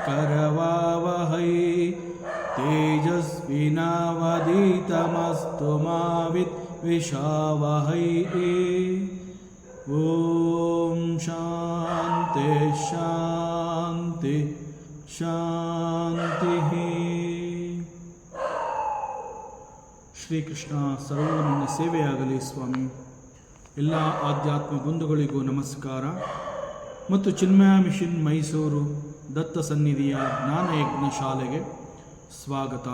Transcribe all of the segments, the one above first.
करवावहै तेजस्विनावधीतमस्तु मा विद्विषावहै। ओम शांति शांति शांति। ಶ್ರೀಕೃಷ್ಣ ಸರ್ವೂ ನಿನ್ನ ಸೇವೆಯಾಗಲಿ ಸ್ವಾಮಿ. ಎಲ್ಲ ಆಧ್ಯಾತ್ಮ ಬಂಧುಗಳಿಗೂ ನಮಸ್ಕಾರ ಮತ್ತು ಚಿನ್ಮಯ ಮಿಷನ್ ಮೈಸೂರು ದತ್ತ ಸನ್ನಿಧಿಯ ಜ್ಞಾನಯಜ್ಞ ಶಾಲೆಗೆ ಸ್ವಾಗತ.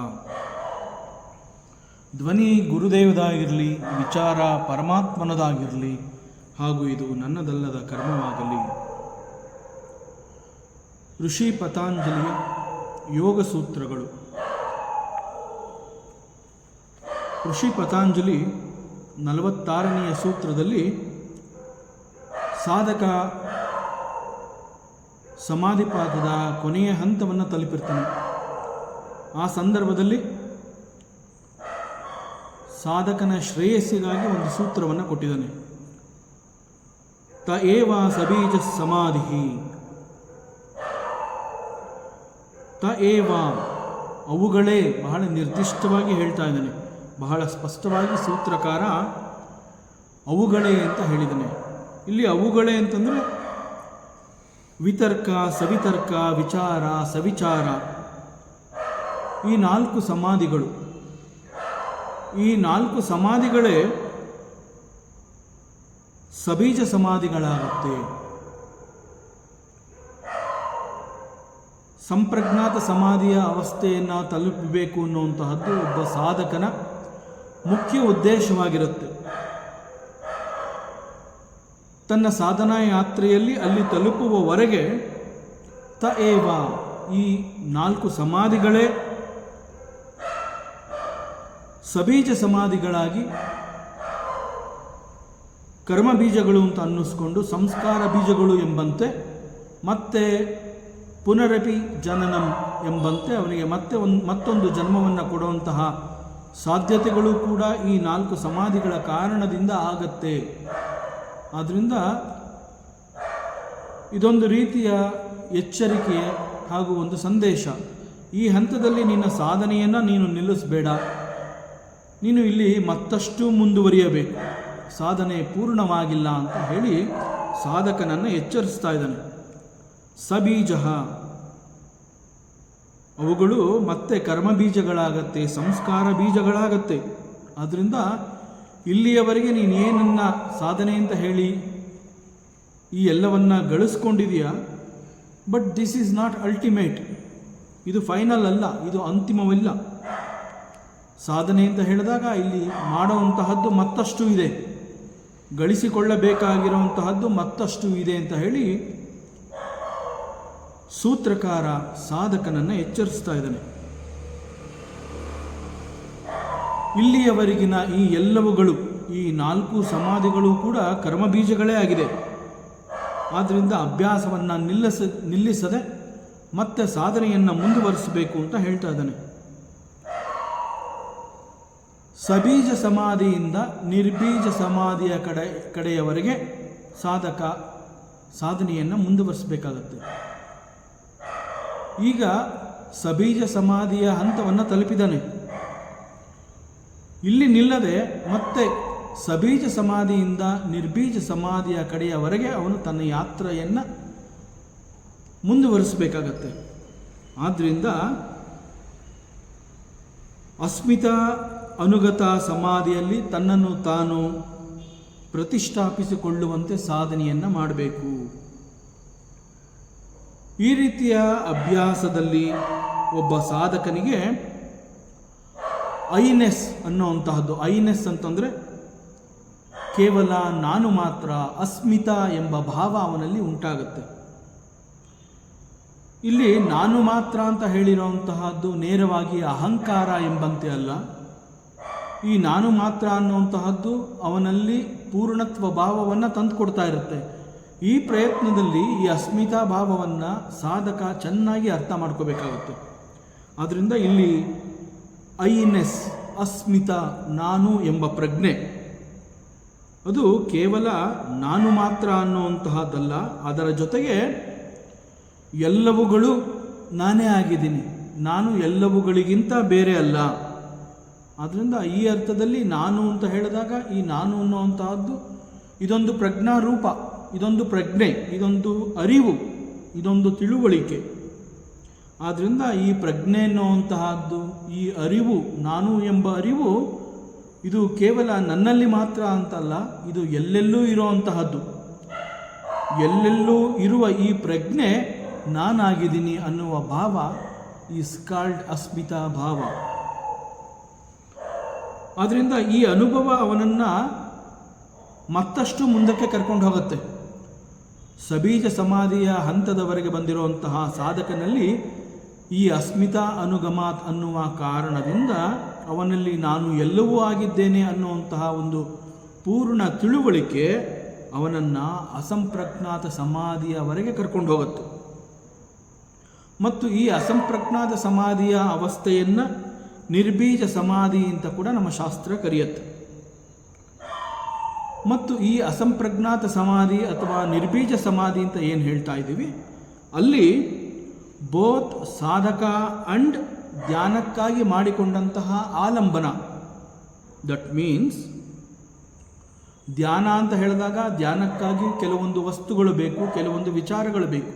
ಧ್ವನಿ ಗುರುದೇವದಾಗಿರಲಿ, ವಿಚಾರ ಪರಮಾತ್ಮನದಾಗಿರಲಿ, ಹಾಗೂ ಇದು ನನ್ನದಲ್ಲದ ಕರ್ಮವಾಗಲಿ. ಋಷಿ ಪತಾಂಜಲಿಯ ಯೋಗ ಸೂತ್ರಗಳು. ಋಷಿ ಪತಾಂಜಲಿ 46ನೆಯ ಸೂತ್ರದಲ್ಲಿ ಸಾಧಕ ಸಮಾಧಿಪಾದದ ಕೊನೆಯ ಹಂತವನ್ನು ತಲುಪಿರ್ತಾನೆ. ಆ ಸಂದರ್ಭದಲ್ಲಿ ಸಾಧಕನ ಶ್ರೇಯಸ್ಸಿಗಾಗಿ ಒಂದು ಸೂತ್ರವನ್ನು ಕೊಟ್ಟಿದ್ದಾನೆ. ತ ಏವ ಸಬೀಜ ಸಮಾಧಿ. ತ ಏವ ಅವುಗಳೇ, ಬಹಳ ನಿರ್ದಿಷ್ಟವಾಗಿ ಹೇಳ್ತಾ ಇದ್ದಾನೆ, ಬಹಳ ಸ್ಪಷ್ಟವಾಗಿ ಸೂತ್ರಕಾರ ಅವುಗಳೇ ಅಂತ ಹೇಳಿದ್ದಾನೆ. ಇಲ್ಲಿ ಅವುಗಳೇ ಅಂತಂದರೆ ವಿತರ್ಕ, ಸವಿತರ್ಕ, ವಿಚಾರ, ಸವಿಚಾರ, ಈ 4 ಸಮಾಧಿಗಳು. ಈ 4 ಸಮಾಧಿಗಳೇ ಸಬೀಜ ಸಮಾಧಿಗಳಾಗುತ್ತೆ. ಸಂಪ್ರಜ್ಞಾತ ಸಮಾಧಿಯ ಅವಸ್ಥೆಯನ್ನು ತಲುಪಬೇಕು ಅನ್ನುವಂತಹದ್ದು ಒಬ್ಬ ಸಾಧಕನ ಮುಖ್ಯ ಉದ್ದೇಶವಾಗಿರುತ್ತೆ. ತನ್ನ ಸಾಧನಾ ಯಾತ್ರೆಯಲ್ಲಿ ಅಲ್ಲಿ ತಲುಪುವವರೆಗೆ ತ ಏವ, ಈ 4 ಸಮಾಧಿಗಳೇ ಸಬೀಜ ಸಮಾಧಿಗಳಾಗಿ ಕರ್ಮ ಬೀಜಗಳು ಅಂತ ಅನ್ನಿಸ್ಕೊಂಡು ಸಂಸ್ಕಾರ ಬೀಜಗಳು ಎಂಬಂತೆ, ಮತ್ತೆ ಪುನರಪಿ ಜನನಂ ಎಂಬಂತೆ ಅವನಿಗೆ ಮತ್ತೊಂದು ಜನ್ಮವನ್ನು ಕೊಡುವಂತಹ ಸಾಧ್ಯತೆಗಳು ಕೂಡ ಈ 4 ಸಮಾಧಿಗಳ ಕಾರಣದಿಂದ ಆಗತ್ತೆ. ಆದ್ದರಿಂದ ಇದೊಂದು ರೀತಿಯ ಎಚ್ಚರಿಕೆ ಹಾಗೂ ಒಂದು ಸಂದೇಶ. ಈ ಹಂತದಲ್ಲಿ ನಿನ್ನ ಸಾಧನೆಯನ್ನು ನೀನು ನಿಲ್ಲಿಸಬೇಡ, ನೀನು ಇಲ್ಲಿ ಮತ್ತಷ್ಟು ಮುಂದುವರಿಯಬೇಕು, ಸಾಧನೆ ಪೂರ್ಣವಾಗಿಲ್ಲ ಅಂತ ಹೇಳಿ ಸಾಧಕನನ್ನು ಎಚ್ಚರಿಸ್ತಾ ಇದ್ದಾನೆ. ಸಬೀಜ, ಅವುಗಳು ಮತ್ತೆ ಕರ್ಮ ಬೀಜಗಳಾಗತ್ತೆ, ಸಂಸ್ಕಾರ ಬೀಜಗಳಾಗತ್ತೆ. ಆದ್ದರಿಂದ ಇಲ್ಲಿಯವರೆಗೆ ನೀನೇನನ್ನ ಸಾಧನೆ ಅಂತ ಹೇಳಿ ಈ ಎಲ್ಲವನ್ನ ಗಳಿಸ್ಕೊಂಡಿದೆಯಾ, but this is not ultimate. ಇದು ಫೈನಲ್ ಅಲ್ಲ, ಇದು ಅಂತಿಮವಲ್ಲ. ಸಾಧನೆ ಅಂತ ಹೇಳಿದಾಗ ಇಲ್ಲಿ ಮಾಡುವಂತಹದ್ದು ಮತ್ತಷ್ಟು ಇದೆ, ಗಳಿಸಿಕೊಳ್ಳಬೇಕಾಗಿರುವಂತಹದ್ದು ಮತ್ತಷ್ಟು ಇದೆ ಅಂತ ಹೇಳಿ ಸೂತ್ರಕಾರ ಸಾಧಕನನ್ನು ಎಚ್ಚರಿಸ್ತಾ ಇದ್ದಾನೆ. ಇಲ್ಲಿಯವರೆಗಿನ ಈ ಎಲ್ಲವುಗಳು, ಈ 4 ಸಮಾಧಿಗಳು ಕೂಡ ಕರ್ಮಬೀಜಗಳೇ ಆಗಿದೆ. ಆದ್ದರಿಂದ ಅಭ್ಯಾಸವನ್ನು ನಿಲ್ಲಿಸದೆ ಮತ್ತೆ ಸಾಧನೆಯನ್ನು ಮುಂದುವರಿಸಬೇಕು ಅಂತ ಹೇಳ್ತಾ ಇದ್ದಾನೆ. ಸಬೀಜ ಸಮಾಧಿಯಿಂದ ನಿರ್ಬೀಜ ಸಮಾಧಿಯ ಕಡೆಯವರೆಗೆ ಸಾಧಕ ಸಾಧನೆಯನ್ನು ಮುಂದುವರಿಸಬೇಕಾಗತ್ತೆ. ಈಗ ಸಬೀಜ ಸಮಾಧಿಯ ಹಂತವನ್ನು ತಲುಪಿದ್ದಾನೆ. ಇಲ್ಲಿ ನಿಲ್ಲದೆ ಮತ್ತೆ ಸಬೀಜ ಸಮಾಧಿಯಿಂದ ನಿರ್ಬೀಜ ಸಮಾಧಿಯ ಕಡೆಯವರೆಗೆ ಅವನು ತನ್ನ ಯಾತ್ರೆಯನ್ನು ಮುಂದುವರಿಸಬೇಕಾಗತ್ತೆ. ಆದ್ದರಿಂದ ಅಸ್ಮಿತ ಅನುಗತ ಸಮಾಧಿಯಲ್ಲಿ ತನ್ನನ್ನು ತಾನು ಪ್ರತಿಷ್ಠಾಪಿಸಿಕೊಳ್ಳುವಂತೆ ಸಾಧನೆಯನ್ನು ಮಾಡಬೇಕು. ಈ ರೀತಿಯ ಅಭ್ಯಾಸದಲ್ಲಿ ಒಬ್ಬ ಸಾಧಕನಿಗೆ ಐನೆಸ್ ಅನ್ನುವಂತಹದ್ದು, ಐನೆಸ್ ಅಂತಂದರೆ ಕೇವಲ ನಾನು ಮಾತ್ರ, ಅಸ್ಮಿತ ಎಂಬ ಭಾವ ಅವನಲ್ಲಿ ಉಂಟಾಗುತ್ತೆ. ಇಲ್ಲಿ ನಾನು ಮಾತ್ರ ಅಂತ ಹೇಳಿರುವಂತಹದ್ದು ನೇರವಾಗಿ ಅಹಂಕಾರ ಎಂಬಂತೆ ಅಲ್ಲ. ಈ ನಾನು ಮಾತ್ರ ಅನ್ನುವಂತಹದ್ದು ಅವನಲ್ಲಿ ಪೂರ್ಣತ್ವ ಭಾವವನ್ನು ತಂದುಕೊಡ್ತಾ ಇರುತ್ತೆ. ಈ ಪ್ರಯತ್ನದಲ್ಲಿ ಈ ಅಸ್ಮಿತಾ ಭಾವವನ್ನು ಸಾಧಕ ಚೆನ್ನಾಗಿ ಅರ್ಥ ಮಾಡ್ಕೋಬೇಕಾಗುತ್ತೆ. ಆದ್ದರಿಂದ ಇಲ್ಲಿ ಐನೆಸ್, ಅಸ್ಮಿತ, ನಾನು ಎಂಬ ಪ್ರಜ್ಞೆ, ಅದು ಕೇವಲ ನಾನು ಮಾತ್ರ ಅನ್ನುವಂತಹದ್ದಲ್ಲ, ಅದರ ಜೊತೆಗೆ ಎಲ್ಲವುಗಳು ನಾನೇ ಆಗಿದ್ದೀನಿ, ನಾನು ಎಲ್ಲವುಗಳಿಗಿಂತ ಬೇರೆ ಅಲ್ಲ. ಆದ್ದರಿಂದ ಈ ಅರ್ಥದಲ್ಲಿ ನಾನು ಅಂತ ಹೇಳಿದಾಗ ಈ ನಾನು ಅನ್ನುವಂತಹದ್ದು ಇದೊಂದು ಪ್ರಜ್ಞಾರೂಪ, ಇದೊಂದು ಪ್ರಜ್ಞೆ, ಇದೊಂದು ಅರಿವು, ಇದೊಂದು ತಿಳುವಳಿಕೆ. ಆದ್ದರಿಂದ ಈ ಪ್ರಜ್ಞೆ ಎನ್ನುವಂತಹದ್ದು, ಈ ಅರಿವು, ನಾನು ಎಂಬ ಅರಿವು, ಇದು ಕೇವಲ ನನ್ನಲ್ಲಿ ಮಾತ್ರ ಅಂತಲ್ಲ, ಇದು ಎಲ್ಲೆಲ್ಲೂ ಇರುವಂತಹದ್ದು. ಎಲ್ಲೆಲ್ಲೂ ಇರುವ ಈ ಪ್ರಜ್ಞೆ ನಾನಾಗಿದ್ದೀನಿ ಅನ್ನುವ ಭಾವ ಈಸ್ ಕಾಲ್ಡ್ ಅಸ್ಮಿತಾ ಭಾವ. ಆದ್ದರಿಂದ ಈ ಅನುಭವ ಅವನನ್ನು ಮತ್ತಷ್ಟು ಮುಂದಕ್ಕೆ ಕರ್ಕೊಂಡು ಹೋಗುತ್ತೆ. ಸಬೀಜ ಸಮಾಧಿಯ ಹಂತದವರೆಗೆ ಬಂದಿರುವಂತಹ ಸಾಧಕನಲ್ಲಿ ಈ ಅಸ್ಮಿತಾ ಅನುಗಮಾತ್ ಅನ್ನುವ ಕಾರಣದಿಂದ ಅವನಲ್ಲಿ ನಾನು ಎಲ್ಲವೂ ಆಗಿದ್ದೇನೆ ಅನ್ನುವಂತಹ ಒಂದು ಪೂರ್ಣ ತಿಳುವಳಿಕೆ ಅವನನ್ನು ಅಸಂಪ್ರಜ್ಞಾತ ಸಮಾಧಿಯವರೆಗೆ ಕರ್ಕೊಂಡು ಹೋಗುತ್ತೆ. ಮತ್ತು ಈ ಅಸಂಪ್ರಜ್ಞಾತ ಸಮಾಧಿಯ ಅವಸ್ಥೆಯನ್ನು ನಿರ್ಬೀಜ ಸಮಾಧಿ ಅಂತ ಕೂಡ ನಮ್ಮ ಶಾಸ್ತ್ರ ಕರೆಯುತ್ತೆ. ಮತ್ತು ಈ ಅಸಂಪ್ರಜ್ಞಾತ ಸಮಾಧಿ ಅಥವಾ ನಿರ್ಬೀಜ ಸಮಾಧಿ ಅಂತ ಏನು ಹೇಳ್ತಾ ಇದ್ದೀವಿ, ಅಲ್ಲಿ ಬೋತ್ ಸಾಧಕ ಅಂಡ್ ಧ್ಯಾನಕ್ಕಾಗಿ ಮಾಡಿಕೊಂಡಂತಹ ಆಲಂಬನ. ದಟ್ ಮೀನ್ಸ್ ಧ್ಯಾನ ಅಂತ ಹೇಳಿದಾಗ ಧ್ಯಾನಕ್ಕಾಗಿ ಕೆಲವೊಂದು ವಸ್ತುಗಳು ಬೇಕು, ಕೆಲವೊಂದು ವಿಚಾರಗಳು ಬೇಕು.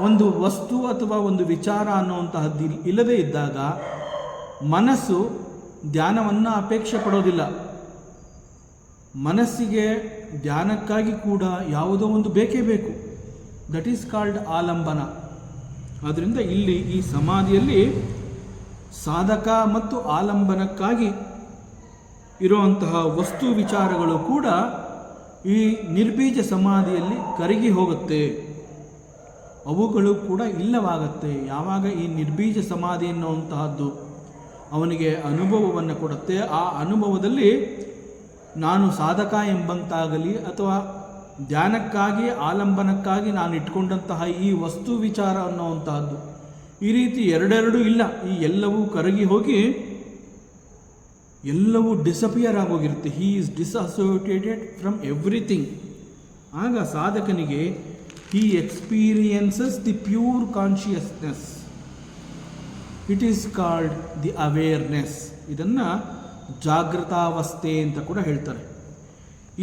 ಒಂದು ವಸ್ತು ಅಥವಾ ಒಂದು ವಿಚಾರ ಅನ್ನುವಂತಹದ್ದು ಇಲ್ಲದೇ ಇದ್ದಾಗ ಮನಸ್ಸು ಧ್ಯಾನವನ್ನು ಅಪೇಕ್ಷೆ ಪಡೋದಿಲ್ಲ. ಮನಸ್ಸಿಗೆ ಧ್ಯಾನಕ್ಕಾಗಿ ಕೂಡ ಯಾವುದೋ ಒಂದು ಬೇಕೇ ಬೇಕು. ದಟ್ ಈಸ್ ಕಾಲ್ಡ್ ಆಲಂಬನ. ಆದ್ದರಿಂದ ಇಲ್ಲಿ ಈ ಸಮಾಧಿಯಲ್ಲಿ ಸಾಧಕ ಮತ್ತು ಆಲಂಬನಕ್ಕಾಗಿ ಇರುವಂತಹ ವಸ್ತು ವಿಚಾರಗಳು ಕೂಡ ಈ ನಿರ್ಬೀಜ ಸಮಾಧಿಯಲ್ಲಿ ಕರಗಿ ಹೋಗುತ್ತೆ, ಅವುಗಳು ಕೂಡ ಇಲ್ಲವಾಗುತ್ತೆ. ಯಾವಾಗ ಈ ನಿರ್ಬೀಜ ಸಮಾಧಿ ಎನ್ನುವಂತಹದ್ದು ಅವನಿಗೆ ಅನುಭವವನ್ನು ಕೊಡುತ್ತೆ, ಆ ಅನುಭವದಲ್ಲಿ ನಾನು ಸಾಧಕ ಎಂಬಂತಾಗಲಿ ಅಥವಾ ಧ್ಯಾನಕ್ಕಾಗಿ ಆಲಂಬನಕ್ಕಾಗಿ ನಾನು ಇಟ್ಕೊಂಡಂತಹ ಈ ವಸ್ತು ವಿಚಾರ ಅನ್ನುವಂತಹದ್ದು ಈ ರೀತಿ ಎರಡೆರಡು ಇಲ್ಲ, ಈ ಎಲ್ಲವೂ ಕರಗಿ ಹೋಗಿ ಎಲ್ಲವೂ ಡಿಸಪಿಯರ್ ಆಗೋಗಿರುತ್ತೆ. He is disassociated from everything. ಆಗ ಸಾಧಕನಿಗೆ he experiences the pure consciousness. It is called the awareness. ಇದನ್ನು ಜಾಗೃತಾವಸ್ಥೆ ಅಂತ ಕೂಡ ಹೇಳ್ತಾರೆ.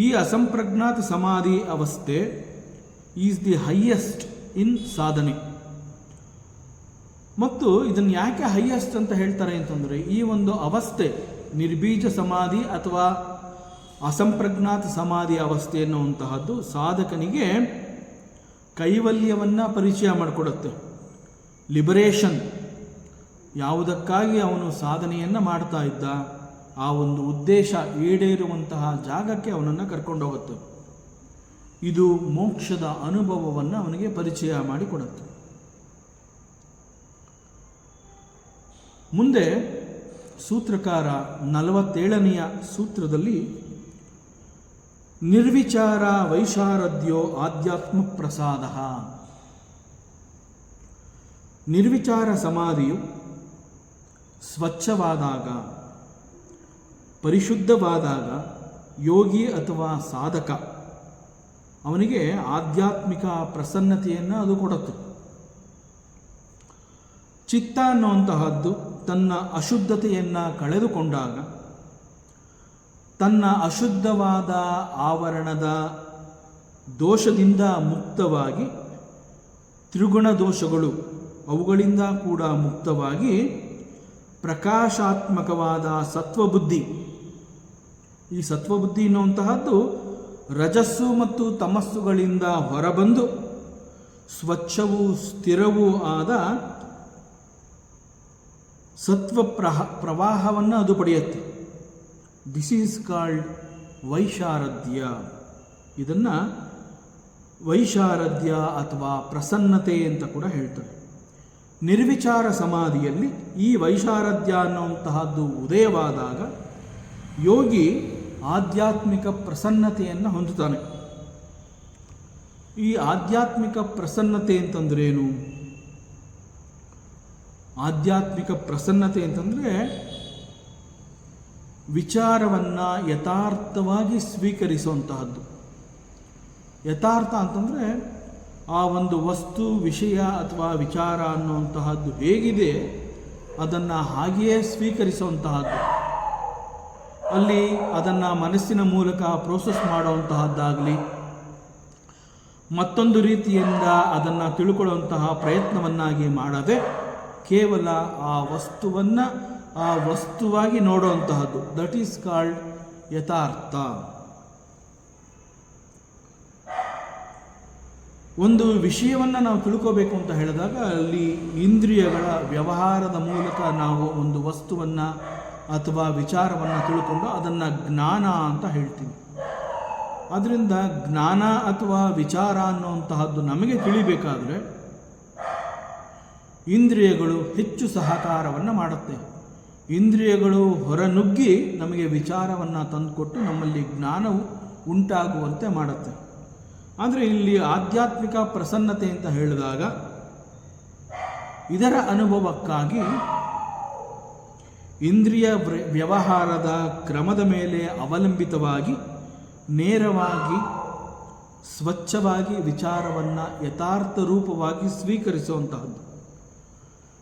ಈ ಅಸಂಪ್ರಜ್ಞಾತ ಸಮಾಧಿ ಅವಸ್ಥೆ ಈಸ್ ದಿ ಹೈಯೆಸ್ಟ್ ಇನ್ ಸಾಧನೆ. ಮತ್ತು ಇದನ್ನು ಯಾಕೆ ಹೈಯೆಸ್ಟ್ ಅಂತ ಹೇಳ್ತಾರೆ ಅಂತಂದರೆ, ಈ ಒಂದು ಅವಸ್ಥೆ ನಿರ್ಬೀಜ ಸಮಾಧಿ ಅಥವಾ ಅಸಂಪ್ರಜ್ಞಾತ ಸಮಾಧಿ ಅವಸ್ಥೆ ಎನ್ನುವಂತಹದ್ದು ಸಾಧಕನಿಗೆ ಕೈವಲ್ಯವನ್ನು ಪರಿಚಯ ಮಾಡಿಕೊಡುತ್ತೆ. ಲಿಬರೇಷನ್, ಯಾವುದಕ್ಕಾಗಿ ಅವನು ಸಾಧನೆಯನ್ನು ಮಾಡ್ತಾ ಇದ್ದ ಆ ಒಂದು ಉದ್ದೇಶ ಈಡೇರುವಂತಹ ಜಾಗಕ್ಕೆ ಅವನನ್ನು ಕರ್ಕೊಂಡೋಗುತ್ತೆ. ಇದು ಮೋಕ್ಷದ ಅನುಭವವನ್ನು ಅವನಿಗೆ ಪರಿಚಯ ಮಾಡಿಕೊಡುತ್ತೆ. ಮುಂದೆ ಸೂತ್ರಕಾರ 47ನೆಯ ಸೂತ್ರದಲ್ಲಿ ನಿರ್ವಿಚಾರ ವೈಶಾರದ್ಯೋ ಆಧ್ಯಾತ್ಮ ಪ್ರಸಾದ. ನಿರ್ವಿಚಾರ ಸಮಾಧಿಯು ಸ್ವಚ್ಛವಾದಾಗ, ಪರಿಶುದ್ಧವಾದಾಗ ಯೋಗಿ ಅಥವಾ ಸಾಧಕ ಅವನಿಗೆ ಆಧ್ಯಾತ್ಮಿಕ ಪ್ರಸನ್ನತೆಯನ್ನು ಅದು ಕೊಡುತ್ತೆ. ಚಿತ್ತ ಅನ್ನುವಂತಹದ್ದು ತನ್ನ ಅಶುದ್ಧತೆಯನ್ನು ಕಳೆದುಕೊಂಡಾಗ, ತನ್ನ ಅಶುದ್ಧವಾದ ಆವರಣದ ದೋಷದಿಂದ ಮುಕ್ತವಾಗಿ, ತ್ರಿಗುಣ ದೋಷಗಳು ಅವುಗಳಿಂದ ಕೂಡ ಮುಕ್ತವಾಗಿ ಪ್ರಕಾಶಾತ್ಮಕವಾದ ಸತ್ವಬುದ್ಧಿ, ಈ ಸತ್ವಬುದ್ಧಿ ಎನ್ನುವಂತಹದ್ದು ರಜಸ್ಸು ಮತ್ತು ತಮಸ್ಸುಗಳಿಂದ ಹೊರಬಂದು ಸ್ವಚ್ಛವೂ ಸ್ಥಿರವೂ ಆದ ಸತ್ವ ಪ್ರವಾಹವನ್ನು ಅದು ಪಡೆಯುತ್ತೆ. ದಿಸ್ ಈಸ್ ಕಾಲ್ಡ್ ವೈಶಾರದ್ಯ. ಇದನ್ನು ವೈಶಾರದ್ಯ ಅಥವಾ ಪ್ರಸನ್ನತೆ ಅಂತ ಕೂಡ ಹೇಳ್ತಾರೆ. ನಿರ್ವಿಚಾರ ಸಮಾಧಿಯಲ್ಲಿ ಈ ವೈಶಾರದ್ಯ ಅನ್ನುವಂತಹದ್ದು ಉದಯವಾದಾಗ ಯೋಗಿ ಆಧ್ಯಾತ್ಮಿಕ ಪ್ರಸನ್ನತೆಯನ್ನು ಹೊಂದುತ್ತಾನೆ. ಈ ಆಧ್ಯಾತ್ಮಿಕ ಪ್ರಸನ್ನತೆ ಅಂತಂದ್ರೇನು? ಆಧ್ಯಾತ್ಮಿಕ ಪ್ರಸನ್ನತೆ ಅಂತಂದರೆ ವಿಚಾರವನ್ನು ಯಥಾರ್ಥವಾಗಿ ಸ್ವೀಕರಿಸುವಂತಹದ್ದು. ಯಥಾರ್ಥ ಅಂತಂದರೆ ಆ ಒಂದು ವಸ್ತು, ವಿಷಯ ಅಥವಾ ವಿಚಾರ ಅನ್ನುವಂತಹದ್ದು ಹೇಗಿದೆ ಅದನ್ನು ಹಾಗೆಯೇ ಸ್ವೀಕರಿಸುವಂತಹದ್ದು. ಅಲ್ಲಿ ಅದನ್ನು ಮನಸ್ಸಿನ ಮೂಲಕ ಪ್ರೋಸೆಸ್ ಮಾಡುವಂತಹದ್ದಾಗಲಿ, ಮತ್ತೊಂದು ರೀತಿಯಿಂದ ಅದನ್ನು ತಿಳ್ಕೊಳ್ಳುವಂತಹ ಪ್ರಯತ್ನವನ್ನಾಗಿ ಮಾಡದೆ ಕೇವಲ ಆ ವಸ್ತುವನ್ನು ಆ ವಸ್ತುವಾಗಿ ನೋಡುವಂತಹದ್ದು. ದಟ್ ಈಸ್ ಕಾಲ್ಡ್ ಯಥಾರ್ಥ. ಒಂದು ವಿಷಯವನ್ನು ನಾವು ತಿಳ್ಕೋಬೇಕು ಅಂತ ಹೇಳಿದಾಗ ಅಲ್ಲಿ ಇಂದ್ರಿಯಗಳ ವ್ಯವಹಾರದ ಮೂಲಕ ನಾವು ಒಂದು ವಸ್ತುವನ್ನು ಅಥವಾ ವಿಚಾರವನ್ನು ತಿಳ್ಕೊಂಡು ಅದನ್ನು ಜ್ಞಾನ ಅಂತ ಹೇಳ್ತೀವಿ. ಆದ್ದರಿಂದ ಜ್ಞಾನ ಅಥವಾ ವಿಚಾರ ಅನ್ನುವಂತಹದ್ದು ನಮಗೆ ತಿಳಿಬೇಕಾದರೆ ಇಂದ್ರಿಯಗಳು ಹೆಚ್ಚು ಸಹಕಾರವನ್ನು ಮಾಡುತ್ತೆ. ಇಂದ್ರಿಯಗಳು ಹೊರನುಗ್ಗಿ ನಮಗೆ ವಿಚಾರವನ್ನು ತಂದುಕೊಟ್ಟು ನಮ್ಮಲ್ಲಿ ಜ್ಞಾನವು ಉಂಟಾಗುವಂತೆ ಮಾಡುತ್ತೆ. ಆದರೆ ಇಲ್ಲಿ ಆಧ್ಯಾತ್ಮಿಕ ಪ್ರಸನ್ನತೆ ಅಂತ ಹೇಳಿದಾಗ ಇದರ ಅನುಭವಕ್ಕಾಗಿ ಇಂದ್ರಿಯ ವ್ಯವಹಾರದ ಕ್ರಮದ ಮೇಲೆ ಅವಲಂಬಿತವಾಗಿ ನೇರವಾಗಿ ಸ್ವಚ್ಛವಾಗಿ ವಿಚಾರವನ್ನು ಯಥಾರ್ಥ ರೂಪವಾಗಿ ಸ್ವೀಕರಿಸುವಂತಹದ್ದು.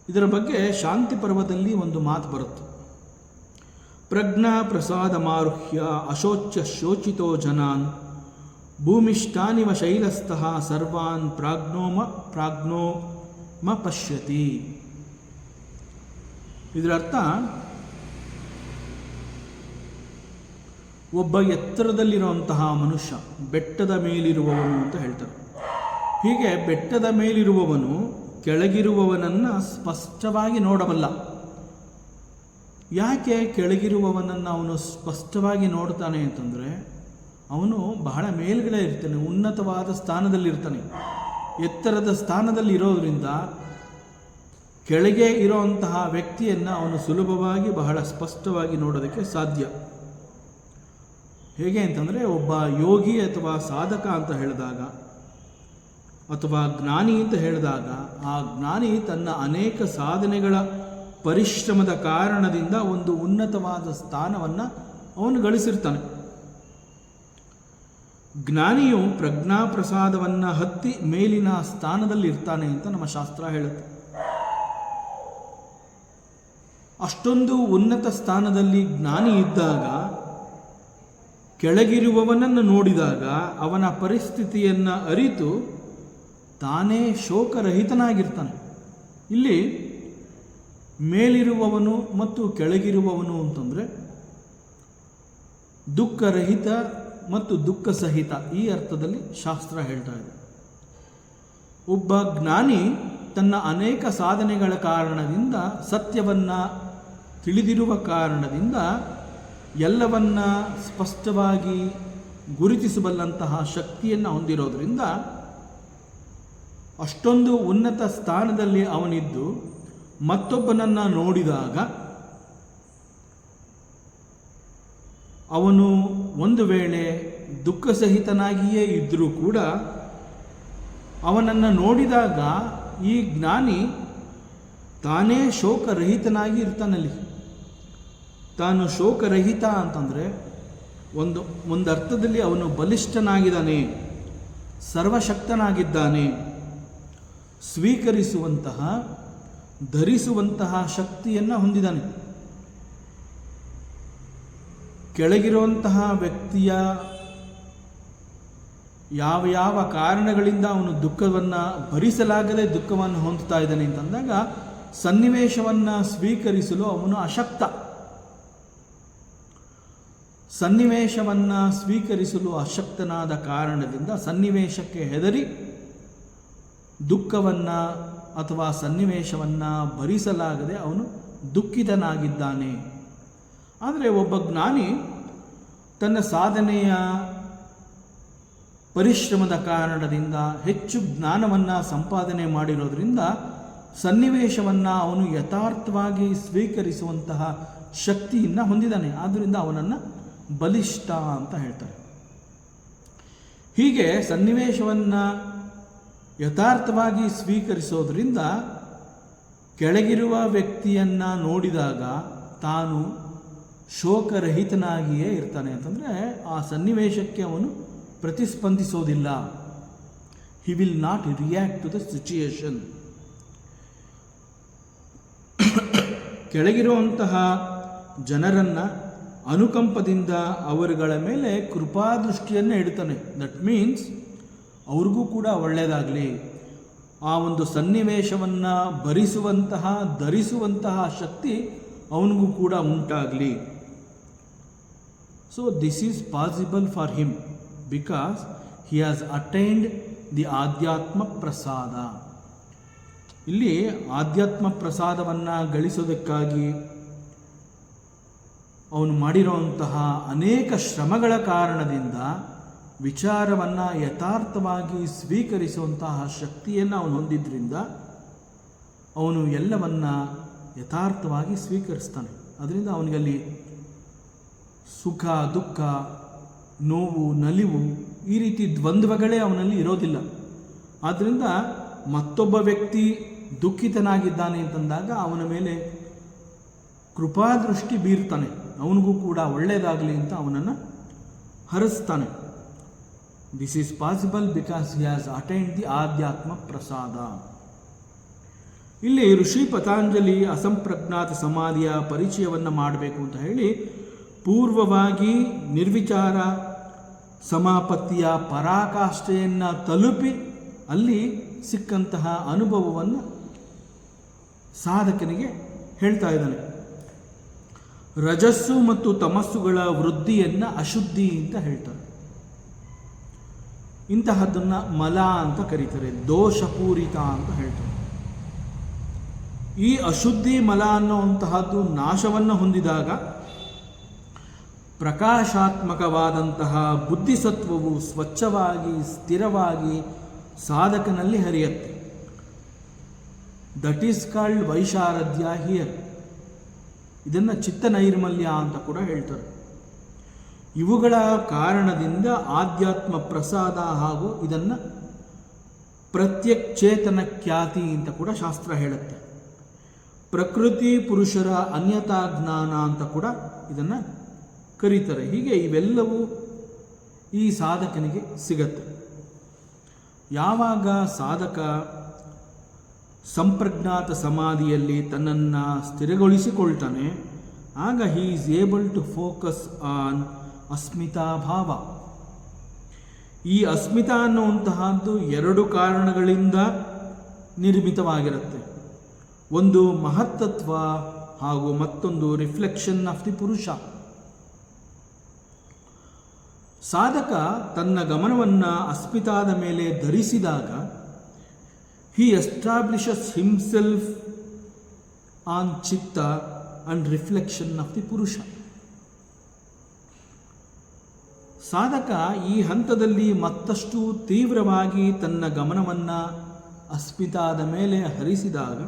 ಇದರ ಬಗ್ಗೆ ಶಾಂತಿ ಪರ್ವದಲ್ಲಿ ಒಂದು ಮಾತು ಬರುತ್ತೆ. ಪ್ರಜ್ಞಾ ಪ್ರಸಾದ ಮಾರುಹ್ಯ ಅಶೋಚ್ಯ ಶೋಚಿತೋ ಜನಾನ್ ಭೂಮಿಷ್ಠಾನಿವ ಶೈಲಸ್ಥಃ ಸರ್ವಾನ್ ಪ್ರಾಜ್ಞೋಮ ಪಶ್ಯತಿ. ಇದರರ್ಥ ಒಬ್ಬ ಎತ್ತರದಲ್ಲಿರುವಂತಹ ಮನುಷ್ಯ ಬೆಟ್ಟದ ಮೇಲಿರುವವನು ಅಂತ ಹೇಳ್ತಾರೆ. ಹೀಗೆ ಬೆಟ್ಟದ ಮೇಲಿರುವವನು ಕೆಳಗಿರುವವನನ್ನು ಸ್ಪಷ್ಟವಾಗಿ ನೋಡಬಲ್ಲ. ಯಾಕೆ ಕೆಳಗಿರುವವನನ್ನು ಅವನು ಸ್ಪಷ್ಟವಾಗಿ ನೋಡ್ತಾನೆ ಅಂತಂದರೆ ಅವನು ಬಹಳ ಮೇಲ್ಗಡೆ ಇರ್ತಾನೆ, ಉನ್ನತವಾದ ಸ್ಥಾನದಲ್ಲಿರ್ತಾನೆ. ಎತ್ತರದ ಸ್ಥಾನದಲ್ಲಿ ಇರೋದರಿಂದ ಕೆಳಗೆ ಇರೋಂತಹ ವ್ಯಕ್ತಿಯನ್ನು ಅವನು ಸುಲಭವಾಗಿ ಬಹಳ ಸ್ಪಷ್ಟವಾಗಿ ನೋಡೋದಕ್ಕೆ ಸಾಧ್ಯ. ಹೇಗೆ ಅಂತಂದರೆ ಒಬ್ಬ ಯೋಗಿ ಅಥವಾ ಸಾಧಕ ಅಂತ ಹೇಳಿದಾಗ ಅಥವಾ ಜ್ಞಾನಿ ಅಂತ ಹೇಳಿದಾಗ ಆ ಜ್ಞಾನಿ ತನ್ನ ಅನೇಕ ಸಾಧನೆಗಳ ಪರಿಶ್ರಮದ ಕಾರಣದಿಂದ ಒಂದು ಉನ್ನತವಾದ ಸ್ಥಾನವನ್ನು ಅವನು ಗಳಿಸಿರ್ತಾನೆ. ಜ್ಞಾನಿಯು ಪ್ರಜ್ಞಾಪ್ರಸಾದವನ್ನು ಹತ್ತಿ ಮೇಲಿನ ಸ್ಥಾನದಲ್ಲಿ ಇರ್ತಾನೆ ಅಂತ ನಮ್ಮ ಶಾಸ್ತ್ರ ಹೇಳುತ್ತೆ. ಅಷ್ಟೊಂದು ಉನ್ನತ ಸ್ಥಾನದಲ್ಲಿ ಜ್ಞಾನಿ ಇದ್ದಾಗ ಕೆಳಗಿರುವವನನ್ನು ನೋಡಿದಾಗ ಅವನ ಪರಿಸ್ಥಿತಿಯನ್ನು ಅರಿತು ತಾನೇ ಶೋಕರಹಿತನಾಗಿರ್ತಾನೆ. ಇಲ್ಲಿ ಮೇಲಿರುವವನು ಮತ್ತು ಕೆಳಗಿರುವವನು ಅಂತಂದರೆ ದುಃಖರಹಿತ ಮತ್ತು ದುಃಖ ಸಹಿತ, ಈ ಅರ್ಥದಲ್ಲಿ ಶಾಸ್ತ್ರ ಹೇಳ್ತಾ ಇದೆ. ಒಬ್ಬ ಜ್ಞಾನಿ ತನ್ನ ಅನೇಕ ಸಾಧನೆಗಳ ಕಾರಣದಿಂದ, ಸತ್ಯವನ್ನು ತಿಳಿದಿರುವ ಕಾರಣದಿಂದ ಎಲ್ಲವನ್ನ ಸ್ಪಷ್ಟವಾಗಿ ಗುರುತಿಸಬಲ್ಲಂತಹ ಶಕ್ತಿಯನ್ನು ಹೊಂದಿರೋದ್ರಿಂದ ಅಷ್ಟೊಂದು ಉನ್ನತ ಸ್ಥಾನದಲ್ಲಿ ಅವನಿದ್ದು ಮತ್ತೊಬ್ಬನನ್ನು ನೋಡಿದಾಗ ಅವನು ಒಂದು ವೇಳೆ ದುಃಖ ಸಹಿತನಾಗಿಯೇ ಇದ್ದರೂ ಕೂಡ ಅವನನ್ನು ನೋಡಿದಾಗ ಈ ಜ್ಞಾನಿ ತಾನೇ ಶೋಕರಹಿತನಾಗಿ ಇರ್ತಾನಲ್ಲಿ. ತಾನು ಶೋಕರಹಿತ ಅಂತಂದರೆ ಒಂದು ಅರ್ಥದಲ್ಲಿ ಅವನು ಬಲಿಷ್ಠನಾಗಿದ್ದಾನೆ, ಸರ್ವಶಕ್ತನಾಗಿದ್ದಾನೆ, ಸ್ವೀಕರಿಸುವಂತಹ ಧರಿಸುವಂತಹ ಶಕ್ತಿಯನ್ನು ಹೊಂದಿದ್ದಾನೆ. ಕೆಳಗಿರುವಂತಹ ವ್ಯಕ್ತಿಯ ಯಾವ ಯಾವ ಕಾರಣಗಳಿಂದ ಅವನು ದುಃಖವನ್ನು ಭರಿಸಲಾಗದೆ ದುಃಖವನ್ನು ಹೊಂದುತ್ತಾ ಇದ್ದಾನೆ ಅಂತಂದಾಗ ಸನ್ನಿವೇಶವನ್ನು ಸ್ವೀಕರಿಸಲು ಅವನು ಅಶಕ್ತ. ಸನ್ನಿವೇಶವನ್ನು ಸ್ವೀಕರಿಸಲು ಅಶಕ್ತನಾದ ಕಾರಣದಿಂದ ಸನ್ನಿವೇಶಕ್ಕೆ ಹೆದರಿ ದುಃಖವನ್ನು ಅಥವಾ ಸನ್ನಿವೇಶವನ್ನು ಭರಿಸಲಾಗದೆ ಅವನು ದುಃಖಿತನಾಗಿದ್ದಾನೆ. ಆದರೆ ಒಬ್ಬ ಜ್ಞಾನಿ ತನ್ನ ಸಾಧನೆಯ ಪರಿಶ್ರಮದ ಕಾರಣದಿಂದ ಹೆಚ್ಚು ಜ್ಞಾನವನ್ನು ಸಂಪಾದನೆ ಮಾಡಿರೋದ್ರಿಂದ ಸನ್ನಿವೇಶವನ್ನು ಅವನು ಯಥಾರ್ಥವಾಗಿ ಸ್ವೀಕರಿಸುವಂತಹ ಶಕ್ತಿಯನ್ನು ಹೊಂದಿದ್ದಾನೆ. ಆದ್ದರಿಂದ ಅವನನ್ನು ಬಲಿಷ್ಠ ಅಂತ ಹೇಳ್ತಾರೆ. ಹೀಗೆ ಸನ್ನಿವೇಶವನ್ನು ಯಥಾರ್ಥವಾಗಿ ಸ್ವೀಕರಿಸೋದ್ರಿಂದ ಕೆಳಗಿರುವ ವ್ಯಕ್ತಿಯನ್ನು ನೋಡಿದಾಗ ತಾನು ಶೋಕರಹಿತನಾಗಿಯೇ ಇರ್ತಾನೆ. ಅಂತಂದರೆ ಆ ಸನ್ನಿವೇಶಕ್ಕೆ ಅವನು ಪ್ರತಿಸ್ಪಂದಿಸೋದಿಲ್ಲ. he will not react to the situation. ಕೆಳಗಿರುವಂತಹ ಜನರನ್ನು ಅನುಕಂಪದಿಂದ ಅವರುಗಳ ಮೇಲೆ ಕೃಪಾದೃಷ್ಟಿಯನ್ನು ಇಡ್ತಾನೆ. ದಟ್ ಮೀನ್ಸ್ ಅವ್ರಿಗೂ ಕೂಡ ಒಳ್ಳೆಯದಾಗಲಿ, ಆ ಒಂದು ಸನ್ನಿವೇಶವನ್ನು ಧರಿಸುವಂತಹ ಶಕ್ತಿ ಅವನಿಗೂ ಕೂಡ ಉಂಟಾಗಲಿ. So this is possible for him because he has attained the ಆಧ್ಯಾತ್ಮ ಪ್ರಸಾದ. ಇಲ್ಲಿ ಆಧ್ಯಾತ್ಮ ಪ್ರಸಾದವನ್ನು ಗಳಿಸೋದಕ್ಕಾಗಿ ಅವನು ಮಾಡಿರುವಂತಹ ಅನೇಕ ಶ್ರಮಗಳ ಕಾರಣದಿಂದ ವಿಚಾರವನ್ನು ಯಥಾರ್ಥವಾಗಿ ಸ್ವೀಕರಿಸುವಂತಹ ಶಕ್ತಿಯನ್ನು ಅವನು ಹೊಂದಿದ್ದರಿಂದ ಅವನು ಎಲ್ಲವನ್ನ ಯಥಾರ್ಥವಾಗಿ ಸ್ವೀಕರಿಸ್ತಾನೆ. ಅದರಿಂದ ಅವನಿಗಲ್ಲಿ ಸುಖ, ದುಃಖ, ನೋವು, ನಲಿವು ಈ ರೀತಿ ದ್ವಂದ್ವಗಳೇ ಅವನಲ್ಲಿ ಇರೋದಿಲ್ಲ. ಆದ್ದರಿಂದ ಮತ್ತೊಬ್ಬ ವ್ಯಕ್ತಿ ದುಃಖಿತನಾಗಿದ್ದಾನೆ ಅಂತಂದಾಗ ಅವನ ಮೇಲೆ ಕೃಪಾದೃಷ್ಟಿ ಬೀರ್ತಾನೆ, ಅವನಿಗೂ ಕೂಡ ಒಳ್ಳೆಯದಾಗಲಿ ಅಂತ ಅವನನ್ನು ಹರಿಸ್ತಾನೆ. This is possible because he has attained the ಆಧ್ಯಾತ್ಮ ಪ್ರಸಾದ. ಇಲ್ಲಿ ಋಷಿ ಪತಾಂಜಲಿ ಅಸಂಪ್ರಜ್ಞಾತ ಸಮಾಧಿಯ ಪರಿಚಯವನ್ನು ಮಾಡಬೇಕು ಅಂತ ಹೇಳಿ ಪೂರ್ವವಾಗಿ ನಿರ್ವಿಚಾರ ಸಮಾಪತ್ತಿಯ ಪರಾಕಾಷ್ಠೆಯನ್ನು ತಲುಪಿ ಅಲ್ಲಿ ಸಿಕ್ಕಂತಹ ಅನುಭವವನ್ನು ಸಾಧಕನಿಗೆ ಹೇಳ್ತಾ ಇದ್ದಾನೆ. ರಜಸ್ಸು ಮತ್ತು ತಮಸ್ಸುಗಳ ವೃದ್ಧಿಯನ್ನು ಅಶುದ್ಧಿ ಅಂತ ಹೇಳ್ತಾರೆ. ಇಂತಹದ್ದನ್ನು ಮಲ ಅಂತ ಕರೀತಾರೆ, ದೋಷಪೂರಿತ ಅಂತ ಹೇಳ್ತಾರೆ. ಈ ಅಶುದ್ಧಿ ಮಲ ಅನ್ನುವಂತಹದ್ದು ನಾಶವನ್ನು ಹೊಂದಿದಾಗ ಪ್ರಕಾಶಾತ್ಮಕವಾದಂತಹ ಬುದ್ಧಿಸತ್ವವು ಸ್ವಚ್ಛವಾಗಿ ಸ್ಥಿರವಾಗಿ ಸಾಧಕನಲ್ಲಿ ಹರಿಯುತ್ತೆ. ದಟ್ ಈಸ್ ಕಾಲ್ಡ್ ವೈಶಾರದ್ಯ ಹಿಯರ್. ಇದನ್ನು ಚಿತ್ತನೈರ್ಮಲ್ಯ ಅಂತ ಕೂಡ ಹೇಳ್ತಾರೆ. ಇವುಗಳ ಕಾರಣದಿಂದ ಆಧ್ಯಾತ್ಮ ಪ್ರಸಾದ ಹಾಗೂ ಇದನ್ನು ಪ್ರತ್ಯಕ್ಷೇತನ ಖ್ಯಾತಿ ಅಂತ ಕೂಡ ಶಾಸ್ತ್ರ ಹೇಳುತ್ತೆ. ಪ್ರಕೃತಿ ಪುರುಷರ ಅನ್ಯತಾ ಜ್ಞಾನ ಅಂತ ಕೂಡ ಇದನ್ನು ಕರೀತಾರೆ. ಹೀಗೆ ಇವೆಲ್ಲವೂ ಈ ಸಾಧಕನಿಗೆ ಸಿಗತ್ತೆ. ಯಾವಾಗ ಸಾಧಕ ಸಂಪ್ರಜ್ಞಾತ ಸಮಾಧಿಯಲ್ಲಿ ತನ್ನನ್ನು ಸ್ಥಿರಗೊಳಿಸಿಕೊಳ್ತಾನೆ, ಆಗ he is able to focus on ಅಸ್ಮಿತಾ ಭಾವ. ಈ ಅಸ್ಮಿತಾ ಅನ್ನುವಂತಹದ್ದು ಎರಡು ಕಾರಣಗಳಿಂದ ನಿರ್ಮಿತವಾಗಿರುತ್ತೆ. ಒಂದು ಮಹತ್ತತ್ವ ಹಾಗೂ ಮತ್ತೊಂದು ರಿಫ್ಲೆಕ್ಷನ್ ಆಫ್ ದಿ ಪುರುಷ. ಸಾಧಕ ತನ್ನ ಗಮನವನ್ನು ಅಸ್ಮಿತಾದ ಮೇಲೆ ಧರಿಸಿದಾಗ he establishes himself on chitta and reflection of the purusha. ಸಾಧಕ ಈ ಹಂತದಲ್ಲಿ ಮತ್ತಷ್ಟು ತೀವ್ರವಾಗಿ ತನ್ನ ಗಮನವನ್ನು ಅಸ್ಮಿತಾದ ಮೇಲೆ ಹರಿಸಿದಾಗ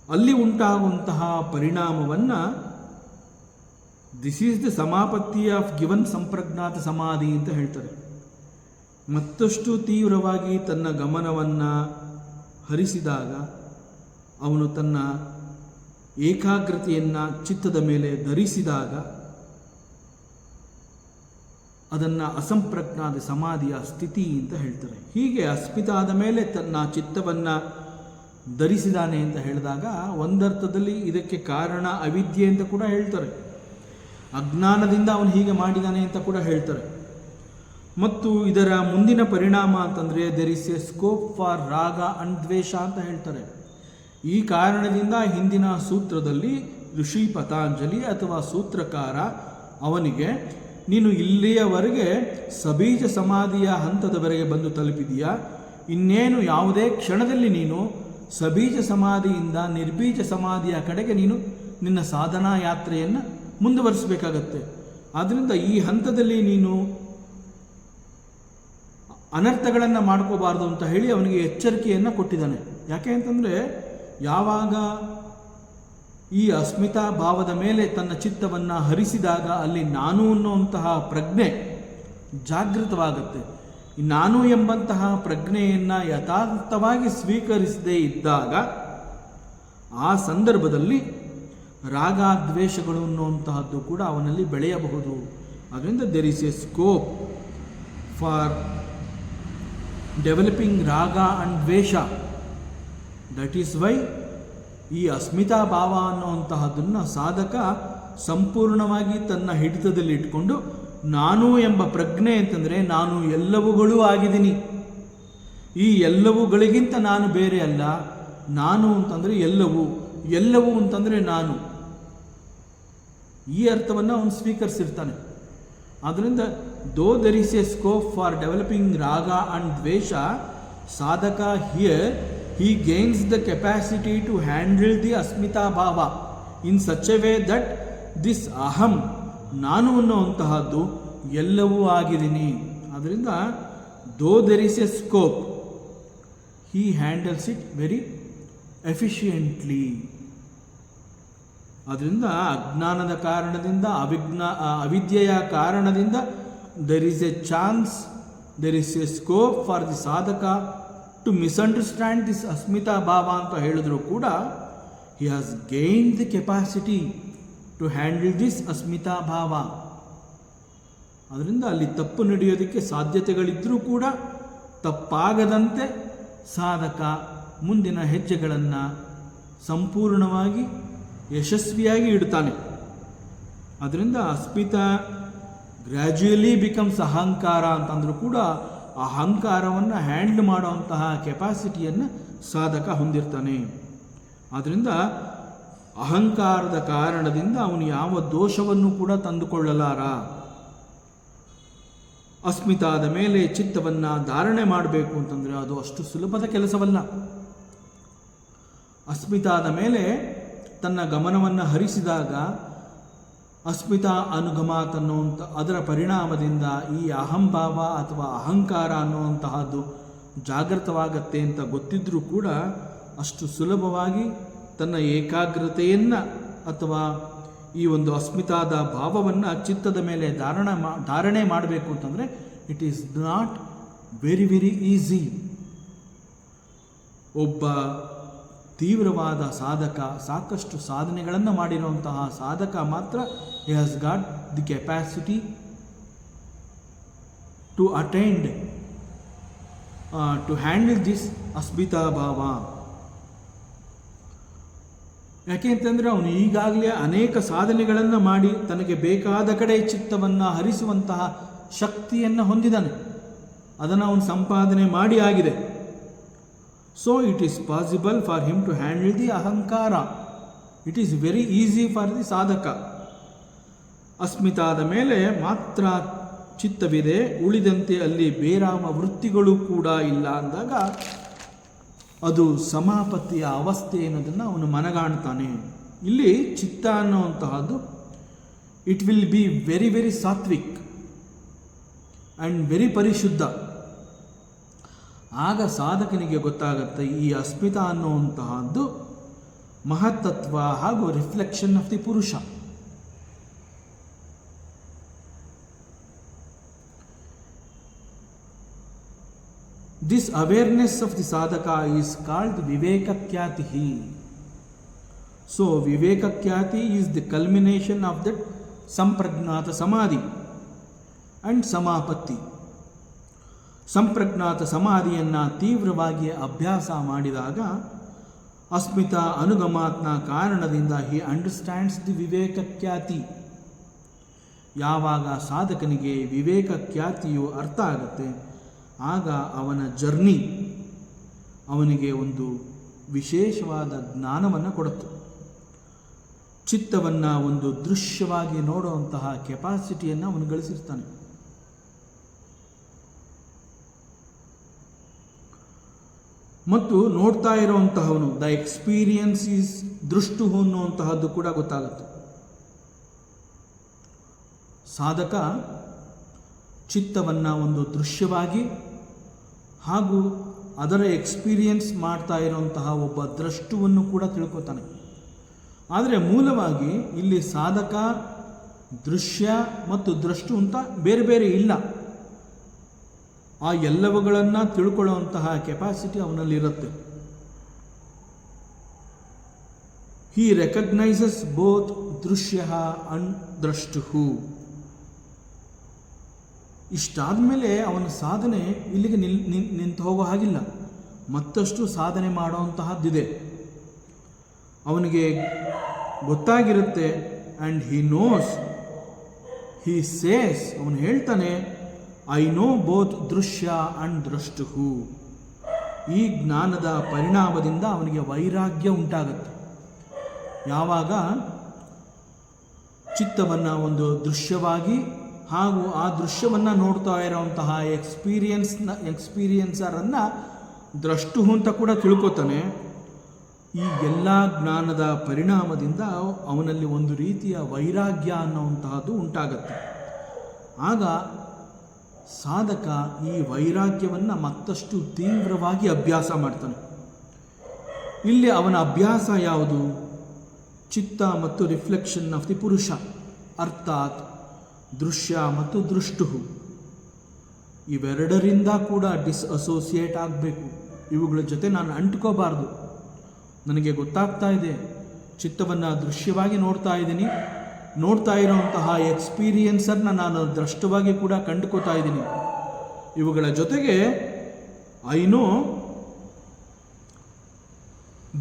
ಅಲ್ಲಿ ಉಂಟಾಗುವಂತಹ ಪರಿಣಾಮವನ್ನು ದಿಸ್ ಈಸ್ ದ ಸಮಾಪತ್ತಿ ಆಫ್ ಗಿವನ್ ಸಂಪ್ರಜ್ಞಾತ ಸಮಾಧಿ ಅಂತ ಹೇಳ್ತಾರೆ. ಮತ್ತಷ್ಟು ತೀವ್ರವಾಗಿ ತನ್ನ ಗಮನವನ್ನು ಹರಿಸಿದಾಗ ಅವನು ತನ್ನ ಏಕಾಗ್ರತೆಯನ್ನು ಚಿತ್ತದ ಮೇಲೆ ಧರಿಸಿದಾಗ ಅದನ್ನು ಅಸಂಪ್ರಜ್ಞಾತ ಸಮಾಧಿಯ ಸ್ಥಿತಿ ಅಂತ ಹೇಳ್ತಾರೆ. ಹೀಗೆ ಅಸ್ಮಿತಾದ ಮೇಲೆ ತನ್ನ ಚಿತ್ತವನ್ನು ಧರಿಸಿದಾನೆ ಅಂತ ಹೇಳಿದಾಗ ಒಂದರ್ಥದಲ್ಲಿ ಇದಕ್ಕೆ ಕಾರಣ ಅವಿದ್ಯೆ ಅಂತ ಕೂಡ ಹೇಳ್ತಾರೆ. ಅಜ್ಞಾನದಿಂದ ಅವನು ಹೀಗೆ ಮಾಡಿದಾನೆ ಅಂತ ಕೂಡ ಹೇಳ್ತಾರೆ. ಮತ್ತು ಇದರ ಮುಂದಿನ ಪರಿಣಾಮ ಅಂತಂದರೆ there is a scope for ರಾಗ ಅಂಡ್ ದ್ವೇಷ ಅಂತ ಹೇಳ್ತಾರೆ. ಈ ಕಾರಣದಿಂದ ಹಿಂದಿನ ಸೂತ್ರದಲ್ಲಿ ಋಷಿ ಪತಾಂಜಲಿ ಅಥವಾ ಸೂತ್ರಕಾರ ಅವನಿಗೆ ನೀನು ಇಲ್ಲಿಯವರೆಗೆ ಸಬೀಜ ಸಮಾಧಿಯ ಹಂತದವರೆಗೆ ಬಂದು ತಲುಪಿದೆಯಾ, ಇನ್ನೇನು ಯಾವುದೇ ಕ್ಷಣದಲ್ಲಿ ನೀನು ಸಬೀಜ ಸಮಾಧಿಯಿಂದ ನಿರ್ಬೀಜ ಸಮಾಧಿಯ ಕಡೆಗೆ ನೀನು ನಿನ್ನ ಸಾಧನಾ ಯಾತ್ರೆಯನ್ನು ಮುಂದುವರಿಸಬೇಕಾಗತ್ತೆ. ಆದ್ದರಿಂದ ಈ ಹಂತದಲ್ಲಿ ನೀನು ಅನರ್ಥಗಳನ್ನು ಮಾಡ್ಕೋಬಾರ್ದು ಅಂತ ಹೇಳಿ ಅವನಿಗೆ ಎಚ್ಚರಿಕೆಯನ್ನು ಕೊಟ್ಟಿದ್ದಾನೆ. ಯಾಕೆ ಅಂತಂದರೆ ಯಾವಾಗ ಈ ಅಸ್ಮಿತಾ ಭಾವದ ಮೇಲೆ ತನ್ನ ಚಿತ್ತವನ್ನು ಹರಿಸಿದಾಗ ಅಲ್ಲಿ ನಾನು ಅನ್ನುವಂತಹ ಪ್ರಜ್ಞೆ ಜಾಗೃತವಾಗುತ್ತೆ. ನಾನು ಎಂಬಂತಹ ಪ್ರಜ್ಞೆಯನ್ನು ಯಥಾರ್ಥವಾಗಿ ಸ್ವೀಕರಿಸದೇ ಇದ್ದಾಗ ಆ ಸಂದರ್ಭದಲ್ಲಿ ರಾಗದ್ವೇಷಗಳು ಅನ್ನುವಂತಹದ್ದು ಕೂಡ ಅವನಲ್ಲಿ ಬೆಳೆಯಬಹುದು. ಅದರಿಂದ there is a scope for developing ರಾಗ ಆ್ಯಂಡ್ ದ್ವೇಷ. ದಟ್ ಈಸ್ ವೈ ಈ ಅಸ್ಮಿತಾ ಭಾವ ಅನ್ನುವಂತಹದನ್ನು ಸಾಧಕ ಸಂಪೂರ್ಣವಾಗಿ ತನ್ನ ಹಿಡಿತದಲ್ಲಿ ಇಟ್ಕೊಂಡು, ನಾನು ಎಂಬ ಪ್ರಜ್ಞೆ ಅಂತಂದರೆ ನಾನು ಎಲ್ಲವುಗಳೂ ಆಗಿದ್ದೀನಿ, ಈ ಎಲ್ಲವುಗಳಿಗಿಂತ ನಾನು ಬೇರೆ ಅಲ್ಲ, ನಾನು ಅಂತಂದರೆ ಎಲ್ಲವೂ, ಎಲ್ಲವೂ ಅಂತಂದರೆ ನಾನು, ಈ ಅರ್ಥವನ್ನು ಅವನು ಸ್ವೀಕರಿಸಿರ್ತಾನೆ. ಆದ್ದರಿಂದ ದೋ there is A scope for developing ರಾಗ ಆ್ಯಂಡ್ ದ್ವೇಷ, ಸಾಧಕ here he gains the capacity to handle the asmita bhava in such a way that this aham, ನಾನು ಅನ್ನುವಂತಹದ್ದು ಎಲ್ಲವೂ ಆಗಿದ್ದೀನಿ. ಆದ್ದರಿಂದ ದೋ there is A scope, he handles it very efficiently. ಅದರಿಂದ ಅಜ್ಞಾನದ ಕಾರಣದಿಂದ, ಅವಿದ್ಯೆಯ ಕಾರಣದಿಂದ there is a chance, there is a scope for the sadhaka to misunderstand this asmita bhava ಅಂತ ಹೇಳಿದ್ರು ಕೂಡ, he has gained the capacity to handle this asmita bhava. ಅದರಿಂದ ಅಲ್ಲಿ ತಪ್ಪು ನಡೆಯೋದಕ್ಕೆ ಸಾಧ್ಯತೆಗಳಿದ್ದರೂ ಕೂಡ ತಪ್ಪಾಗದಂತೆ ಸಾಧಕ ಮುಂದಿನ ಹೆಜ್ಜೆಗಳನ್ನು ಸಂಪೂರ್ಣವಾಗಿ ಯಶಸ್ವಿಯಾಗಿ ಇಡ್ತಾನೆ. ಅದರಿಂದ ಅಸ್ಮಿತಾ ಗ್ರ್ಯಾಜುಯಲಿ ಬಿಕಮ್ಸ್ ಅಹಂಕಾರ ಅಂತಂದರೂ ಕೂಡ ಅಹಂಕಾರವನ್ನು ಹ್ಯಾಂಡಲ್ ಮಾಡುವಂತಹ ಕೆಪಾಸಿಟಿಯನ್ನು ಸಾಧಕ ಹೊಂದಿರ್ತಾನೆ. ಆದ್ದರಿಂದ ಅಹಂಕಾರದ ಕಾರಣದಿಂದ ಅವನು ಯಾವ ದೋಷವನ್ನು ಕೂಡ ತಂದುಕೊಳ್ಳಲಾರ. ಅಸ್ಮಿತಾದ ಮೇಲೆ ಚಿತ್ತವನ್ನು ಧಾರಣೆ ಮಾಡಬೇಕು ಅಂತಂದರೆ ಅದು ಅಷ್ಟು ಸುಲಭದ ಕೆಲಸವಲ್ಲ. ಅಸ್ಮಿತಾದ ಮೇಲೆ ತನ್ನ ಗಮನವನ್ನು ಹರಿಸಿದಾಗ ಅಸ್ಮಿತಾ ಅನುಗಮಾತ್ ಅನ್ನುವಂಥ ಅದರ ಪರಿಣಾಮದಿಂದ ಈ ಅಹಂಭಾವ ಅಥವಾ ಅಹಂಕಾರ ಅನ್ನುವಂತಹದ್ದು ಜಾಗೃತವಾಗತ್ತೆ ಅಂತ ಗೊತ್ತಿದ್ರೂ ಕೂಡ ಅಷ್ಟು ಸುಲಭವಾಗಿ ತನ್ನ ಏಕಾಗ್ರತೆಯನ್ನು ಅಥವಾ ಈ ಒಂದು ಅಸ್ಮಿತಾದ ಭಾವವನ್ನು ಚಿತ್ತದ ಮೇಲೆ ಧಾರಣೆ ಮಾಡಬೇಕು ಅಂತಂದರೆ it is not very very easy. ಒಬ್ಬ ತೀವ್ರವಾದ ಸಾಧಕ, ಸಾಕಷ್ಟು ಸಾಧನೆಗಳನ್ನು ಮಾಡಿರುವಂತಹ ಸಾಧಕ ಮಾತ್ರ he has got the capacity to attend to handle this asmita bhava. ಯಾಕೆ ಅಂತಂದರೆ ಅವನು ಈಗಾಗಲೇ ಅನೇಕ ಸಾಧನೆಗಳನ್ನು ಮಾಡಿ ತನಗೆ ಬೇಕಾದ ಕಡೆ ಚಿತ್ತವನ್ನು ಹರಿಸುವಂತಹ ಶಕ್ತಿಯನ್ನು ಹೊಂದಿದ್ದಾನೆ, ಅದನ್ನು ಅವನು ಸಂಪಾದನೆ ಮಾಡಿ ಆಗಿದೆ. So it is possible for him to handle the ಅಹಂಕಾರ. It is very easy for the ಸಾಧಕ. ಅಸ್ಮಿತಾದ ಮೇಲೆ ಮಾತ್ರ ಚಿತ್ತವಿದೆ, ಉಳಿದಂತೆ ಅಲ್ಲಿ ಬೇರಾವ ವೃತ್ತಿಗಳು ಕೂಡ ಇಲ್ಲ ಅಂದಾಗ ಅದು ಸಮಾಪತ್ತಿಯ ಅವಸ್ಥೆ ಅನ್ನೋದನ್ನು ಅವನು ಮನಗಾಣ್ತಾನೆ. ಇಲ್ಲಿ ಚಿತ್ತ ಅನ್ನುವಂತಹದ್ದು it will be very very ಸಾತ್ವಿಕ್ ಆ್ಯಂಡ್ ವೆರಿ ಪರಿಶುದ್ಧ. ಆಗ ಸಾಧಕನಿಗೆ ಗೊತ್ತಾಗುತ್ತೆ ಈ ಅಸ್ಮಿತಾ ಅನ್ನುವಂತಹದ್ದು ಮಹತ್ತತ್ವ ಹಾಗೂ ರಿಫ್ಲೆಕ್ಷನ್ ಆಫ್ ದಿ ಪುರುಷ. This awareness of the sadhaka is called vivekakyati. So vivekakyati is the culmination of that sampragnata samadhi and samapatti. ಸಂಪ್ರಜ್ಞಾತ ಸಮಾಧಿಯನ್ನು ತೀವ್ರವಾಗಿ ಅಭ್ಯಾಸ ಮಾಡಿದಾಗ ಅಸ್ಮಿತಾ ಅನುಗಮಾತ್ನ ಕಾರಣದಿಂದ ಹಿ ಅಂಡರ್ಸ್ಟ್ಯಾಂಡ್ಸ್ ದಿ ವಿವೇಕಖ್ಯಾತಿ. ಯಾವಾಗ ಸಾಧಕನಿಗೆ ವಿವೇಕಖ್ಯಾತಿಯು ಅರ್ಥ ಆಗುತ್ತೆ ಆಗ ಅವನ ಜರ್ನಿ ಅವನಿಗೆ ಒಂದು ವಿಶೇಷವಾದ ಜ್ಞಾನವನ್ನು ಕೊಡುತ್ತೆ. ಚಿತ್ತವನ್ನು ಒಂದು ದೃಶ್ಯವಾಗಿ ನೋಡುವಂತಹ ಕೆಪಾಸಿಟಿಯನ್ನು ಅವನು ಗಳಿಸಿರ್ತಾನೆ. ಮತ್ತು ನೋಡ್ತಾ ಇರುವಂತಹವನು ದ ಎಕ್ಸ್ಪೀರಿಯನ್ಸ್ ಈಸ್ ದೃಷ್ಟು ಅನ್ನುವಂತಹದ್ದು ಕೂಡ ಗೊತ್ತಾಗುತ್ತೆ. ಸಾಧಕ ಚಿತ್ತವನ್ನು ಒಂದು ದೃಶ್ಯವಾಗಿ ಹಾಗೂ ಅದರ ಎಕ್ಸ್ಪೀರಿಯನ್ಸ್ ಮಾಡ್ತಾ ಇರುವಂತಹ ಒಬ್ಬ ದ್ರಷ್ಟುವನ್ನು ಕೂಡ ತಿಳ್ಕೊತಾನೆ. ಆದರೆ ಮೂಲವಾಗಿ ಇಲ್ಲಿ ಸಾಧಕ ದೃಶ್ಯ ಮತ್ತು ದ್ರಷ್ಟು ಅಂತ ಬೇರೆ ಬೇರೆ ಇಲ್ಲ. ಆ ಎಲ್ಲವುಗಳನ್ನು ತಿಳ್ಕೊಳ್ಳುವಂತಹ ಕೆಪಾಸಿಟಿ ಅವನಲ್ಲಿರುತ್ತೆ. ಹಿ ರೆಕಗ್ನೈಸಸ್ ಬೋತ್ ದೃಶ್ಯ ಅಂಡ್ ದ್ರಷ್ಟು. ಇಷ್ಟಾದ ಮೇಲೆ ಅವನ ಸಾಧನೆ ಇಲ್ಲಿಗೆ ನಿಂತು ಹೋಗೋ ಹಾಗಿಲ್ಲ, ಮತ್ತಷ್ಟು ಸಾಧನೆ ಮಾಡುವಂತಹದ್ದಿದೆ. ಅವನಿಗೆ ಗೊತ್ತಾಗಿರುತ್ತೆ. And he knows, he says, ಅವನು ಹೇಳ್ತಾನೆ, ಐ ನೋ ಬೋತ್ ದೃಶ್ಯ ಆ್ಯಂಡ್ ದ್ರಷ್ಟುಹು. ಈ ಜ್ಞಾನದ ಪರಿಣಾಮದಿಂದ ಅವನಿಗೆ ವೈರಾಗ್ಯ ಉಂಟಾಗುತ್ತೆ. ಯಾವಾಗ ಚಿತ್ತವನ್ನು ಒಂದು ದೃಶ್ಯವಾಗಿ ಹಾಗೂ ಆ ದೃಶ್ಯವನ್ನು ನೋಡ್ತಾ ಇರೋವಂತಹ ಎಕ್ಸ್ಪೀರಿಯನ್ಸರನ್ನು ದ್ರಷ್ಟು ಅಂತ ಕೂಡ ತಿಳ್ಕೊತಾನೆ. ಈ ಎಲ್ಲ ಜ್ಞಾನದ ಪರಿಣಾಮದಿಂದ ಅವನಲ್ಲಿ ಒಂದು ರೀತಿಯ ವೈರಾಗ್ಯ ಅನ್ನುವಂತಹದ್ದು ಉಂಟಾಗತ್ತೆ. ಆಗ ಸಾಧಕ ಈ ವೈರಾಗ್ಯವನ್ನು ಮತ್ತಷ್ಟು ತೀವ್ರವಾಗಿ ಅಭ್ಯಾಸ ಮಾಡ್ತಾನೆ. ಇಲ್ಲಿ ಅವನ ಅಭ್ಯಾಸ ಯಾವುದು? ಚಿತ್ತ ಮತ್ತು ರಿಫ್ಲೆಕ್ಷನ್ ಆಫ್ ದಿ ಪುರುಷ, ಅರ್ಥಾತ್ ದೃಶ್ಯ ಮತ್ತು ದೃಷ್ಟು. ಇವೆರಡರಿಂದ ಕೂಡ ಡಿಸ್ಅಸೋಸಿಯೇಟ್ ಆಗಬೇಕು. ಇವುಗಳ ಜೊತೆ ನಾನು ಅಂಟ್ಕೋಬಾರ್ದು. ನನಗೆ ಗೊತ್ತಾಗ್ತಾ ಇದೆ, ಚಿತ್ತವನ್ನು ದೃಶ್ಯವಾಗಿ ನೋಡ್ತಾ ಇದ್ದೀನಿ, ನೋಡ್ತಾ ಇರೋಂತಹ ಎಕ್ಸ್ಪೀರಿಯನ್ಸರ್ನ ನಾನು ದೃಷ್ಟವಾಗಿ ಕೂಡ ಕಂಡುಕೋತಾ ಇದ್ದೀನಿ. ಇವುಗಳ ಜೊತೆಗೆ ಐ ನೋ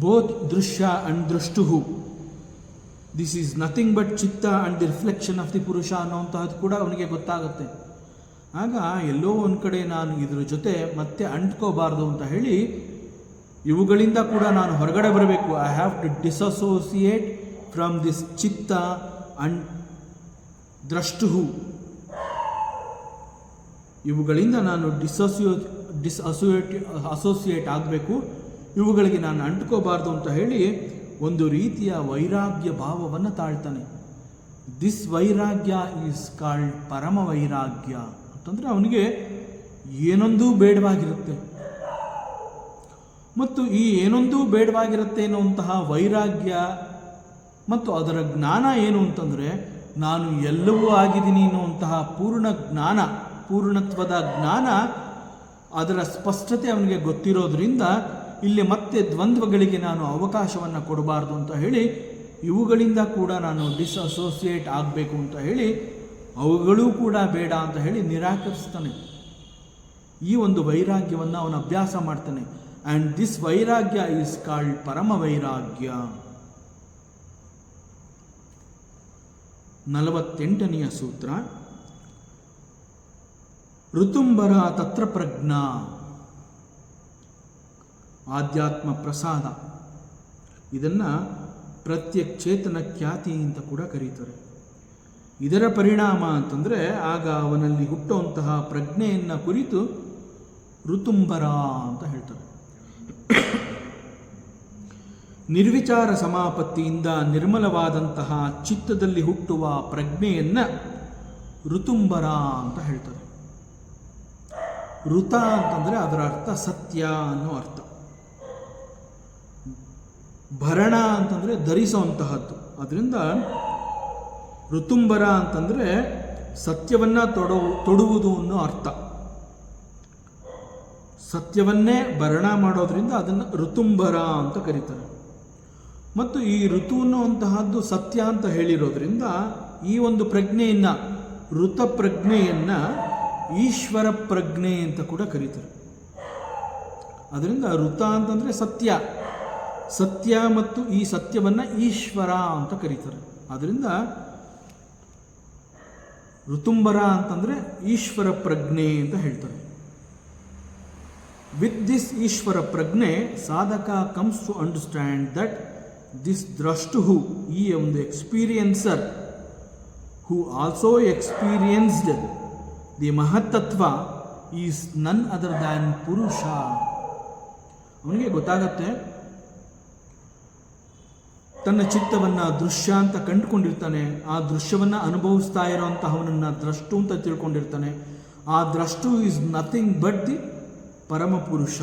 ಬೋತ್ ದೃಶ್ಯ ಆ್ಯಂಡ್ ದೃಷ್ಟುಹು, ದಿಸ್ ಈಸ್ ನಥಿಂಗ್ ಬಟ್ ಚಿತ್ತ and the reflection of the ಪುರುಷ ಅನ್ನೋಂತಹದ್ದು ಕೂಡ ಅವನಿಗೆ ಗೊತ್ತಾಗುತ್ತೆ. ಆಗ ಎಲ್ಲೋ ಒಂದು ಕಡೆ ನಾನು ಇದ್ರ ಜೊತೆ ಮತ್ತೆ ಅಂಟ್ಕೋಬಾರ್ದು ಅಂತ ಹೇಳಿ ಇವುಗಳಿಂದ ಕೂಡ ನಾನು ಹೊರಗಡೆ ಬರಬೇಕು. I have to disassociate from this ಚಿತ್ತ ಅಂಡ್ ದ್ರಷ್ಟುಹು. ಇವುಗಳಿಂದ ನಾನು ಅಸೋಸಿಯೇಟ್ ಆಗಬೇಕು, ಇವುಗಳಿಗೆ ನಾನು ಅಂಟ್ಕೋಬಾರ್ದು ಅಂತ ಹೇಳಿ ಒಂದು ರೀತಿಯ ವೈರಾಗ್ಯ ಭಾವವನ್ನು ತಾಳ್ತಾನೆ. ದಿಸ್ ವೈರಾಗ್ಯ ಈಸ್ ಕಾಲ್ಡ್ ಪರಮ ವೈರಾಗ್ಯ ಅಂತಂದರೆ ಅವನಿಗೆ ಏನೊಂದೂ ಬೇಡವಾಗಿರುತ್ತೆ. ಮತ್ತು ಈ ಏನೊಂದೂ ಬೇಡವಾಗಿರುತ್ತೆ ಅನ್ನುವಂತಹ ವೈರಾಗ್ಯ ಮತ್ತು ಅದರ ಜ್ಞಾನ ಏನು ಅಂತಂದರೆ, ನಾನು ಎಲ್ಲವೂ ಆಗಿದ್ದೀನಿ ಅನ್ನುವಂತಹ ಪೂರ್ಣತ್ವದ ಜ್ಞಾನ, ಅದರ ಸ್ಪಷ್ಟತೆ ಅವನಿಗೆ ಗೊತ್ತಿರೋದ್ರಿಂದ ಇಲ್ಲಿ ಮತ್ತೆ ದ್ವಂದ್ವಗಳಿಗೆ ನಾನು ಅವಕಾಶವನ್ನು ಕೊಡಬಾರ್ದು ಅಂತ ಹೇಳಿ ಇವುಗಳಿಂದ ಕೂಡ ನಾನು ಡಿಸ್ಅಸೋಸಿಯೇಟ್ ಆಗಬೇಕು ಅಂತ ಹೇಳಿ ಅವುಗಳೂ ಕೂಡ ಬೇಡ ಅಂತ ಹೇಳಿ ನಿರಾಕರಿಸ್ತಾನೆ. ಈ ಒಂದು ವೈರಾಗ್ಯವನ್ನು ಅವನು ಅಭ್ಯಾಸ ಮಾಡ್ತಾನೆ. ಆ್ಯಂಡ್ ದಿಸ್ ವೈರಾಗ್ಯ ಈಸ್ ಕಾಲ್ಡ್ ಪರಮ ವೈರಾಗ್ಯ. 48ನೆಯ ಸೂತ್ರ, ಋತುಂಬರ ತತ್ರ ಪ್ರಜ್ಞಾ, ಆಧ್ಯಾತ್ಮ ಪ್ರಸಾದ. ಇದನ್ನು ಪ್ರತ್ಯಕ್ಷೇತನ ಖ್ಯಾತಿ ಅಂತ ಕೂಡ ಕರೀತಾರೆ. ಇದರ ಪರಿಣಾಮ ಅಂತಂದರೆ ಆಗ ಅವನಲ್ಲಿ ಹುಟ್ಟುವಂತಹ ಪ್ರಜ್ಞೆಯನ್ನು ಕುರಿತು ಋತುಂಬರ ಅಂತ ಹೇಳ್ತಾರೆ. ನಿರ್ವಿಚಾರ ಸಮಾಪತ್ತಿಯಿಂದ ನಿರ್ಮಲವಾದಂತಹ ಚಿತ್ತದಲ್ಲಿ ಹುಟ್ಟುವ ಪ್ರಜ್ಞೆಯನ್ನು ಋತುಂಬರ ಅಂತ ಹೇಳ್ತಾರೆ. ಋತ ಅಂತಂದರೆ ಅದರ ಅರ್ಥ ಸತ್ಯ ಅನ್ನೋ ಅರ್ಥ. ಭರಣ ಅಂತಂದರೆ ಧರಿಸುವಂತಹದ್ದು. ಅದರಿಂದ ಋತುಂಬರ ಅಂತಂದರೆ ಸತ್ಯವನ್ನು ತೊಡುವುದು ಅನ್ನೋ ಅರ್ಥ. ಸತ್ಯವನ್ನೇ ಭರಣ ಮಾಡೋದ್ರಿಂದ ಅದನ್ನು ಋತುಂಬರ ಅಂತ ಕರೀತಾರೆ. ಮತ್ತು ಈ ಋತು ಅನ್ನುವಂತಹದ್ದು ಸತ್ಯ ಅಂತ ಹೇಳಿರೋದ್ರಿಂದ ಈ ಒಂದು ಪ್ರಜ್ಞೆಯನ್ನು, ಋತ ಪ್ರಜ್ಞೆಯನ್ನು ಈಶ್ವರ ಪ್ರಜ್ಞೆ ಅಂತ ಕೂಡ ಕರೀತಾರೆ. ಅದರಿಂದ ಋತ ಅಂತಂದರೆ ಸತ್ಯ, ಸತ್ಯ ಮತ್ತು ಈ ಸತ್ಯವನ್ನು ಈಶ್ವರ ಅಂತ ಕರೀತಾರೆ. ಅದರಿಂದ ಋತುಂಬರ ಅಂತಂದರೆ ಈಶ್ವರ ಪ್ರಜ್ಞೆ ಅಂತ ಹೇಳ್ತಾರೆ. ವಿತ್ ದಿಸ್ ಈಶ್ವರ ಪ್ರಜ್ಞೆ ಸಾಧಕ comes to understand that this ದ್ರಷ್ಟುಹು, ಈ ಒಂದು experiencer, who also experienced the ಮಹತ್ತತ್ವ, ಈಸ್ ನನ್ ಅದರ್ ದ್ಯಾನ್ ಪುರುಷ. ಅವನಿಗೆ ಗೊತ್ತಾಗತ್ತೆ, ತನ್ನ ಚಿತ್ತವನ್ನು ದೃಶ್ಯ ಅಂತ ಕಂಡುಕೊಂಡಿರ್ತಾನೆ. ಆ ದೃಶ್ಯವನ್ನು ಅನುಭವಿಸ್ತಾ ಇರೋಂತಹವನನ್ನು ದ್ರಷ್ಟು ಅಂತ ತಿಳ್ಕೊಂಡಿರ್ತಾನೆ. ಆ ದ್ರಷ್ಟು ಈಸ್ ನಥಿಂಗ್ ಬಟ್ ದಿ ಪರಮಪುರುಷ.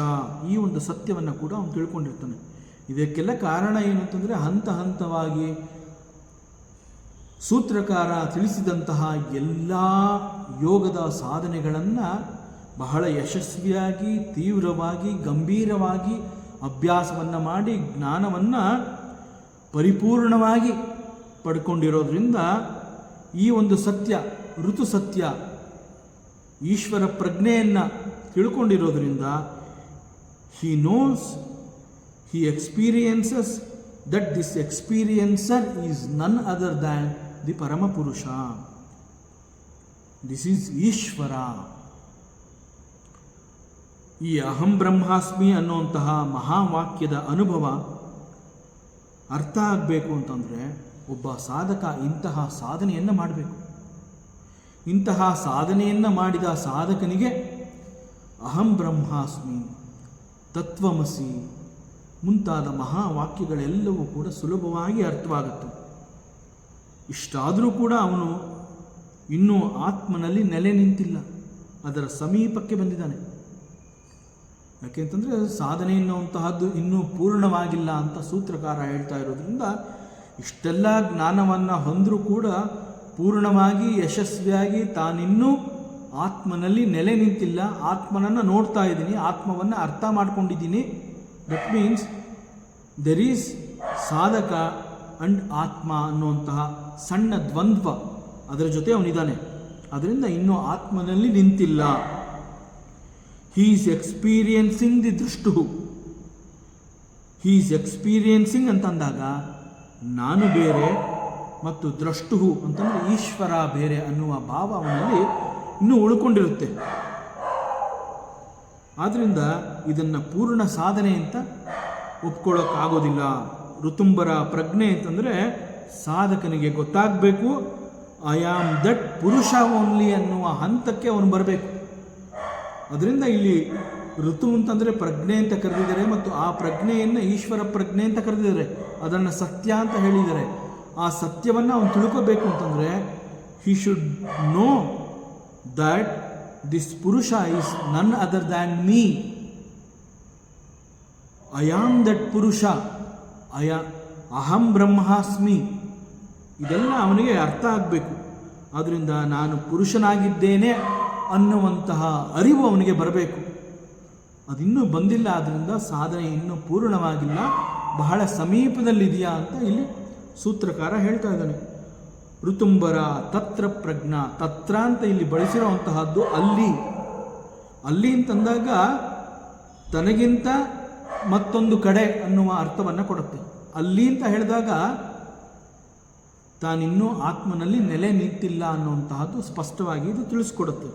ಈ ಒಂದು ಸತ್ಯವನ್ನು ಕೂಡ ಅವನು ತಿಳ್ಕೊಂಡಿರ್ತಾನೆ. ಇದಕ್ಕೆಲ್ಲ ಕಾರಣ ಏನು ಅಂತಂದರೆ, ಹಂತ ಹಂತವಾಗಿ ಸೂತ್ರಕಾರ ತಿಳಿಸಿದಂತಹ ಎಲ್ಲ ಯೋಗದ ಸಾಧನೆಗಳನ್ನು ಬಹಳ ಯಶಸ್ವಿಯಾಗಿ, ತೀವ್ರವಾಗಿ, ಗಂಭೀರವಾಗಿ ಅಭ್ಯಾಸವನ್ನು ಮಾಡಿ ಜ್ಞಾನವನ್ನು ಪರಿಪೂರ್ಣವಾಗಿ ಪಡ್ಕೊಂಡಿರೋದ್ರಿಂದ ಈ ಒಂದು ಸತ್ಯ, ಋತು ಸತ್ಯ, ಈಶ್ವರ ಪ್ರಜ್ಞೆಯನ್ನು ತಿಳ್ಕೊಂಡಿರೋದ್ರಿಂದ he knows, he experiences that this experiencer is none other than the Paramapurusha. This is Ishvara. ಈ ಅಹಂ ಬ್ರಹ್ಮಾಸ್ಮಿ ಅನ್ನುವಂತಹ ಮಹಾವಾಕ್ಯದ ಅನುಭವ ಅರ್ಥ ಆಗಬೇಕು ಅಂತಂದರೆ ಒಬ್ಬ ಸಾಧಕ ಇಂತಹ ಸಾಧನೆಯನ್ನು ಮಾಡಬೇಕು. ಇಂತಹ ಸಾಧನೆಯನ್ನು ಮಾಡಿದ ಸಾಧಕನಿಗೆ ಅಹಂ ಬ್ರಹ್ಮಾಸ್ಮಿ, ತತ್ವಮಸಿ ಮುಂತಾದ ಮಹಾವಾಕ್ಯಗಳೆಲ್ಲವೂ ಕೂಡ ಸುಲಭವಾಗಿ ಅರ್ಥವಾಗುತ್ತೆ. ಇಷ್ಟಾದರೂ ಕೂಡ ಅವನು ಇನ್ನೂ ಆತ್ಮನಲ್ಲಿ ನೆಲೆ ನಿಂತಿಲ್ಲ, ಅದರ ಸಮೀಪಕ್ಕೆ ಬಂದಿದ್ದಾನೆ. ಯಾಕೆಂತಂದರೆ ಸಾಧನೆ ಎನ್ನುವಂತಹದ್ದು ಇನ್ನೂ ಪೂರ್ಣವಾಗಿಲ್ಲ ಅಂತ ಸೂತ್ರಕಾರ ಹೇಳ್ತಾ ಇರೋದ್ರಿಂದ ಇಷ್ಟೆಲ್ಲ ಜ್ಞಾನವನ್ನು ಹೊಂದರೂ ಕೂಡ ಪೂರ್ಣವಾಗಿ ಯಶಸ್ವಿಯಾಗಿ ತಾನಿನ್ನೂ ಆತ್ಮನಲ್ಲಿ ನೆಲೆ ನಿಂತಿಲ್ಲ. ಆತ್ಮನನ್ನು ನೋಡ್ತಾ ಇದ್ದೀನಿ, ಆತ್ಮವನ್ನು ಅರ್ಥ ಮಾಡ್ಕೊಂಡಿದ್ದೀನಿ. ದಟ್ ಮೀನ್ಸ್ ದೆರ್ ಈಸ್ ಸಾಧಕ ಅಂಡ್ ಆತ್ಮ ಅನ್ನುವಂತಹ ಸಣ್ಣ ದ್ವಂದ್ವ ಅದರ ಜೊತೆ ಅವನಿದ್ದಾನೆ. ಅದರಿಂದ ಇನ್ನೂ ಆತ್ಮನಲ್ಲಿ ನಿಂತಿಲ್ಲ. ಹೀ ಈಸ್ ಎಕ್ಸ್ಪೀರಿಯನ್ಸಿಂಗ್ ದಿ ದೃಷ್ಟು. ಹೀ ಈಸ್ ಎಕ್ಸ್ಪೀರಿಯನ್ಸಿಂಗ್ ಅಂತಂದಾಗ ನಾನು ಬೇರೆ ಮತ್ತು ದ್ರಷ್ಟು ಅಂತಂದರೆ ಈಶ್ವರ ಬೇರೆ ಅನ್ನುವ ಭಾವ ಅವನಲ್ಲಿ ಇನ್ನೂ ಉಳ್ಕೊಂಡಿರುತ್ತೆ. ಆದ್ದರಿಂದ ಇದನ್ನು ಪೂರ್ಣ ಸಾಧನೆ ಅಂತ ಒಪ್ಕೊಳ್ಳೋಕ್ಕಾಗೋದಿಲ್ಲ. ಋತುಂಬರ ಪ್ರಜ್ಞೆ ಅಂತಂದರೆ ಸಾಧಕನಿಗೆ ಗೊತ್ತಾಗಬೇಕು, ಐ ಆಮ್ ದಟ್ ಪುರುಷ ಓನ್ಲಿ ಅನ್ನುವ ಹಂತಕ್ಕೆ ಅವನು ಬರಬೇಕು. ಅದರಿಂದ ಇಲ್ಲಿ ಋತು ಅಂತಂದರೆ ಪ್ರಜ್ಞೆ ಅಂತ ಕರೆದಿದ್ದಾರೆ, ಮತ್ತು ಆ ಪ್ರಜ್ಞೆಯನ್ನು ಈಶ್ವರ ಪ್ರಜ್ಞೆ ಅಂತ ಕರೆದಿದ್ದಾರೆ. ಅದನ್ನು ಸತ್ಯ ಅಂತ ಹೇಳಿದ್ದಾರೆ. ಆ ಸತ್ಯವನ್ನು ಅವನು ತಿಳ್ಕೋಬೇಕು ಅಂತಂದರೆ he should know that this ಪುರುಷ is none other than me. I am that ಪುರುಷ, ಅಹಂ ಬ್ರಹ್ಮಾಸ್ಮಿ. ಇದೆಲ್ಲ ಅವನಿಗೆ ಅರ್ಥ ಆಗಬೇಕು. ಆದ್ದರಿಂದ ನಾನು ಪುರುಷನಾಗಿದ್ದೇನೆ ಅನ್ನುವಂತಹ ಅರಿವು ಅವನಿಗೆ ಬರಬೇಕು. ಅದಿನ್ನೂ ಬಂದಿಲ್ಲ. ಆದ್ದರಿಂದ ಸಾಧನೆ ಇನ್ನೂ ಪೂರ್ಣವಾಗಿಲ್ಲ, ಬಹಳ ಸಮೀಪದಲ್ಲಿದೆಯಾ ಅಂತ ಇಲ್ಲಿ ಸೂತ್ರಕಾರ ಹೇಳ್ತಾ ಇದ್ದಾನೆ. ಋತುಂಬರ ತತ್ರ ಪ್ರಜ್ಞಾ, ತತ್ರ ಅಂತ ಇಲ್ಲಿ ಬಳಸಿರುವಂತಹದ್ದು ಅಲ್ಲಿ. ಅಲ್ಲಿ ಅಂತಂದಾಗ ತನಗಿಂತ ಮತ್ತೊಂದು ಕಡೆ ಅನ್ನುವ ಅರ್ಥವನ್ನು ಕೊಡುತ್ತೆ. ಅಲ್ಲಿ ಅಂತ ಹೇಳಿದಾಗ ತಾನಿನ್ನೂ ಆತ್ಮನಲ್ಲಿ ನೆಲೆ ನಿಂತಿಲ್ಲ ಅನ್ನುವಂತಹದ್ದು ಸ್ಪಷ್ಟವಾಗಿ ಇದು ತಿಳಿಸ್ಕೊಡುತ್ತೆ.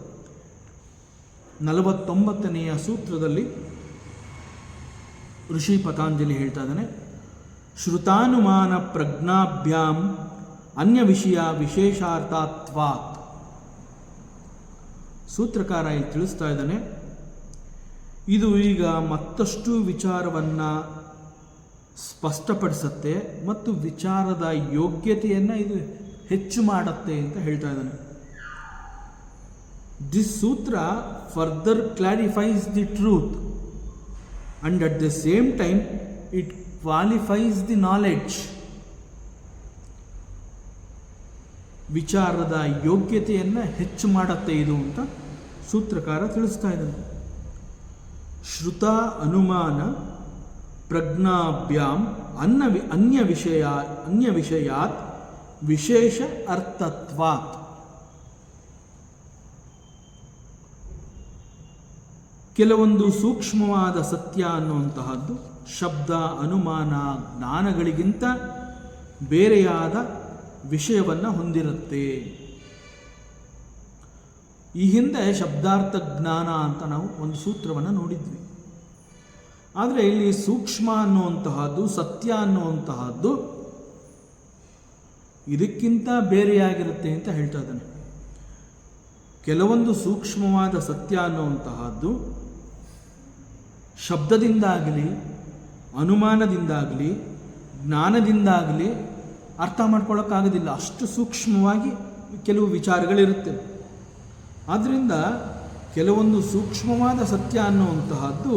49ನೆಯ ಸೂತ್ರದಲ್ಲಿ ಋಷಿ ಪತಾಂಜಲಿ ಹೇಳ್ತಾ ಇದ್ದಾನೆ, ಶ್ರುತಾನುಮಾನ ಪ್ರಜ್ಞಾಭ್ಯಾಂ ಅನ್ಯ ವಿಷಯ ವಿಶೇಷಾರ್ಥಾತ್ವಾತ್. ಸೂತ್ರಕಾರ ಇಲ್ಲಿ ತಿಳಿಸ್ತಾ ಇದ್ದಾನೆ, ಇದು ಈಗ ಮತ್ತಷ್ಟು ವಿಚಾರವನ್ನು ಸ್ಪಷ್ಟಪಡಿಸುತ್ತೆ ಮತ್ತು ವಿಚಾರದ ಯೋಗ್ಯತೆಯನ್ನು ಇದು ಹೆಚ್ಚು ಮಾಡುತ್ತೆ ಅಂತ ಹೇಳ್ತಾ ಇದ್ದಾನೆ. ದಿಸ್ ಸೂತ್ರ further clarifies the truth and at the same time it qualifies the knowledge. ವಿಚಾರದ ಯೋಗ್ಯತೆಯನ್ನು ಹೆಚ್ಚು ಮಾಡುತ್ತೆ ಇದು ಅಂತ ಸೂತ್ರಕಾರ ತಿಳಿಸ್ತಾ ಇದ್ದಾನೆ. ಶ್ರುತ ಅನುಮಾನ ಪ್ರಜ್ಞಾಭ್ಯಾಂ ಅನ್ಯ ವಿಷಯಾತ್ ವಿಶೇಷ ಅರ್ಥತ್ವಾತ್. ಕೆಲವೊಂದು ಸೂಕ್ಷ್ಮವಾದ ಸತ್ಯ ಅನ್ನುವಂತಹದ್ದು ಶಬ್ದ ಅನುಮಾನ ಜ್ಞಾನಗಳಿಗಿಂತ ಬೇರೆಯಾದ ವಿಷಯವನ್ನು ಹೊಂದಿರುತ್ತೆ. ಈ ಹಿಂದೆ ಶಬ್ದಾರ್ಥ ಜ್ಞಾನ ಅಂತ ನಾವು ಒಂದು ಸೂತ್ರವನ್ನು ನೋಡಿದ್ವಿ. ಆದರೆ ಇಲ್ಲಿ ಸೂಕ್ಷ್ಮ ಅನ್ನುವಂತಹದ್ದು ಸತ್ಯ ಅನ್ನುವಂತಹದ್ದು ಇದಕ್ಕಿಂತ ಬೇರೆಯಾಗಿರುತ್ತೆ ಅಂತ ಹೇಳ್ತಾ ಇದ್ದಾನೆ. ಕೆಲವೊಂದು ಸೂಕ್ಷ್ಮವಾದ ಸತ್ಯ ಅನ್ನುವಂತಹದ್ದು ಶಬ್ದದಿಂದಾಗಲಿ ಅನುಮಾನದಿಂದಾಗಲಿ ಜ್ಞಾನದಿಂದಾಗಲಿ ಅರ್ಥ ಮಾಡ್ಕೊಳ್ಳೋಕ್ಕಾಗೋದಿಲ್ಲ. ಅಷ್ಟು ಸೂಕ್ಷ್ಮವಾಗಿ ಕೆಲವು ವಿಚಾರಗಳಿರುತ್ತೆ. ಆದ್ದರಿಂದ ಕೆಲವೊಂದು ಸೂಕ್ಷ್ಮವಾದ ಸತ್ಯ ಅನ್ನುವಂತಹದ್ದು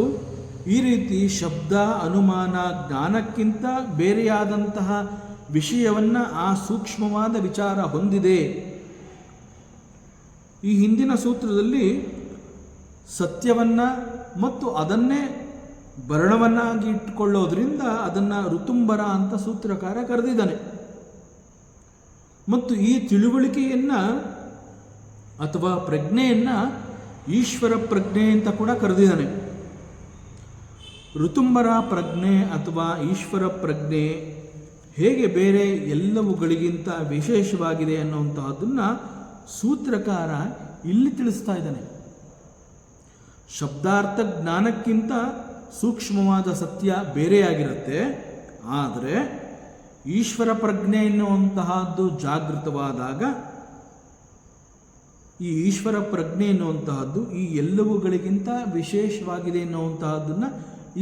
ಈ ರೀತಿ ಶಬ್ದ ಅನುಮಾನ ಜ್ಞಾನಕ್ಕಿಂತ ಬೇರೆಯಾದಂತಹ ವಿಷಯವನ್ನು ಆ ಸೂಕ್ಷ್ಮವಾದ ವಿಚಾರ ಹೊಂದಿದೆ. ಈ ಹಿಂದಿನ ಸೂತ್ರದಲ್ಲಿ ಸತ್ಯವನ್ನು ಮತ್ತು ಅದನ್ನೇ ಭರಣವನ್ನಾಗಿ ಇಟ್ಟುಕೊಳ್ಳೋದ್ರಿಂದ ಅದನ್ನು ಋತುಂಬರ ಅಂತ ಸೂತ್ರಕಾರ ಕರೆದಿದ್ದಾನೆ. ಮತ್ತು ಈ ತಿಳುವಳಿಕೆಯನ್ನು ಅಥವಾ ಪ್ರಜ್ಞೆಯನ್ನು ಈಶ್ವರ ಪ್ರಜ್ಞೆ ಅಂತ ಕೂಡ ಕರೆದಿದ್ದಾನೆ. ಋತುಂಬರ ಪ್ರಜ್ಞೆ ಅಥವಾ ಈಶ್ವರ ಪ್ರಜ್ಞೆ ಹೇಗೆ ಬೇರೆ ಎಲ್ಲವುಗಳಿಗಿಂತ ವಿಶೇಷವಾಗಿದೆ ಅನ್ನುವಂತಹದ್ದನ್ನು ಸೂತ್ರಕಾರ ಇಲ್ಲಿ ತಿಳಿಸ್ತಾ ಇದ್ದಾನೆ. ಶಬ್ದಾರ್ಥ ಜ್ಞಾನಕ್ಕಿಂತ ಸೂಕ್ಷ್ಮವಾದ ಸತ್ಯ ಬೇರೆಯಾಗಿರುತ್ತೆ. ಆದರೆ ಈಶ್ವರ ಪ್ರಜ್ಞೆ ಎನ್ನುವಂತಹದ್ದು ಜಾಗೃತವಾದಾಗ ಈ ಈಶ್ವರ ಪ್ರಜ್ಞೆ ಎನ್ನುವಂತಹದ್ದು ಈ ಎಲ್ಲವುಗಳಿಗಿಂತ ವಿಶೇಷವಾಗಿದೆ ಎನ್ನುವಂತಹದ್ದನ್ನು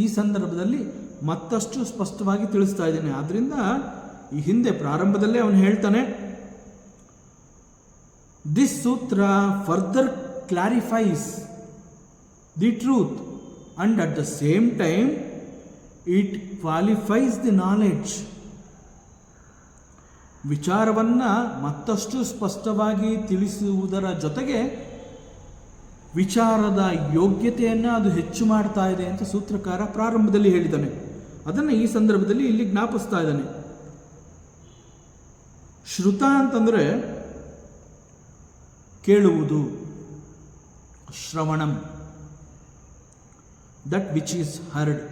ಈ ಸಂದರ್ಭದಲ್ಲಿ ಮತ್ತಷ್ಟು ಸ್ಪಷ್ಟವಾಗಿ ತಿಳಿಸ್ತಾ ಇದ್ದೇನೆ. ಆದ್ದರಿಂದ ಈ ಹಿಂದೆ ಪ್ರಾರಂಭದಲ್ಲೇ ಅವನು ಹೇಳ್ತಾನೆ, ದಿಸ್ ಸೂತ್ರ further clarifies the truth and at the same time it qualifies the knowledge. ವಿಚಾರವನ್ನು ಮತ್ತಷ್ಟು ಸ್ಪಷ್ಟವಾಗಿ ತಿಳಿಸುವುದರ ಜೊತೆಗೆ ವಿಚಾರದ ಯೋಗ್ಯತೆಯನ್ನು ಅದು ಹೆಚ್ಚು ಮಾಡ್ತಾ ಇದೆ ಅಂತ ಸೂತ್ರಕಾರ ಪ್ರಾರಂಭದಲ್ಲಿ ಹೇಳಿದ್ದಾನೆ. ಅದನ್ನು ಈ ಸಂದರ್ಭದಲ್ಲಿ ಇಲ್ಲಿ ಜ್ಞಾಪಿಸ್ತಾ ಇದ್ದಾನೆ. ಶ್ರುತ ಅಂತಂದರೆ ಕೇಳುವುದು, ಶ್ರವಣಂ, ದಟ್ ವಿಚ್ ಈಸ್ ಹರ್ಡ್.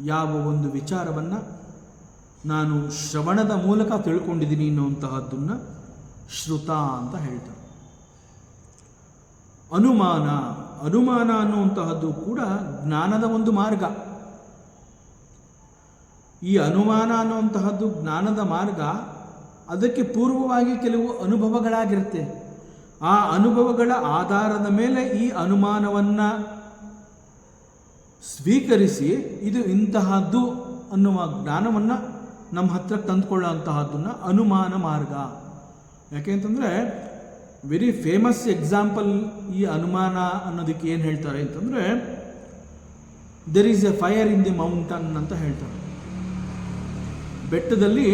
ಯಾವ ಒಂದು ವಿಚಾರವನ್ನು ನಾನು ಶ್ರವಣದ ಮೂಲಕ ತಿಳ್ಕೊಂಡಿದ್ದೀನಿ ಅನ್ನುವಂತಹದ್ದನ್ನು ಶ್ರುತ ಅಂತ ಹೇಳ್ತಾರೆ. ಅನುಮಾನ ಅನ್ನುವಂತಹದ್ದು ಕೂಡ ಜ್ಞಾನದ ಒಂದು ಮಾರ್ಗ. ಈ ಅನುಮಾನ ಅನ್ನುವಂತಹದ್ದು ಜ್ಞಾನದ ಮಾರ್ಗ. ಅದಕ್ಕೆ ಪೂರ್ವವಾಗಿ ಕೆಲವು ಅನುಭವಗಳಾಗಿರುತ್ತೆ. ಆ ಅನುಭವಗಳ ಆಧಾರದ ಮೇಲೆ ಈ ಅನುಮಾನವನ್ನು ಸ್ವೀಕರಿಸಿ ಇದು ಇಂತಹದ್ದು ಅನ್ನುವ ಜ್ಞಾನವನ್ನು ನಮ್ಮ ಹತ್ರ ತಂದುಕೊಳ್ಳುವಂತಹದ್ದನ್ನು ಅನುಮಾನ ಮಾರ್ಗ. ಯಾಕೆಂತಂದರೆ ವೆರಿ ಫೇಮಸ್ ಎಕ್ಸಾಂಪಲ್ ಈ ಅನುಮಾನ ಅನ್ನೋದಕ್ಕೆ ಏನು ಹೇಳ್ತಾರೆ ಅಂತಂದರೆ, there is a fire in the mountain ಅಂತ ಹೇಳ್ತಾರೆ. ಬೆಟ್ಟದಲ್ಲಿ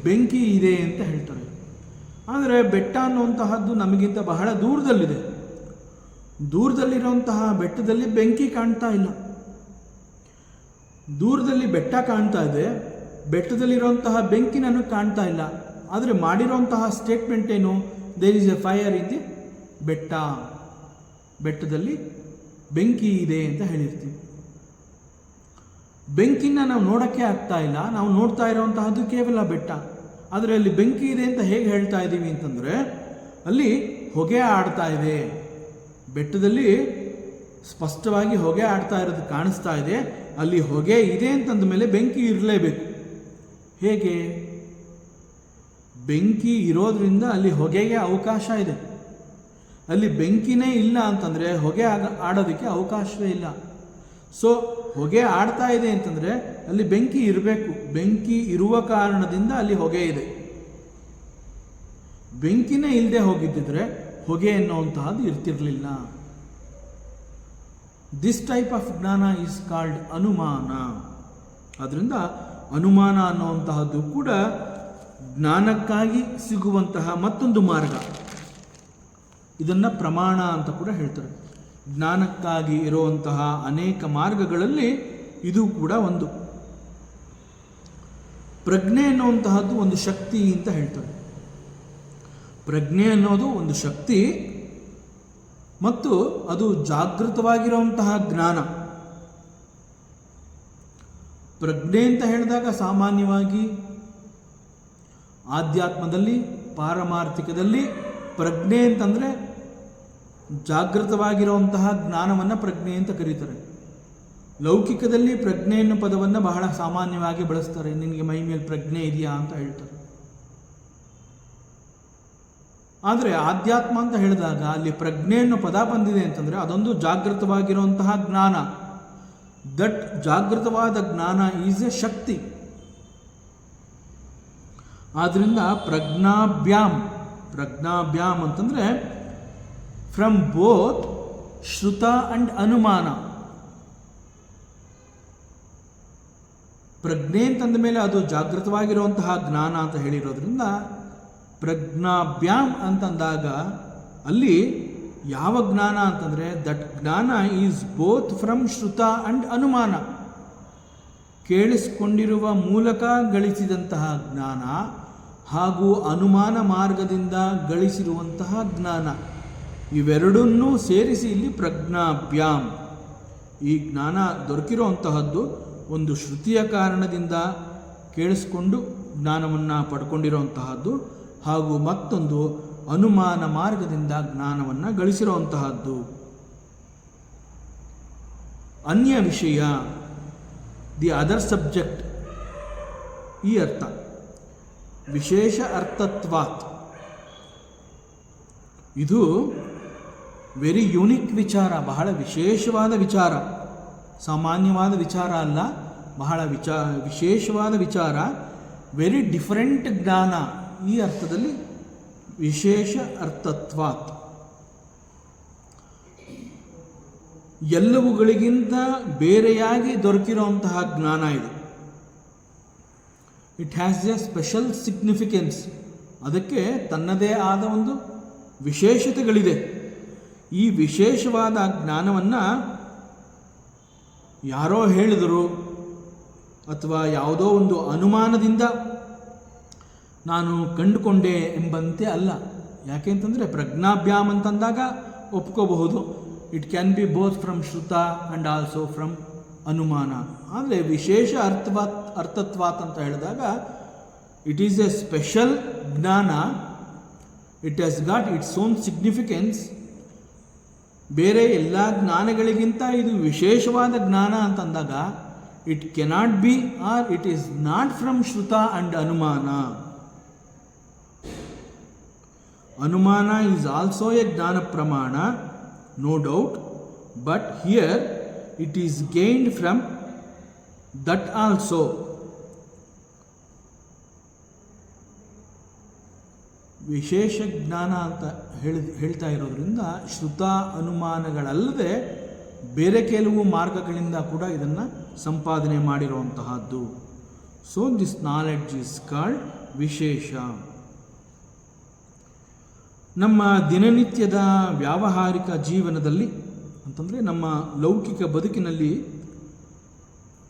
ಬೆಂಕಿ ಇದೆ ಅಂತ ಹೇಳ್ತಾರೆ. ಆದರೆ ಬೆಟ್ಟ ಅನ್ನುವಂತಹದ್ದು ನಮಗಿಂತ ಬಹಳ ದೂರದಲ್ಲಿದೆ. ದೂರದಲ್ಲಿರುವಂತಹ ಬೆಟ್ಟದಲ್ಲಿ ಬೆಂಕಿ ಕಾಣ್ತಾ ಇಲ್ಲ. ದೂರದಲ್ಲಿ ಬೆಟ್ಟ ಕಾಣ್ತಾ ಇದೆ, ಬೆಟ್ಟದಲ್ಲಿರುವಂತಹ ಬೆಂಕಿ ನನಗೆ ಕಾಣ್ತಾ ಇಲ್ಲ. ಆದರೆ ಮಾಡಿರುವಂತಹ ಸ್ಟೇಟ್ಮೆಂಟ್ ಏನು? There is a fire in the ಬೆಟ್ಟ, ಬೆಟ್ಟದಲ್ಲಿ ಬೆಂಕಿ ಇದೆ ಅಂತ ಹೇಳಿರ್ತೀವಿ. ಬೆಂಕಿನ ನಾವು ನೋಡೋಕ್ಕೆ ಆಗ್ತಾ ಇಲ್ಲ. ನಾವು ನೋಡ್ತಾ ಇರೋವಂತಹದ್ದು ಕೇವಲ ಬೆಟ್ಟ. ಆದರೆ ಅಲ್ಲಿ ಬೆಂಕಿ ಇದೆ ಅಂತ ಹೇಗೆ ಹೇಳ್ತಾ ಇದ್ದೀವಿ ಅಂತಂದರೆ, ಅಲ್ಲಿ ಹೊಗೆ ಆಡ್ತಾ ಇದೆ. ಬೆಟ್ಟದಲ್ಲಿ ಸ್ಪಷ್ಟವಾಗಿ ಹೊಗೆ ಆಡ್ತಾ ಇರೋದು ಕಾಣಿಸ್ತಾ ಇದೆ. ಅಲ್ಲಿ ಹೊಗೆ ಇದೆ ಅಂತಂದ ಮೇಲೆ ಬೆಂಕಿ ಇರಲೇಬೇಕು. ಹೇಗೆ? ಬೆಂಕಿ ಇರೋದ್ರಿಂದ ಅಲ್ಲಿ ಹೊಗೆಗೆ ಅವಕಾಶ ಇದೆ. ಅಲ್ಲಿ ಬೆಂಕಿನೇ ಇಲ್ಲ ಅಂತಂದರೆ ಹೊಗೆ ಆಡೋದಕ್ಕೆ ಅವಕಾಶವೇ ಇಲ್ಲ. ಸೊ ಹೊಗೆ ಆಡ್ತಾ ಇದೆ ಅಂತಂದರೆ ಅಲ್ಲಿ ಬೆಂಕಿ ಇರಬೇಕು. ಬೆಂಕಿ ಇರುವ ಕಾರಣದಿಂದ ಅಲ್ಲಿ ಹೊಗೆ ಇದೆ. ಬೆಂಕಿನೇ ಇಲ್ಲದೆ ಹೋಗಿದ್ದಿದ್ರೆ ಹೊಗೆ ಎನ್ನುವಂತಹದ್ದು ಇರ್ತಿರಲಿಲ್ಲ. ದಿಸ್ ಟೈಪ್ ಆಫ್ ಜ್ಞಾನ ಈಸ್ ಕಾಲ್ಡ್ ಅನುಮಾನ. ಅದರಿಂದ ಅನುಮಾನ ಅನ್ನುವಂತಹದ್ದು ಕೂಡ ಜ್ಞಾನಕ್ಕಾಗಿ ಸಿಗುವಂತಹ ಮತ್ತೊಂದು ಮಾರ್ಗ. ಇದನ್ನು ಪ್ರಮಾಣ ಅಂತ ಕೂಡ ಹೇಳ್ತಾರೆ. ಜ್ಞಾನಕ್ಕಾಗಿ ಇರುವಂತಹ ಅನೇಕ ಮಾರ್ಗಗಳಲ್ಲಿ ಇದು ಕೂಡ ಒಂದು. ಪ್ರಜ್ಞೆ ಅನ್ನುವಂತಹದ್ದು ಒಂದು ಶಕ್ತಿ ಅಂತ ಹೇಳ್ತಾರೆ. ಪ್ರಜ್ಞೆ ಅನ್ನೋದು ಒಂದು ಶಕ್ತಿ ಮತ್ತು ಅದು ಜಾಗೃತವಾಗಿರುವಂತಹ ಜ್ಞಾನ. ಪ್ರಜ್ಞೆ ಅಂತ ಹೇಳಿದಾಗ ಸಾಮಾನ್ಯವಾಗಿ ಆಧ್ಯಾತ್ಮದಲ್ಲಿ, ಪಾರಮಾರ್ಥಿಕದಲ್ಲಿ ಪ್ರಜ್ಞೆ ಅಂತಂದರೆ ಜಾಗೃತವಾಗಿರುವಂತಹ ಜ್ಞಾನವನ್ನು ಪ್ರಜ್ಞೆ ಅಂತ ಕರೀತಾರೆ. ಲೌಕಿಕದಲ್ಲಿ ಪ್ರಜ್ಞೆ ಅನ್ನೋ ಪದವನ್ನು ಬಹಳ ಸಾಮಾನ್ಯವಾಗಿ ಬಳಸ್ತಾರೆ. ನಿನಗೆ ಮೈ ಮೇಲೆ ಪ್ರಜ್ಞೆ ಇದೆಯಾ ಅಂತ ಹೇಳ್ತಾರೆ. ಆದರೆ ಆಧ್ಯಾತ್ಮ ಅಂತ ಹೇಳಿದಾಗ ಅಲ್ಲಿ ಪ್ರಜ್ಞೆ ಅನ್ನೋ ಪದ ಬಂದಿದೆ ಅಂತಂದರೆ ಅದೊಂದು ಜಾಗೃತವಾಗಿರುವಂತಹ ಜ್ಞಾನ. ದಟ್ ಜಾಗೃತವಾದ ಜ್ಞಾನ ಈಸ್ ಎ ಶಕ್ತಿ. ಆದ್ದರಿಂದ ಪ್ರಜ್ಞಾಭ್ಯಾಮ್ ಅಂತಂದರೆ ಫ್ರಮ್ ಬೋತ್ ಶ್ರುತ ಅಂಡ್ ಅನುಮಾನ. ಪ್ರಜ್ಞೆ ಅಂತಂದ ಮೇಲೆ ಅದು ಜಾಗೃತವಾಗಿರುವಂತಹ ಜ್ಞಾನ ಅಂತ ಹೇಳಿರೋದ್ರಿಂದ ಪ್ರಜ್ಞಾಭ್ಯಾಮ್ ಅಂತಂದಾಗ ಅಲ್ಲಿ ಯಾವ ಜ್ಞಾನ ಅಂತಂದರೆ ದಟ್ ಜ್ಞಾನ ಈಸ್ ಬೋತ್ ಫ್ರಮ್ ಶ್ರುತ ಅಂಡ್ ಅನುಮಾನ. ಕೇಳಿಸಿಕೊಂಡಿರುವ ಮೂಲಕ ಗಳಿಸಿದಂತಹ ಜ್ಞಾನ ಹಾಗೂ ಅನುಮಾನ ಮಾರ್ಗದಿಂದ ಗಳಿಸಿರುವಂತಹ ಜ್ಞಾನ ಇವೆರಡನ್ನೂ ಸೇರಿಸಿ ಇಲ್ಲಿ ಪ್ರಜ್ಞಾಭ್ಯಾಮ್, ಈ ಜ್ಞಾನ ದೊರಕಿರೋ ಅಂತಹದ್ದು ಒಂದು ಶ್ರುತಿಯ ಕಾರಣದಿಂದ ಕೇಳಿಸ್ಕೊಂಡು ಜ್ಞಾನವನ್ನು ಪಡ್ಕೊಂಡಿರೋಂತಹದ್ದು, ಹಾಗೂ ಮತ್ತೊಂದು ಅನುಮಾನ ಮಾರ್ಗದಿಂದ ಜ್ಞಾನವನ್ನು ಗಳಿಸಿರುವಂತಹದ್ದು. ಅನ್ಯ ವಿಷಯ, ದಿ ಅದರ್ ಸಬ್ಜೆಕ್ಟ್, ಈ ಅರ್ಥ. ವಿಶೇಷ ಅರ್ಥತ್ವಾತ್, ಇದು ವೆರಿ ಯುನಿಕ್ ವಿಚಾರ, ಬಹಳ ವಿಶೇಷವಾದ ವಿಚಾರ, ಸಾಮಾನ್ಯವಾದ ವಿಚಾರ ಅಲ್ಲ, ಬಹಳ ವಿಶೇಷವಾದ ವಿಚಾರ. ವೆರಿ ಡಿಫರೆಂಟ್ ಜ್ಞಾನ, ಈ ಅರ್ಥದಲ್ಲಿ ವಿಶೇಷ ಅರ್ಥತ್ವಾತ್. ಎಲ್ಲವುಗಳಿಗಿಂತ ಬೇರೆಯಾಗಿ ದೊರಕಿರುವಂತಹ ಜ್ಞಾನ ಇದು. It has A special significance, ಅದಕ್ಕೆ ತನ್ನದೇ ಆದ ಒಂದು ವಿಶೇಷತೆಗಳಿದೆ. ಈ ವಿಶೇಷವಾದ ಜ್ಞಾನವನ್ನು ಯಾರೋ ಹೇಳಿದರು ಅಥವಾ ಯಾವುದೋ ಒಂದು ಅನುಮಾನದಿಂದ ನಾನು ಕಂಡುಕೊಂಡೆ ಎಂಬಂತೆ ಅಲ್ಲ. ಯಾಕೆ ಅಂತಂದರೆ ಪ್ರಜ್ಞಾಭ್ಯಾಮ್ ಅಂತಂದಾಗ ಒಪ್ಕೋಬಹುದು, it can be both from ಶ್ರುತ ಆ್ಯಂಡ್ ಆಲ್ಸೋ ಫ್ರಮ್ ಅನುಮಾನ. ಆದರೆ ವಿಶೇಷ ಅರ್ಥತ್ವಾತ್ ಅಂತ ಹೇಳಿದಾಗ ಇಟ್ ಈಸ್ ಎ ಸ್ಪೆಷಲ್ ಜ್ಞಾನ, it has got its own significance. ಬೇರೆ ಎಲ್ಲ ಜ್ಞಾನಗಳಿಗಿಂತ ಇದು ವಿಶೇಷವಾದ ಜ್ಞಾನ ಅಂತಂದಾಗ it cannot be or it is not from ಶ್ರುತ ಆ್ಯಂಡ್ ಅನುಮಾನ. ಅನುಮಾನ ಈಸ್ ಆಲ್ಸೋ ಎ ಜ್ಞಾನ ಪ್ರಮಾಣ, no doubt, but here it is gained from that also. ವಿಶೇಷ ಜ್ಞಾನ ಅಂತ ಹೇಳ್ತಾ ಇರೋದ್ರಿಂದ ಶ್ರುತ ಅನುಮಾನಗಳಲ್ಲದೆ ಬೇರೆ ಕೆಲವು ಮಾರ್ಗಗಳಿಂದ ಕೂಡ ಇದನ್ನು ಸಂಪಾದನೆ ಮಾಡಿರುವಂತಹದ್ದು. So this knowledge is called ವಿಶೇಷ. ನಮ್ಮ ದಿನನಿತ್ಯದ ವ್ಯಾವಹಾರಿಕ ಜೀವನದಲ್ಲಿ ಅಂತಂದರೆ ನಮ್ಮ ಲೌಕಿಕ ಬದುಕಿನಲ್ಲಿ,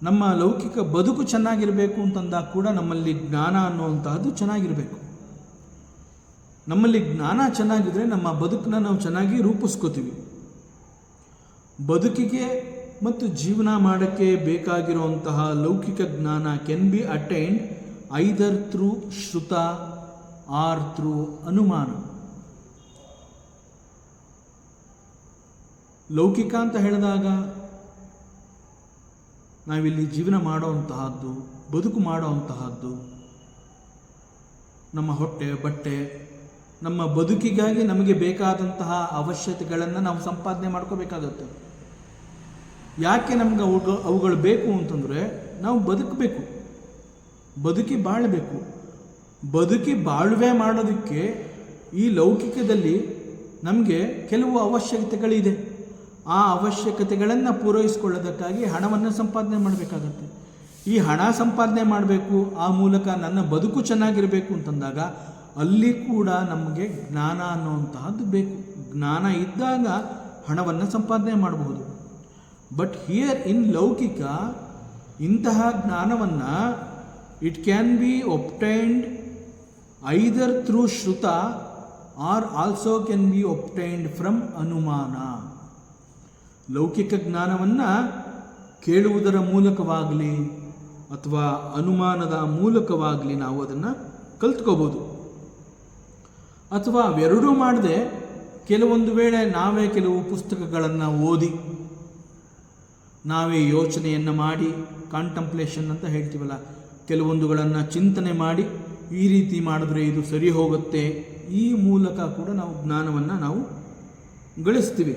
ನಮ್ಮ ಲೌಕಿಕ ಬದುಕು ಚೆನ್ನಾಗಿರಬೇಕು ಅಂತಂದಾಗ ಕೂಡ ನಮ್ಮಲ್ಲಿ ಜ್ಞಾನ ಅನ್ನುವಂತಹದ್ದು ಚೆನ್ನಾಗಿರಬೇಕು. ನಮ್ಮಲ್ಲಿ ಜ್ಞಾನ ಚೆನ್ನಾಗಿದ್ರೆ ನಮ್ಮ ಬದುಕನ್ನ ನಾವು ಚೆನ್ನಾಗಿ ರೂಪಿಸ್ಕೋತೀವಿ. ಬದುಕಿಗೆ ಮತ್ತು ಜೀವನ ಮಾಡೋಕ್ಕೆ ಬೇಕಾಗಿರುವಂತಹ ಲೌಕಿಕ ಜ್ಞಾನ can be attained either through ಶ್ರುತ or through ಅನುಮಾನ. ಲೌಕಿಕ ಅಂತ ಹೇಳಿದಾಗ ನಾವಿಲ್ಲಿ ಜೀವನ ಮಾಡೋವಂತಹದ್ದು, ಬದುಕು ಮಾಡೋವಂತಹದ್ದು, ನಮ್ಮ ಹೊಟ್ಟೆ ಬಟ್ಟೆ, ನಮ್ಮ ಬದುಕಿಗಾಗಿ ನಮಗೆ ಬೇಕಾದಂತಹ ಅವಶ್ಯಕತೆಗಳನ್ನು ನಾವು ಸಂಪಾದನೆ ಮಾಡ್ಕೋಬೇಕಾಗತ್ತೆ. ಯಾಕೆ ನಮ್ಗೆ ಅವುಗಳು ಬೇಕು ಅಂತಂದರೆ ನಾವು ಬದುಕಬೇಕು, ಬದುಕಿ ಬಾಳಬೇಕು. ಬದುಕಿ ಬಾಳ್ವೆ ಮಾಡೋದಕ್ಕೆ ಈ ಲೌಕಿಕದಲ್ಲಿ ನಮಗೆ ಕೆಲವು ಅವಶ್ಯಕತೆಗಳಿದೆ. ಆ ಅವಶ್ಯಕತೆಗಳನ್ನು ಪೂರೈಸಿಕೊಳ್ಳೋದಕ್ಕಾಗಿ ಹಣವನ್ನು ಸಂಪಾದನೆ ಮಾಡಬೇಕಾಗತ್ತೆ. ಈ ಹಣ ಸಂಪಾದನೆ ಮಾಡಬೇಕು, ಆ ಮೂಲಕ ನನ್ನ ಬದುಕು ಚೆನ್ನಾಗಿರಬೇಕು ಅಂತಂದಾಗ ಅಲ್ಲಿ ಕೂಡ ನಮಗೆ ಜ್ಞಾನ ಅನ್ನುವಂತಹದ್ದು ಬೇಕು. ಜ್ಞಾನ ಇದ್ದಾಗ ಹಣವನ್ನು ಸಂಪಾದನೆ ಮಾಡಬಹುದು. ಬಟ್ ಹಿಯರ್ ಇನ್ ಲೌಕಿಕ ಇಂತಹ ಜ್ಞಾನವನ್ನು it can be obtained either through ಶ್ರುತ or also can be obtained from anumana. ಲೌಕಿಕ ಜ್ಞಾನವನ್ನು ಕೇಳುವುದರ ಮೂಲಕವಾಗಲಿ ಅಥವಾ ಅನುಮಾನದ ಮೂಲಕವಾಗಲಿ ನಾವು ಅದನ್ನು ಕಲ್ತ್ಕೋಬೋದು. ಅಥವಾ ಅವೆರಡೂ ಮಾಡದೆ ಕೆಲವೊಂದು ವೇಳೆ ನಾವೇ ಕೆಲವು ಪುಸ್ತಕಗಳನ್ನು ಓದಿ, ನಾವೇ ಯೋಚನೆಯನ್ನು ಮಾಡಿ, ಕಾಂಟಂಪ್ಲೇಷನ್ ಅಂತ ಹೇಳ್ತೀವಲ್ಲ, ಕೆಲವೊಂದುಗಳನ್ನು ಚಿಂತನೆ ಮಾಡಿ ಈ ರೀತಿ ಮಾಡಿದ್ರೆ ಇದು ಸರಿ ಹೋಗುತ್ತೆ, ಈ ಮೂಲಕ ಕೂಡ ನಾವು ಜ್ಞಾನವನ್ನು ನಾವು ಗಳಿಸ್ತೀವಿ.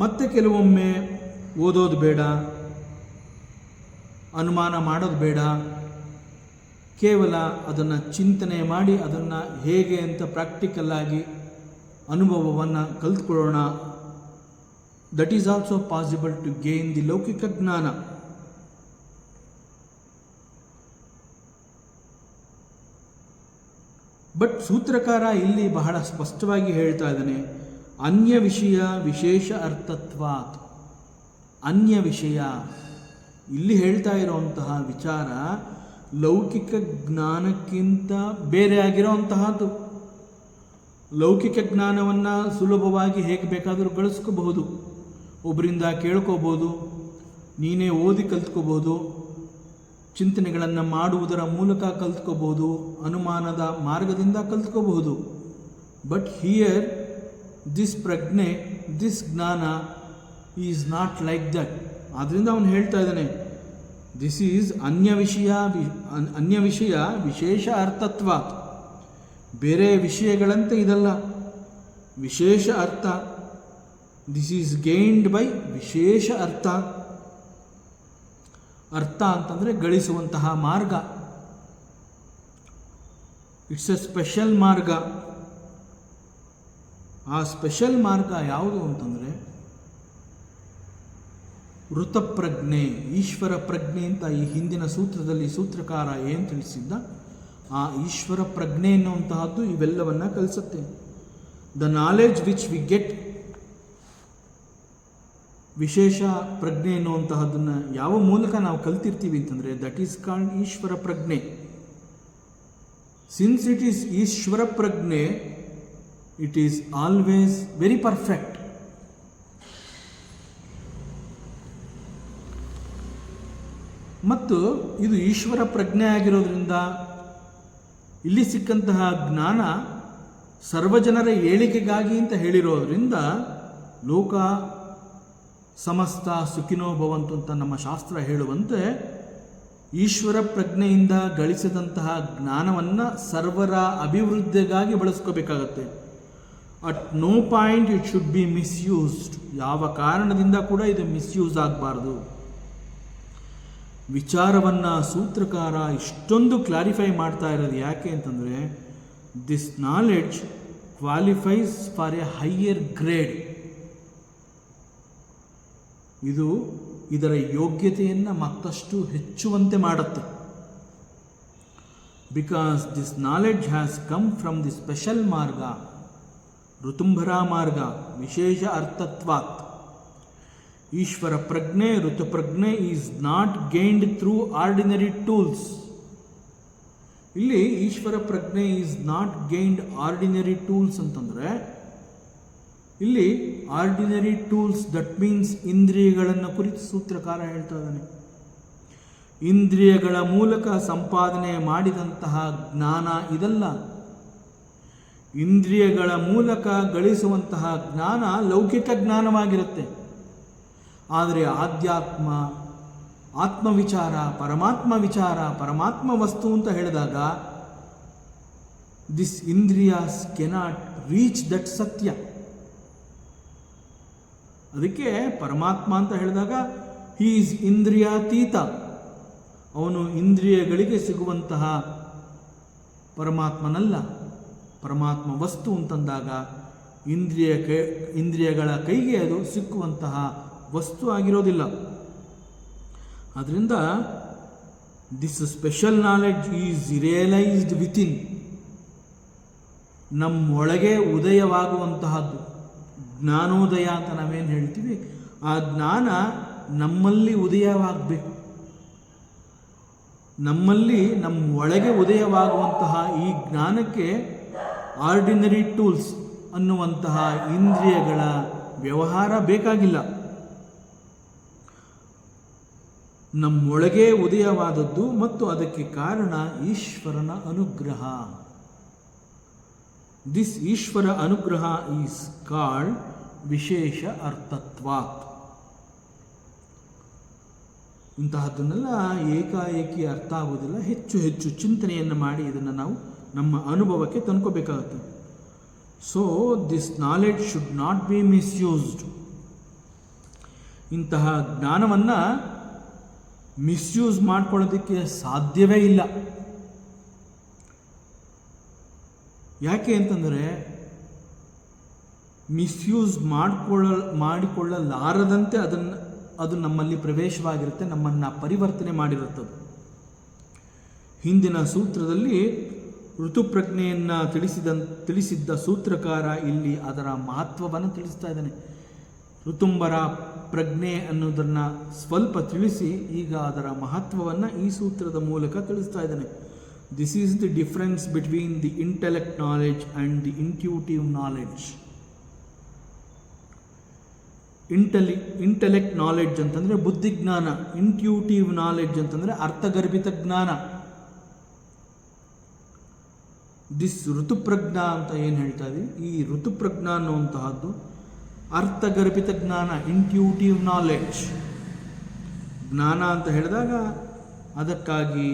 ಮತ್ತೆ ಕೆಲವೊಮ್ಮೆ ಓದೋದು ಬೇಡ, ಅನುಮಾನ ಮಾಡೋದು ಬೇಡ, ಕೇವಲ ಅದನ್ನು ಚಿಂತನೆ ಮಾಡಿ ಅದನ್ನು ಹೇಗೆ ಅಂತ ಪ್ರಾಕ್ಟಿಕಲ್ಲಾಗಿ ಅನುಭವವನ್ನು ಕಲ್ತ್ಕೊಳ್ಳೋಣ. That is also possible to gain the laukika jnana. But ಸೂತ್ರಕಾರ ಇಲ್ಲಿ ಬಹಳ ಸ್ಪಷ್ಟವಾಗಿ ಹೇಳ್ತಾ ಇದ್ದಾನೆ, ಅನ್ಯ ವಿಷಯ ವಿಶೇಷ ಅರ್ಥತ್ವಾತ್. ಅನ್ಯ ವಿಷಯ ಇಲ್ಲಿ ಹೇಳ್ತಾ ಇರುವಂತಹ ವಿಚಾರ ಲೌಕಿಕ ಜ್ಞಾನಕ್ಕಿಂತ ಬೇರೆ ಆಗಿರೋಂತಹದ್ದು. ಲೌಕಿಕ ಜ್ಞಾನವನ್ನು ಸುಲಭವಾಗಿ ಹೇಗೆ ಬೇಕಾದರೂ ಗಳಿಸ್ಕೋಬಹುದು. ಒಬ್ಬರಿಂದ ಕೇಳ್ಕೋಬೋದು, ನೀನೇ ಓದಿ ಕಲ್ತ್ಕೋಬೋದು, ಚಿಂತನೆಗಳನ್ನು ಮಾಡುವುದರ ಮೂಲಕ ಕಲ್ತ್ಕೋಬೋದು, ಅನುಮಾನದ ಮಾರ್ಗದಿಂದ ಕಲ್ತ್ಕೋಬಹುದು. ಬಟ್ ಹಿಯರ್ ದಿಸ್ ಪ್ರಜ್ಞೆ, ದಿಸ್ ಜ್ಞಾನ ಈಸ್ ನಾಟ್ ಲೈಕ್ ದಟ್. ಆದ್ದರಿಂದ ಅವನು ಹೇಳ್ತಾ ಇದ್ದಾನೆ, ದಿಸ್ ಈಸ್ ಅನ್ಯ ವಿಷಯ ವಿಶೇಷ ಅರ್ಥತ್ವ. ಬೇರೆ ವಿಷಯಗಳಂತೆ ಇದಲ್ಲ, ವಿಶೇಷ ಅರ್ಥ. ದಿಸ್ ಈಸ್ ಗೇನ್ಡ್ ಬೈ ವಿಶೇಷ ಅರ್ಥ. ಅರ್ಥ ಅಂತಂದರೆ ಗಳಿಸುವಂತಹ ಮಾರ್ಗ. ಇಟ್ಸ್ ಎ ಸ್ಪೆಷಲ್ ಮಾರ್ಗ. ಆ ಸ್ಪೆಷಲ್ ಮಾರ್ಗ ಯಾವುದು ಅಂತಂದರೆ ಋತಪ್ರಜ್ಞೆ, ಈಶ್ವರ ಪ್ರಜ್ಞೆ ಅಂತ ಈ ಹಿಂದಿನ ಸೂತ್ರದಲ್ಲಿ ಸೂತ್ರಕಾರ ಏನು ತಿಳಿಸಿದ್ದ, ಆ ಈಶ್ವರ ಪ್ರಜ್ಞೆ ಎನ್ನುವಂತಹದ್ದು ಇವೆಲ್ಲವನ್ನ ಕಲಿಸುತ್ತೆ. The knowledge which we get, ವಿಶೇಷ ಪ್ರಜ್ಞೆ ಎನ್ನುವಂತಹದ್ದನ್ನು ಯಾವ ಮೂಲಕ ನಾವು ಕಲ್ತಿರ್ತೀವಿ ಅಂತಂದರೆ ದಟ್ ಈಸ್ ಕಾಲ್ಡ್ ಈಶ್ವರ ಪ್ರಜ್ಞೆ. ಸಿನ್ಸ್ ಇಟ್ ಈಸ್ ಈಶ್ವರ ಪ್ರಜ್ಞೆ, it is always very perfect. ಮತ್ತು ಇದು ಈಶ್ವರ ಪ್ರಜ್ಞೆ ಆಗಿರೋದ್ರಿಂದ ಇಲ್ಲಿ ಸಿಕ್ಕಂತಹ ಜ್ಞಾನ ಸರ್ವಜನರ ಏಳಿಗೆಗಾಗಿ ಅಂತ ಹೇಳಿರೋದ್ರಿಂದ ಲೋಕ ಸಮಸ್ತ ಸುಖಿನೋ ಭವಂತು ಅಂತ ನಮ್ಮ ಶಾಸ್ತ್ರ ಹೇಳುವಂತೆ ಈಶ್ವರ ಪ್ರಜ್ಞೆಯಿಂದ ಗಳಿಸಿದಂತಹ ಜ್ಞಾನವನ್ನು ಸರ್ವರ ಅಭಿವೃದ್ಧಿಗಾಗಿ ಬಳಸ್ಕೋಬೇಕಾಗತ್ತೆ. At no point it should be misused. ಯಾವ ಕಾರಣದಿಂದ ಕೂಡ ಇದು ಮಿಸ್ಯೂಸ್ ಆಗಬಾರ್ದು. ವಿಚಾರವನ್ನು ಸೂತ್ರಕಾರ ಇಷ್ಟೊಂದು ಕ್ಲಾರಿಫೈ ಮಾಡ್ತಾ ಇರೋದು ಯಾಕೆ ಅಂತಂದರೆ this knowledge qualifies for a higher grade. ಇದು ಇದರ ಯೋಗ್ಯತೆಯನ್ನು ಮತ್ತಷ್ಟು ಹೆಚ್ಚುವಂತೆ ಮಾಡುತ್ತೆ. Because this knowledge has come from the special marga, ritambhara marga, ವಿಶೇಷ ಅರ್ಥತ್ವಾತ್. Ishwara prajna, ritaprajna is not gained through ordinary tools. ಇಲ್ಲಿ ishwara prajna is not gained ordinary tools ಅಂತಂದರೆ ಇಲ್ಲಿ ಆರ್ಡಿನರಿ ಟೂಲ್ಸ್ ದಟ್ ಮೀನ್ಸ್ ಇಂದ್ರಿಯಗಳನ್ನು ಕುರಿತು ಸೂತ್ರಕಾರ ಹೇಳ್ತಾ ಇದ್ದಾನೆ. ಇಂದ್ರಿಯಗಳ ಮೂಲಕ ಸಂಪಾದನೆ ಮಾಡಿದಂತಹ ಜ್ಞಾನ ಇದಲ್ಲ. ಇಂದ್ರಿಯಗಳ ಮೂಲಕ ಗಳಿಸುವಂತಹ ಜ್ಞಾನ ಲೌಕಿಕ ಜ್ಞಾನವಾಗಿರುತ್ತೆ. ಆದರೆ ಆಧ್ಯಾತ್ಮ, ಆತ್ಮವಿಚಾರ, ಪರಮಾತ್ಮ ವಿಚಾರ, ಪರಮಾತ್ಮ ವಸ್ತು ಅಂತ ಹೇಳಿದಾಗ ದಿಸ್ ಇಂದ್ರಿಯಾಸ್ ಕೆನಾಟ್ ರೀಚ್ ದಟ್ ಸತ್ಯ. ಅದಕ್ಕೆ ಪರಮಾತ್ಮ ಅಂತ ಹೇಳಿದಾಗ ಹಿ ಈಸ್ ಇಂದ್ರಿಯಾತೀತ. ಅವನು ಇಂದ್ರಿಯಗಳಿಗೆ ಸಿಗುವಂತಹ ಪರಮಾತ್ಮನಲ್ಲ. ಪರಮಾತ್ಮ ವಸ್ತು ಅಂತಂದಾಗ ಇಂದ್ರಿಯಗಳ ಕೈಗೆ ಅದು ಸಿಕ್ಕುವಂತಹ ವಸ್ತು ಆಗಿರೋದಿಲ್ಲ. ಆದ್ದರಿಂದ this special knowledge is realised within. ನಮ್ಮೊಳಗೆ ಉದಯವಾಗುವಂತಹದ್ದು ಜ್ಞಾನೋದಯ ಅಂತ ನಾವೇನು ಹೇಳ್ತೀವಿ, ಆ ಜ್ಞಾನ ನಮ್ಮಲ್ಲಿ ಉದಯವಾಗಬೇಕು. ನಮ್ಮಲ್ಲಿ ನಮ್ಮ ಒಳಗೆ ಉದಯವಾಗುವಂತಹ ಈ ಜ್ಞಾನಕ್ಕೆ ಆರ್ಡಿನರಿ ಟೂಲ್ಸ್ ಅನ್ನುವಂತಹ ಇಂದ್ರಿಯಗಳ ವ್ಯವಹಾರ ಬೇಕಾಗಿಲ್ಲ. ನಮ್ಮೊಳಗೆ ಉದಯವಾದದ್ದು ಮತ್ತು ಅದಕ್ಕೆ ಕಾರಣ ಈಶ್ವರನ ಅನುಗ್ರಹ. ದಿಸ್ ಈಶ್ವರ ಅನುಗ್ರಹ ಈಸ್ ಕಾಲ್ಡ್ ವಿಶೇಷ ಅರ್ಥತ್ವಾತ್. ಇಂತಹದ್ದನ್ನೆಲ್ಲ ಏಕಾಏಕಿ ಅರ್ಥ ಆಗುವುದಿಲ್ಲ. ಹೆಚ್ಚು ಹೆಚ್ಚು ಚಿಂತನೆಯನ್ನು ಮಾಡಿ ಇದನ್ನು ನಾವು ನಮ್ಮ ಅನುಭವಕ್ಕೆ ತಂದ್ಕೋಬೇಕಾಗುತ್ತೆ. So this knowledge should not be misused. ಇಂತಹ ಜ್ಞಾನವನ್ನು ಮಿಸ್ಯೂಸ್ ಮಾಡ್ಕೊಳ್ಳೋದಕ್ಕೆ ಸಾಧ್ಯವೇ ಇಲ್ಲ. ಯಾಕೆ ಅಂತಂದರೆ ಮಿಸ್ಯೂಸ್ ಮಾಡಿಕೊಳ್ಳಲಾರದಂತೆ ಅದು ನಮ್ಮಲ್ಲಿ ಪ್ರವೇಶವಾಗಿರುತ್ತೆ, ನಮ್ಮನ್ನು ಪರಿವರ್ತನೆ ಮಾಡಿರುತ್ತದೆ. ಹಿಂದಿನ ಸೂತ್ರದಲ್ಲಿ ಋತುಪ್ರಜ್ಞೆಯನ್ನು ತಿಳಿಸಿದ್ದ ಸೂತ್ರಕಾರ ಇಲ್ಲಿ ಅದರ ಮಹತ್ವವನ್ನು ತಿಳಿಸ್ತಾ ಇದ್ದಾನೆ. ಋತುಂಬರ ಪ್ರಜ್ಞೆ ಅನ್ನೋದನ್ನು ಸ್ವಲ್ಪ ತಿಳಿಸಿ ಈಗ ಅದರ ಮಹತ್ವವನ್ನು ಈ ಸೂತ್ರದ ಮೂಲಕ ತಿಳಿಸ್ತಾ ಇದ್ದಾನೆ. This is the difference between the intellect knowledge and the intuitive knowledge. Intellect knowledge ಅಂತಂದರೆ ಬುದ್ಧಿಜ್ಞಾನ, ಇಂಟ್ಯೂಟಿವ್ ನಾಲೆಡ್ಜ್ ಅಂತಂದರೆ ಅರ್ಥಗರ್ಭಿತ ಜ್ಞಾನ. ದಿಸ್ ಋತುಪ್ರಜ್ಞಾ ಅಂತ ಏನು ಹೇಳ್ತಾ ಇದ್ದೀವಿ, ಈ ಋತುಪ್ರಜ್ಞಾ ಅನ್ನುವಂತಹದ್ದು ಅರ್ಥಗರ್ಭಿತ ಜ್ಞಾನ, ಇಂಟ್ಯೂಟಿವ್ ನಾಲೆಡ್ಜ್. ಜ್ಞಾನ ಅಂತ ಹೇಳಿದಾಗ ಅದಕ್ಕಾಗಿ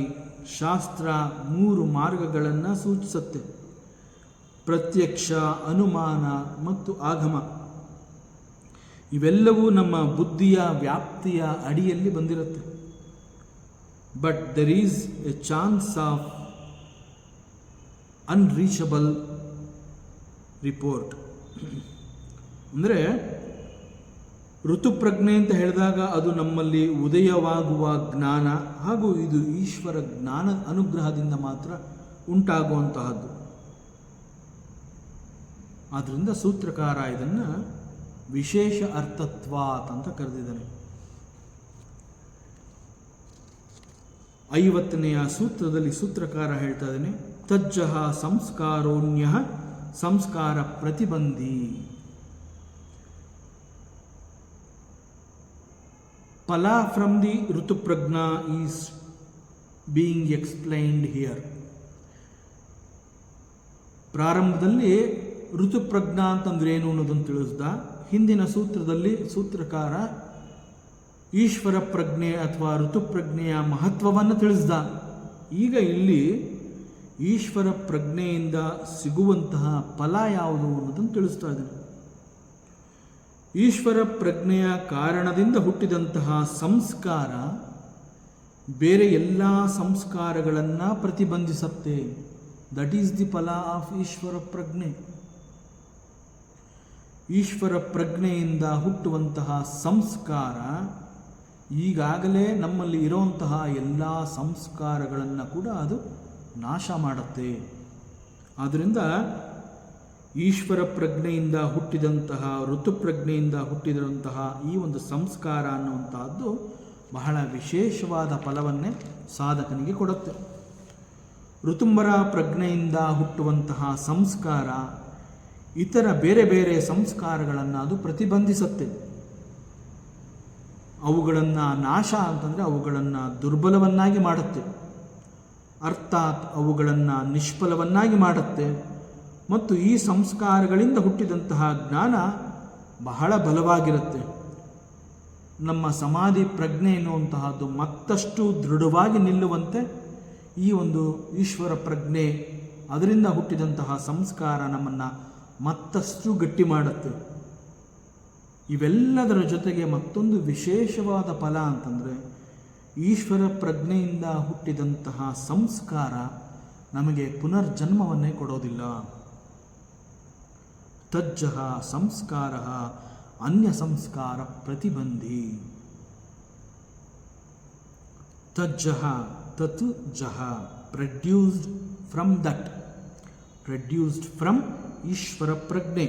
ಶಾಸ್ತ್ರ 3 ಮಾರ್ಗಗಳನ್ನು ಸೂಚಿಸುತ್ತೆ: ಪ್ರತ್ಯಕ್ಷ, ಅನುಮಾನ ಮತ್ತು ಆಗಮ. ಇವೆಲ್ಲವೂ ನಮ್ಮ ಬುದ್ಧಿಯ ವ್ಯಾಪ್ತಿಯ ಅಡಿಯಲ್ಲಿ ಬಂದಿರುತ್ತೆ. But there is A chance of unreachable report. ಅಂದರೆ ಋತುಪ್ರಜ್ಞೆ ಅಂತ ಹೇಳಿದಾಗ ಅದು ನಮ್ಮಲ್ಲಿ ಉದಯವಾಗುವ ಜ್ಞಾನ, ಹಾಗೂ ಇದು ಈಶ್ವರ ಜ್ಞಾನ ಅನುಗ್ರಹದಿಂದ ಮಾತ್ರ ಉಂಟಾಗುವಂತಹದ್ದು. ಆದ್ದರಿಂದ ಸೂತ್ರಕಾರ ಇದನ್ನು ವಿಶೇಷ ಅರ್ಥತ್ವಾತ್ ಅಂತ ಕರೆದಿದ್ದಾನೆ. 50ನೆಯ ಸೂತ್ರದಲ್ಲಿ ಸೂತ್ರಕಾರ ಹೇಳ್ತಾ ಇದ್ದಾನೆ, ತಜ್ಜಃ ಸಂಸ್ಕಾರೋನ್ಯಃ ಸಂಸ್ಕಾರ ಪ್ರತಿಬಂಧಿ. Phala from the ritaprajna is being explained here. ಪ್ರಾರಂಭದಲ್ಲಿ ಋತುಪ್ರಜ್ಞಾ ಅಂತಂದ್ರೆ ಏನು ಅನ್ನೋದನ್ನು ತಿಳಿಸ್ದ. ಹಿಂದಿನ ಸೂತ್ರದಲ್ಲಿ ಸೂತ್ರಕಾರ ಈಶ್ವರ ಪ್ರಜ್ಞೆ ಅಥವಾ ಋತುಪ್ರಜ್ಞೆಯ ಮಹತ್ವವನ್ನು ತಿಳಿಸ್ದ. ಈಗ ಇಲ್ಲಿ ಈಶ್ವರ ಪ್ರಜ್ಞೆಯಿಂದ ಸಿಗುವಂತಹ ಫಲ ಯಾವುದು ಅನ್ನೋದನ್ನು ತಿಳಿಸ್ತಾ ಇದ್ದಾನೆ. ಈಶ್ವರ ಪ್ರಜ್ಞೆಯ ಕಾರಣದಿಂದ ಹುಟ್ಟಿದಂತಹ ಸಂಸ್ಕಾರ ಬೇರೆ ಎಲ್ಲ ಸಂಸ್ಕಾರಗಳನ್ನು ಪ್ರತಿಬಂಧಿಸುತ್ತೆ. ದಟ್ ಈಸ್ ದಿ ಫಲ ಆಫ್ ಈಶ್ವರ ಪ್ರಜ್ಞೆ. ಈಶ್ವರ ಪ್ರಜ್ಞೆಯಿಂದ ಹುಟ್ಟುವಂತಹ ಸಂಸ್ಕಾರ ಈಗಾಗಲೇ ನಮ್ಮಲ್ಲಿ ಇರುವಂತಹ ಎಲ್ಲ ಸಂಸ್ಕಾರಗಳನ್ನು ಕೂಡ ಅದು ನಾಶ ಮಾಡುತ್ತೆ. ಆದ್ದರಿಂದ ಈಶ್ವರ ಪ್ರಜ್ಞೆಯಿಂದ ಹುಟ್ಟಿದಂತಹ ಋತುಪ್ರಜ್ಞೆಯಿಂದ ಹುಟ್ಟಿದಂತಹ ಈ ಒಂದು ಸಂಸ್ಕಾರ ಅನ್ನುವಂತಹದ್ದು ಬಹಳ ವಿಶೇಷವಾದ ಫಲವನ್ನೇ ಸಾಧಕನಿಗೆ ಕೊಡುತ್ತೆ. ಋತುಂಬರ ಪ್ರಜ್ಞೆಯಿಂದ ಹುಟ್ಟುವಂತಹ ಸಂಸ್ಕಾರ ಇತರ ಬೇರೆ ಬೇರೆ ಸಂಸ್ಕಾರಗಳನ್ನು ಅದು ಪ್ರತಿಬಂಧಿಸುತ್ತೆ. ಅವುಗಳನ್ನು ನಾಶ ಅಂತಂದರೆ ಅವುಗಳನ್ನು ದುರ್ಬಲವನ್ನಾಗಿ ಮಾಡುತ್ತೆ, ಅರ್ಥಾತ್ ಅವುಗಳನ್ನು ನಿಷ್ಫಲವನ್ನಾಗಿ ಮಾಡುತ್ತೆ. ಮತ್ತು ಈ ಸಂಸ್ಕಾರಗಳಿಂದ ಹುಟ್ಟಿದಂತಹ ಜ್ಞಾನ ಬಹಳ ಬಲವಾಗಿರುತ್ತೆ. ನಮ್ಮ ಸಮಾಧಿ ಪ್ರಜ್ಞೆ ಎನ್ನುವಂತಹದ್ದು ಮತ್ತಷ್ಟು ದೃಢವಾಗಿ ನಿಲ್ಲುವಂತೆ ಈ ಒಂದು ಈಶ್ವರ ಪ್ರಜ್ಞೆ, ಅದರಿಂದ ಹುಟ್ಟಿದಂತಹ ಸಂಸ್ಕಾರ ನಮ್ಮನ್ನು ಮತ್ತಷ್ಟು ಗಟ್ಟಿ ಮಾಡುತ್ತೆ. ಇವೆಲ್ಲದರ ಜೊತೆಗೆ ಮತ್ತೊಂದು ವಿಶೇಷವಾದ ಫಲ ಅಂತಂದರೆ ಈಶ್ವರ ಪ್ರಜ್ಞೆಯಿಂದ ಹುಟ್ಟಿದಂತಹ ಸಂಸ್ಕಾರ ನಮಗೆ ಪುನರ್ಜನ್ಮವನ್ನೇ ಕೊಡೋದಿಲ್ಲ. ತಜ್ಜಃ ಸಂಸ್ಕಾರ ಅನ್ಯ ಸಂಸ್ಕಾರ ಪ್ರತಿಬಂಧಿ. ತಜ್ಜಃ ತತ್ ಜಹ, produced from that, produced from ishwara prajna.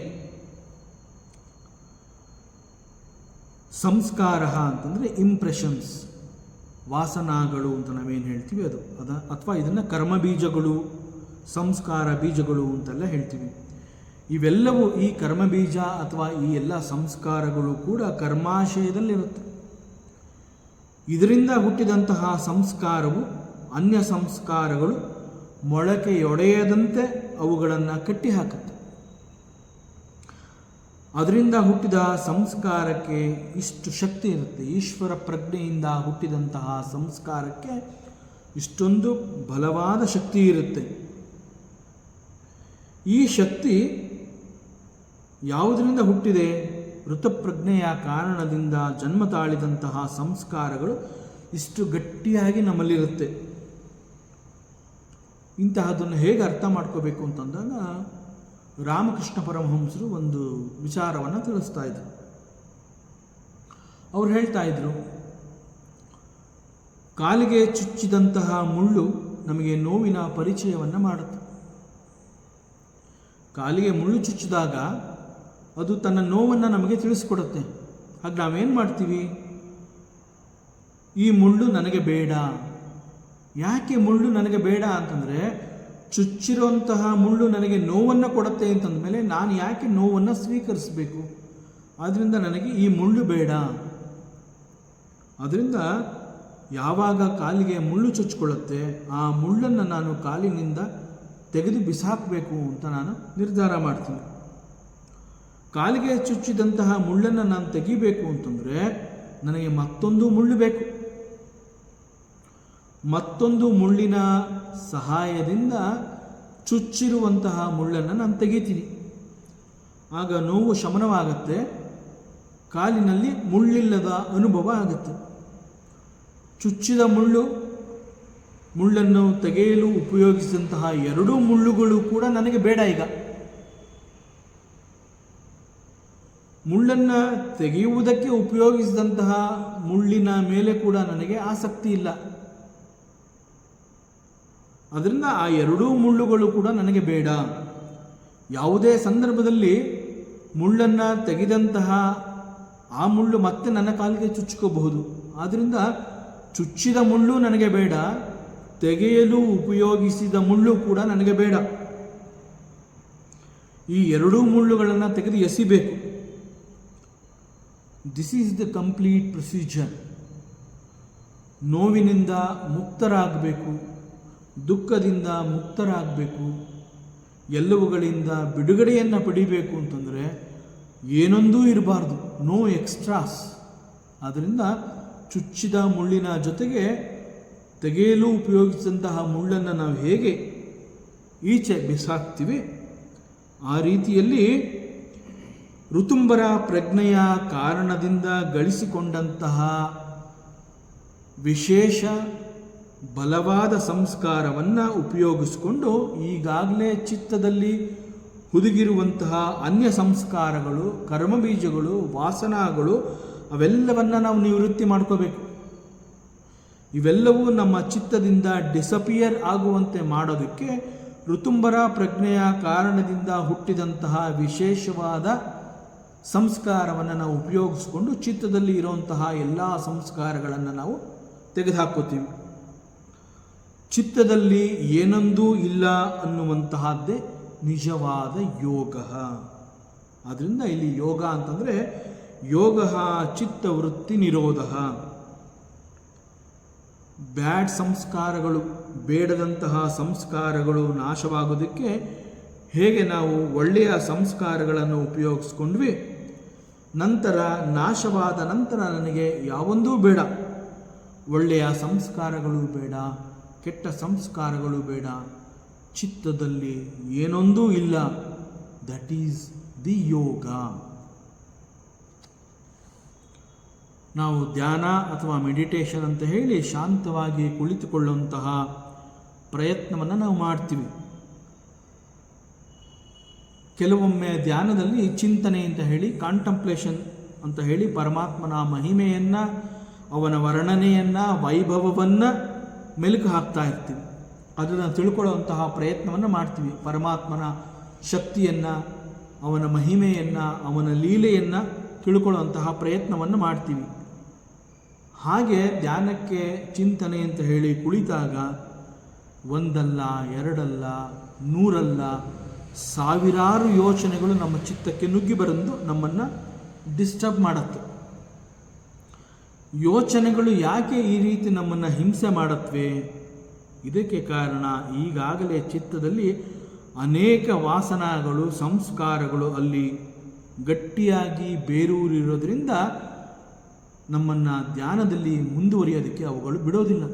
ಸಂಸ್ಕಾರ ಅಂತಂದರೆ ಇಂಪ್ರೆಷನ್ಸ್, ವಾಸನಾಗಳು ಅಂತ ನಾವೇನು ಹೇಳ್ತೀವಿ ಅದು ಅಥವಾ ಇದನ್ನು ಕರ್ಮಬೀಜಗಳು, ಸಂಸ್ಕಾರ ಬೀಜಗಳು ಅಂತೆಲ್ಲ ಹೇಳ್ತೀವಿ. ಇವೆಲ್ಲವೂ ಈ ಕರ್ಮಬೀಜ ಅಥವಾ ಈ ಎಲ್ಲ ಸಂಸ್ಕಾರಗಳು ಕೂಡ ಕರ್ಮಾಶಯದಲ್ಲಿರುತ್ತೆ. ಇದರಿಂದ ಹುಟ್ಟಿದಂತಹ ಸಂಸ್ಕಾರವು ಅನ್ಯ ಸಂಸ್ಕಾರಗಳು ಮೊಳಕೆಯೊಡೆಯದಂತೆ ಅವುಗಳನ್ನು ಕಟ್ಟಿ ಹಾಕುತ್ತೆ. ಅದರಿಂದ ಹುಟ್ಟಿದ ಸಂಸ್ಕಾರಕ್ಕೆ ಇಷ್ಟು ಶಕ್ತಿ ಇರುತ್ತೆ. ಈಶ್ವರ ಪ್ರಜ್ಞೆಯಿಂದ ಹುಟ್ಟಿದಂತಹ ಸಂಸ್ಕಾರಕ್ಕೆ ಇಷ್ಟೊಂದು ಬಲವಾದ ಶಕ್ತಿ ಇರುತ್ತೆ. ಈ ಶಕ್ತಿ ಯಾವುದರಿಂದ ಹುಟ್ಟಿದೆ? ಋತುಪ್ರಜ್ಞೆಯ ಕಾರಣದಿಂದ ಜನ್ಮ ತಾಳಿದಂತಹ ಸಂಸ್ಕಾರಗಳು ಇಷ್ಟು ಗಟ್ಟಿಯಾಗಿ ನಮ್ಮಲ್ಲಿರುತ್ತೆ. ಇಂತಹದನ್ನು ಹೇಗೆ ಅರ್ಥ ಮಾಡ್ಕೋಬೇಕು ಅಂತಂದಾಗ ರಾಮಕೃಷ್ಣ ಪರಮಹಂಸರು ಒಂದು ವಿಚಾರವನ್ನು ತಿಳಿಸ್ತಾ ಇದ್ರು. ಅವ್ರು ಹೇಳ್ತಾ ಇದ್ರು, ಕಾಲಿಗೆ ಚುಚ್ಚಿದಂತಹ ಮುಳ್ಳು ನಮಗೆ ನೋವಿನ ಪರಿಚಯವನ್ನು ಮಾಡುತ್ತೆ. ಕಾಲಿಗೆ ಮುಳ್ಳು ಚುಚ್ಚಿದಾಗ ಅದು ತನ್ನ ನೋವನ್ನು ನಮಗೆ ತಿಳಿಸ್ಕೊಡುತ್ತೆ. ಹಾಗೆ ನಾವೇನು ಮಾಡ್ತೀವಿ? ಈ ಮುಳ್ಳು ನನಗೆ ಬೇಡ, ಯಾಕೆ ಮುಳ್ಳು ನನಗೆ ಬೇಡ ಅಂತಂದರೆ, ಚುಚ್ಚಿರುವಂತಹ ಮುಳ್ಳು ನನಗೆ ನೋವನ್ನು ಕೊಡುತ್ತೆ ಅಂತಂದಮೇಲೆ ನಾನು ಯಾಕೆ ನೋವನ್ನು ಸ್ವೀಕರಿಸಬೇಕು? ಆದ್ದರಿಂದ ನನಗೆ ಈ ಮುಳ್ಳು ಬೇಡ. ಅದರಿಂದ ಯಾವಾಗ ಕಾಲಿಗೆ ಮುಳ್ಳು ಚುಚ್ಚಿಕೊಳ್ಳುತ್ತೆ, ಆ ಮುಳ್ಳನ್ನು ನಾನು ಕಾಲಿನಿಂದ ತೆಗೆದು ಬಿಸಾಕಬೇಕು ಅಂತ ನಾನು ನಿರ್ಧಾರ ಮಾಡ್ತೀನಿ. ಕಾಲಿಗೆ ಚುಚ್ಚಿದಂತಹ ಮುಳ್ಳನ್ನು ನಾನು ತೆಗಿಬೇಕು ಅಂತಂದರೆ ನನಗೆ ಮತ್ತೊಂದು ಮುಳ್ಳು ಬೇಕು. ಮತ್ತೊಂದು ಮುಳ್ಳಿನ ಸಹಾಯದಿಂದ ಚುಚ್ಚಿರುವಂತಹ ಮುಳ್ಳನ್ನು ನಾನು ತೆಗಿತೀನಿ. ಆಗ ನೋವು ಶಮನವಾಗುತ್ತೆ, ಕಾಲಿನಲ್ಲಿ ಮುಳ್ಳಿಲ್ಲದ ಅನುಭವ ಆಗುತ್ತೆ. ಚುಚ್ಚಿದ ಮುಳ್ಳನ್ನು ತೆಗೆಯಲು ಉಪಯೋಗಿಸಿದಂತಹ ಎರಡೂ ಮುಳ್ಳುಗಳು ಕೂಡ ನನಗೆ ಬೇಡ. ಈಗ ಮುಳ್ಳನ್ನು ತೆಗೆಯುವುದಕ್ಕೆ ಉಪಯೋಗಿಸಿದಂತಹ ಮುಳ್ಳಿನ ಮೇಲೆ ಕೂಡ ನನಗೆ ಆಸಕ್ತಿ ಇಲ್ಲ. ಅದರಿಂದ ಆ ಎರಡೂ ಮುಳ್ಳುಗಳು ಕೂಡ ನನಗೆ ಬೇಡ. ಯಾವುದೇ ಸಂದರ್ಭದಲ್ಲಿ ಮುಳ್ಳನ್ನು ತೆಗೆದಂತಹ ಆ ಮುಳ್ಳು ಮತ್ತೆ ನನ್ನ ಕಾಲಿಗೆ ಚುಚ್ಚಿಕೋಬಹುದು. ಆದ್ದರಿಂದ ಚುಚ್ಚಿದ ಮುಳ್ಳು ನನಗೆ ಬೇಡ, ತೆಗೆಯಲು ಉಪಯೋಗಿಸಿದ ಮುಳ್ಳು ಕೂಡ ನನಗೆ ಬೇಡ. ಈ ಎರಡೂ ಮುಳ್ಳುಗಳನ್ನು ತೆಗೆದು ಎಸಿಬೇಕು. This is the complete procedure. ನೋವಿನಿಂದ ಮುಕ್ತರಾಗಬೇಕು, ದುಃಖದಿಂದ ಮುಕ್ತರಾಗಬೇಕು, ಎಲ್ಲವುಗಳಿಂದ ಬಿಡುಗಡೆಯನ್ನು ಪಡಿಬೇಕು ಅಂತಂದರೆ ಏನೊಂದೂ ಇರಬಾರ್ದು, ನೋ ಎಕ್ಸ್ಟ್ರಾಸ್. ಆದ್ದರಿಂದ ಚುಚ್ಚಿದ ಮುಳ್ಳಿನ ಜೊತೆಗೆ ತೆಗೆಯಲು ಉಪಯೋಗಿಸಿದಂತಹ ಮುಳ್ಳನ್ನು ನಾವು ಹೇಗೆ ಈಚೆ ಬಿಸಾಕ್ತೀವಿ, ಆ ರೀತಿಯಲ್ಲಿ ಋತುಂಬರ ಪ್ರಜ್ಞೆಯ ಕಾರಣದಿಂದ ಗಳಿಸಿಕೊಂಡಂತಹ ವಿಶೇಷ ಬಲವಾದ ಸಂಸ್ಕಾರವನ್ನು ಉಪಯೋಗಿಸಿಕೊಂಡು ಈಗಾಗಲೇ ಚಿತ್ತದಲ್ಲಿ ಹುದುಗಿರುವಂತಹ ಅನ್ಯ ಸಂಸ್ಕಾರಗಳು, ಕರ್ಮಬೀಜಗಳು, ವಾಸನಾಗಳು ಅವೆಲ್ಲವನ್ನು ನಾವು ನಿವೃತ್ತಿ ಮಾಡ್ಕೋಬೇಕು. ಇವೆಲ್ಲವೂ ನಮ್ಮ ಚಿತ್ತದಿಂದ ಡಿಸಪಿಯರ್ ಆಗುವಂತೆ ಮಾಡೋದಕ್ಕೆ ಋತುಂಬರ ಪ್ರಜ್ಞೆಯ ಕಾರಣದಿಂದ ಹುಟ್ಟಿದಂತಹ ವಿಶೇಷವಾದ ಸಂಸ್ಕಾರವನ್ನು ನಾವು ಉಪಯೋಗಿಸಿಕೊಂಡು ಚಿತ್ತದಲ್ಲಿ ಇರುವಂತಹ ಎಲ್ಲ ಸಂಸ್ಕಾರಗಳನ್ನು ನಾವು ತೆಗೆದುಹಾಕೋತೀವಿ. ಚಿತ್ತದಲ್ಲಿ ಏನೊಂದೂ ಇಲ್ಲ ಅನ್ನುವಂತಹದ್ದೇ ನಿಜವಾದ ಯೋಗ. ಆದ್ದರಿಂದ ಇಲ್ಲಿ ಯೋಗ ಅಂತಂದರೆ ಯೋಗ ಚಿತ್ತವೃತ್ತಿ ನಿರೋಧ. ಬ್ಯಾಡ್ ಸಂಸ್ಕಾರಗಳು, ಬೇಡದಂತಹ ಸಂಸ್ಕಾರಗಳು ನಾಶವಾಗೋದಕ್ಕೆ ಹೇಗೆ ನಾವು ಒಳ್ಳೆಯ ಸಂಸ್ಕಾರಗಳನ್ನು ಉಪಯೋಗಿಸ್ಕೊಂಡ್ವಿ, ನಂತರ ನಾಶವಾದ ನಂತರ ನನಗೆ ಯಾವೊಂದೂ ಬೇಡ, ಒಳ್ಳೆಯ ಸಂಸ್ಕಾರಗಳು ಬೇಡ, ಕೆಟ್ಟ ಸಂಸ್ಕಾರಗಳು ಬೇಡ, ಚಿತ್ತದಲ್ಲಿ ಏನೊಂದೂ ಇಲ್ಲ. ದಟ್ ಈಸ್ ದಿ ಯೋಗ. ನಾವು ಧ್ಯಾನ ಅಥವಾ ಮೆಡಿಟೇಷನ್ ಅಂತ ಹೇಳಿ ಶಾಂತವಾಗಿ ಕುಳಿತುಕೊಳ್ಳುವಂತಹ ಪ್ರಯತ್ನವನ್ನು ನಾವು ಮಾಡ್ತೀವಿ. ಕೆಲವೊಮ್ಮೆ ಧ್ಯಾನದಲ್ಲಿ ಚಿಂತನೆ ಅಂತ ಹೇಳಿ, ಕಾಂಟಂಪ್ಲೇಷನ್ ಅಂತ ಹೇಳಿ ಪರಮಾತ್ಮನ ಮಹಿಮೆಯನ್ನು, ಅವನ ವರ್ಣನೆಯನ್ನು, ವೈಭವವನ್ನು ಮೆಲುಕು ಹಾಕ್ತಾ ಇರ್ತೀವಿ. ಅದನ್ನು ತಿಳ್ಕೊಳ್ಳುವಂತಹ ಪ್ರಯತ್ನವನ್ನು ಮಾಡ್ತೀವಿ. ಪರಮಾತ್ಮನ ಶಕ್ತಿಯನ್ನು, ಅವನ ಮಹಿಮೆಯನ್ನು, ಅವನ ಲೀಲೆಯನ್ನು ತಿಳ್ಕೊಳ್ಳುವಂತಹ ಪ್ರಯತ್ನವನ್ನು ಮಾಡ್ತೀವಿ. ಹಾಗೆ ಧ್ಯಾನಕ್ಕೆ ಚಿಂತನೆ ಅಂತ ಹೇಳಿ ಕುಳಿತಾಗ ಒಂದಲ್ಲ, ಎರಡಲ್ಲ, ನೂರಲ್ಲ, ಸಾವಿರಾರು ಯೋಚನೆಗಳು ನಮ್ಮ ಚಿತ್ತಕ್ಕೆ ನುಗ್ಗಿ ಬಂದು ನಮ್ಮನ್ನು ಡಿಸ್ಟರ್ಬ್ ಮಾಡುತ್ತೆ. ಯೋಚನೆಗಳು ಯಾಕೆ ಈ ರೀತಿ ನಮ್ಮನ್ನು ಹಿಂಸೆ ಮಾಡುತ್ತವೆ? ಇದಕ್ಕೆ ಕಾರಣ ಈಗಾಗಲೇ ಚಿತ್ತದಲ್ಲಿ ಅನೇಕ ವಾಸನಾಗಳು, ಸಂಸ್ಕಾರಗಳು ಅಲ್ಲಿ ಗಟ್ಟಿಯಾಗಿ ಬೇರೂರಿರೋದ್ರಿಂದ ನಮ್ಮನ್ನು ಧ್ಯಾನದಲ್ಲಿ ಮುಂದುವರಿಯೋದಕ್ಕೆ ಅವುಗಳು ಬಿಡೋದಿಲ್ಲ.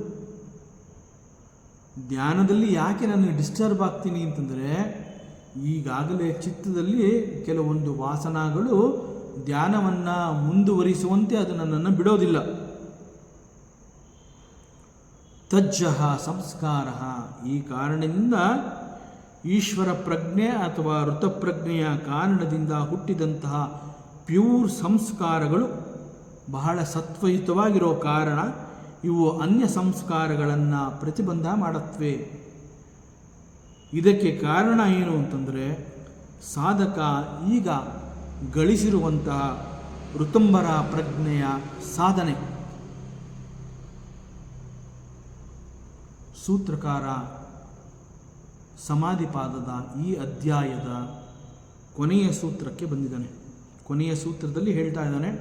ಧ್ಯಾನದಲ್ಲಿ ಯಾಕೆ ನಾನು ಡಿಸ್ಟರ್ಬ್ ಆಗ್ತೀನಿ ಅಂತಂದರೆ, ಈಗಾಗಲೇ ಚಿತ್ತದಲ್ಲಿ ಕೆಲವೊಂದು ವಾಸನಾಗಳು ಧ್ಯಾನವನ್ನು ಮುಂದುವರಿಸುವಂತೆ ಅದು ನನ್ನನ್ನು ಬಿಡೋದಿಲ್ಲ. ತಜ್ಜಃ ಸಂಸ್ಕಾರ. ಈ ಕಾರಣದಿಂದ ಈಶ್ವರ ಪ್ರಜ್ಞೆ ಅಥವಾ ಋತಪ್ರಜ್ಞೆಯ ಕಾರಣದಿಂದ ಹುಟ್ಟಿದಂತಹ ಪ್ಯೂರ್ ಸಂಸ್ಕಾರಗಳು ಬಹಳ ಸತ್ವಯುತವಾಗಿರೋ ಕಾರಣ ಇವು ಅನ್ಯ ಸಂಸ್ಕಾರಗಳನ್ನು ಪ್ರತಿಬಂಧ ಮಾಡುತ್ತವೆ. ಇದಕ್ಕೆ ಕಾರಣ ಏನು ಅಂತಂದರೆ, ಸಾಧಕ ಈಗ ಗಳಿಸಿರುವಂತಹ ಋತುಂಬರ ಪ್ರಜ್ಞೆಯ ಸಾಧನೆ. ಸೂತ್ರಕಾರ ಸಮಾಧಿಪಾದದ ಈ ಅಧ್ಯಾಯದ ಕೊನೆಯ ಸೂತ್ರಕ್ಕೆ ಬಂದಿದ್ದಾನೆ. ಕೊನೆಯ ಸೂತ್ರದಲ್ಲಿ ಹೇಳ್ತಾ ಇದ್ದಾನೆ,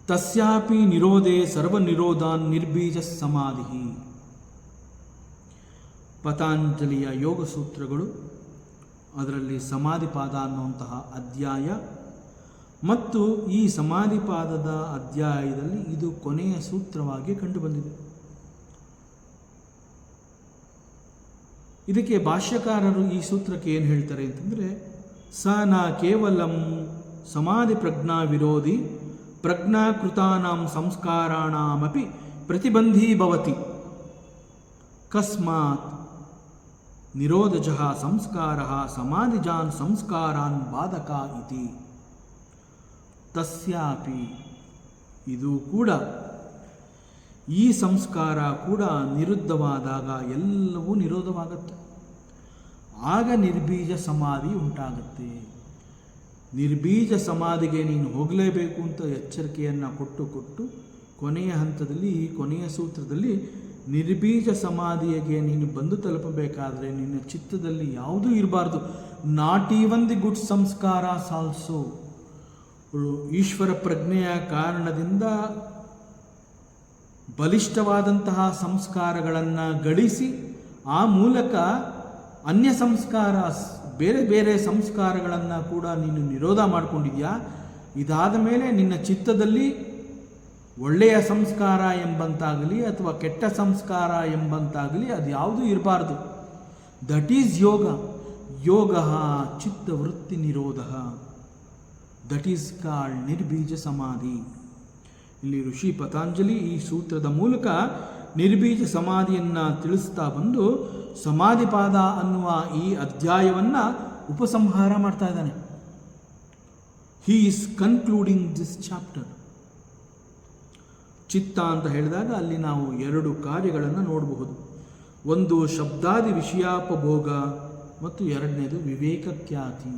ತಸ್ಯಾಪಿ ನಿರೋಧೆ ಸರ್ವನಿರೋಧಾನ್ ನಿರ್ಬೀಜ ಸಮಾಧಿ. ಪತಾಂಜಲಿಯ ಯೋಗ ಸೂತ್ರಗಳು, ಅದರಲ್ಲಿ ಸಮಾಧಿಪಾದ ಅನ್ನುವಂತಹ ಅಧ್ಯಾಯ ಮತ್ತು ಈ ಸಮಾಧಿಪಾದದ ಅಧ್ಯಾಯದಲ್ಲಿ ಇದು ಕೊನೆಯ ಸೂತ್ರವಾಗಿ ಕಂಡುಬಂದಿದೆ. ಇದಕ್ಕೆ ಭಾಷ್ಯಕಾರರು ಈ ಸೂತ್ರಕ್ಕೆ ಏನು ಹೇಳ್ತಾರೆ ಅಂತಂದರೆ, ಸ ನ ಕೇವಲಂ ಸಮಾಧಿ ಪ್ರಜ್ಞಾ ವಿರೋಧಿ ಪ್ರಜ್ಞಾಕೃತಾನಾಂ ಸಂಸ್ಕಾರಾಣಾಮಪಿ ಪ್ರತಿಬಂಧೀ ಭವತಿ. ಕಸ್ಮಾತ್ ನಿರೋಧಜಃ ಸಂಸ್ಕಾರಃ ಸಮಾಧಿಜಾನ್ ಸಂಸ್ಕಾರಾನ್ ಬಾಧಕ ಇತಿ. ತಸ್ಯಾಪಿ, ಇದು ಕೂಡ, ಈ ಸಂಸ್ಕಾರ ಕೂಡ ನಿರುದ್ಧವಾದಾಗ ಎಲ್ಲವೂ ನಿರೋಧವಾಗುತ್ತೆ. ಆಗ ನಿರ್ಬೀಜ ಸಮಾಧಿ ಉಂಟಾಗುತ್ತೆ. ನಿರ್ಬೀಜ ಸಮಾಧಿಗೆ ನೀನು ಹೋಗಲೇಬೇಕು ಅಂತ ಎಚ್ಚರಿಕೆಯನ್ನು ಕೊಟ್ಟು ಕೊನೆಯ ಹಂತದಲ್ಲಿ, ಈ ಕೊನೆಯ ಸೂತ್ರದಲ್ಲಿ, ನಿರ್ಬೀಜ ಸಮಾಧಿಗೆ ನೀನು ಬಂದು ತಲುಪಬೇಕಾದ್ರೆ ನಿನ್ನ ಚಿತ್ತದಲ್ಲಿ ಯಾವುದೂ ಇರಬಾರ್ದು. Not even the good samskaras also. ಈಶ್ವರ ಪ್ರಜ್ಞೆಯ ಕಾರಣದಿಂದ ಬಲಿಷ್ಠವಾದಂತಹ ಸಂಸ್ಕಾರಗಳನ್ನು ಗಳಿಸಿ ಆ ಮೂಲಕ ಅನ್ಯ ಸಂಸ್ಕಾರ, ಬೇರೆ ಬೇರೆ ಸಂಸ್ಕಾರಗಳನ್ನು ಕೂಡ ನೀನು ನಿರೋಧ ಮಾಡಿಕೊಂಡಿದ್ಯಾ. ಇದಾದ ಮೇಲೆ ನಿನ್ನ ಚಿತ್ತದಲ್ಲಿ ಒಳ್ಳೆಯ ಸಂಸ್ಕಾರ ಎಂಬಂತಾಗಲಿ ಅಥವಾ ಕೆಟ್ಟ ಸಂಸ್ಕಾರ ಎಂಬಂತಾಗಲಿ ಅದು ಯಾವುದೂ ಇರಬಾರ್ದು. That is yoga. ಯೋಗ ಚಿತ್ತವೃತ್ತಿ ನಿರೋಧ. That is called nirbija samadhi. ಇಲ್ಲಿ ಋಷಿ ಪತಾಂಜಲಿ ಈ ಸೂತ್ರದ ಮೂಲಕ ನಿರ್ಬೀಜ ಸಮಾಧಿಯನ್ನು ತಿಳಿಸ್ತಾ ಬಂದು ಸಮಾಧಿಪಾದ ಅನ್ನುವ ಈ ಅಧ್ಯಾಯವನ್ನು ಉಪಸಂಹಾರ ಮಾಡ್ತಾ ಇದ್ದಾನೆ. He is concluding this chapter. ಚಿತ್ತ ಅಂತ ಹೇಳಿದಾಗ ಅಲ್ಲಿ ನಾವು ಎರಡು ಕಾರ್ಯಗಳನ್ನು ನೋಡಬಹುದು. ಒಂದು ಶಬ್ದಾದಿ ವಿಷಯಾಪಭೋಗ ಮತ್ತು ಎರಡನೇದು ವಿವೇಕಖ್ಯಾತಿ.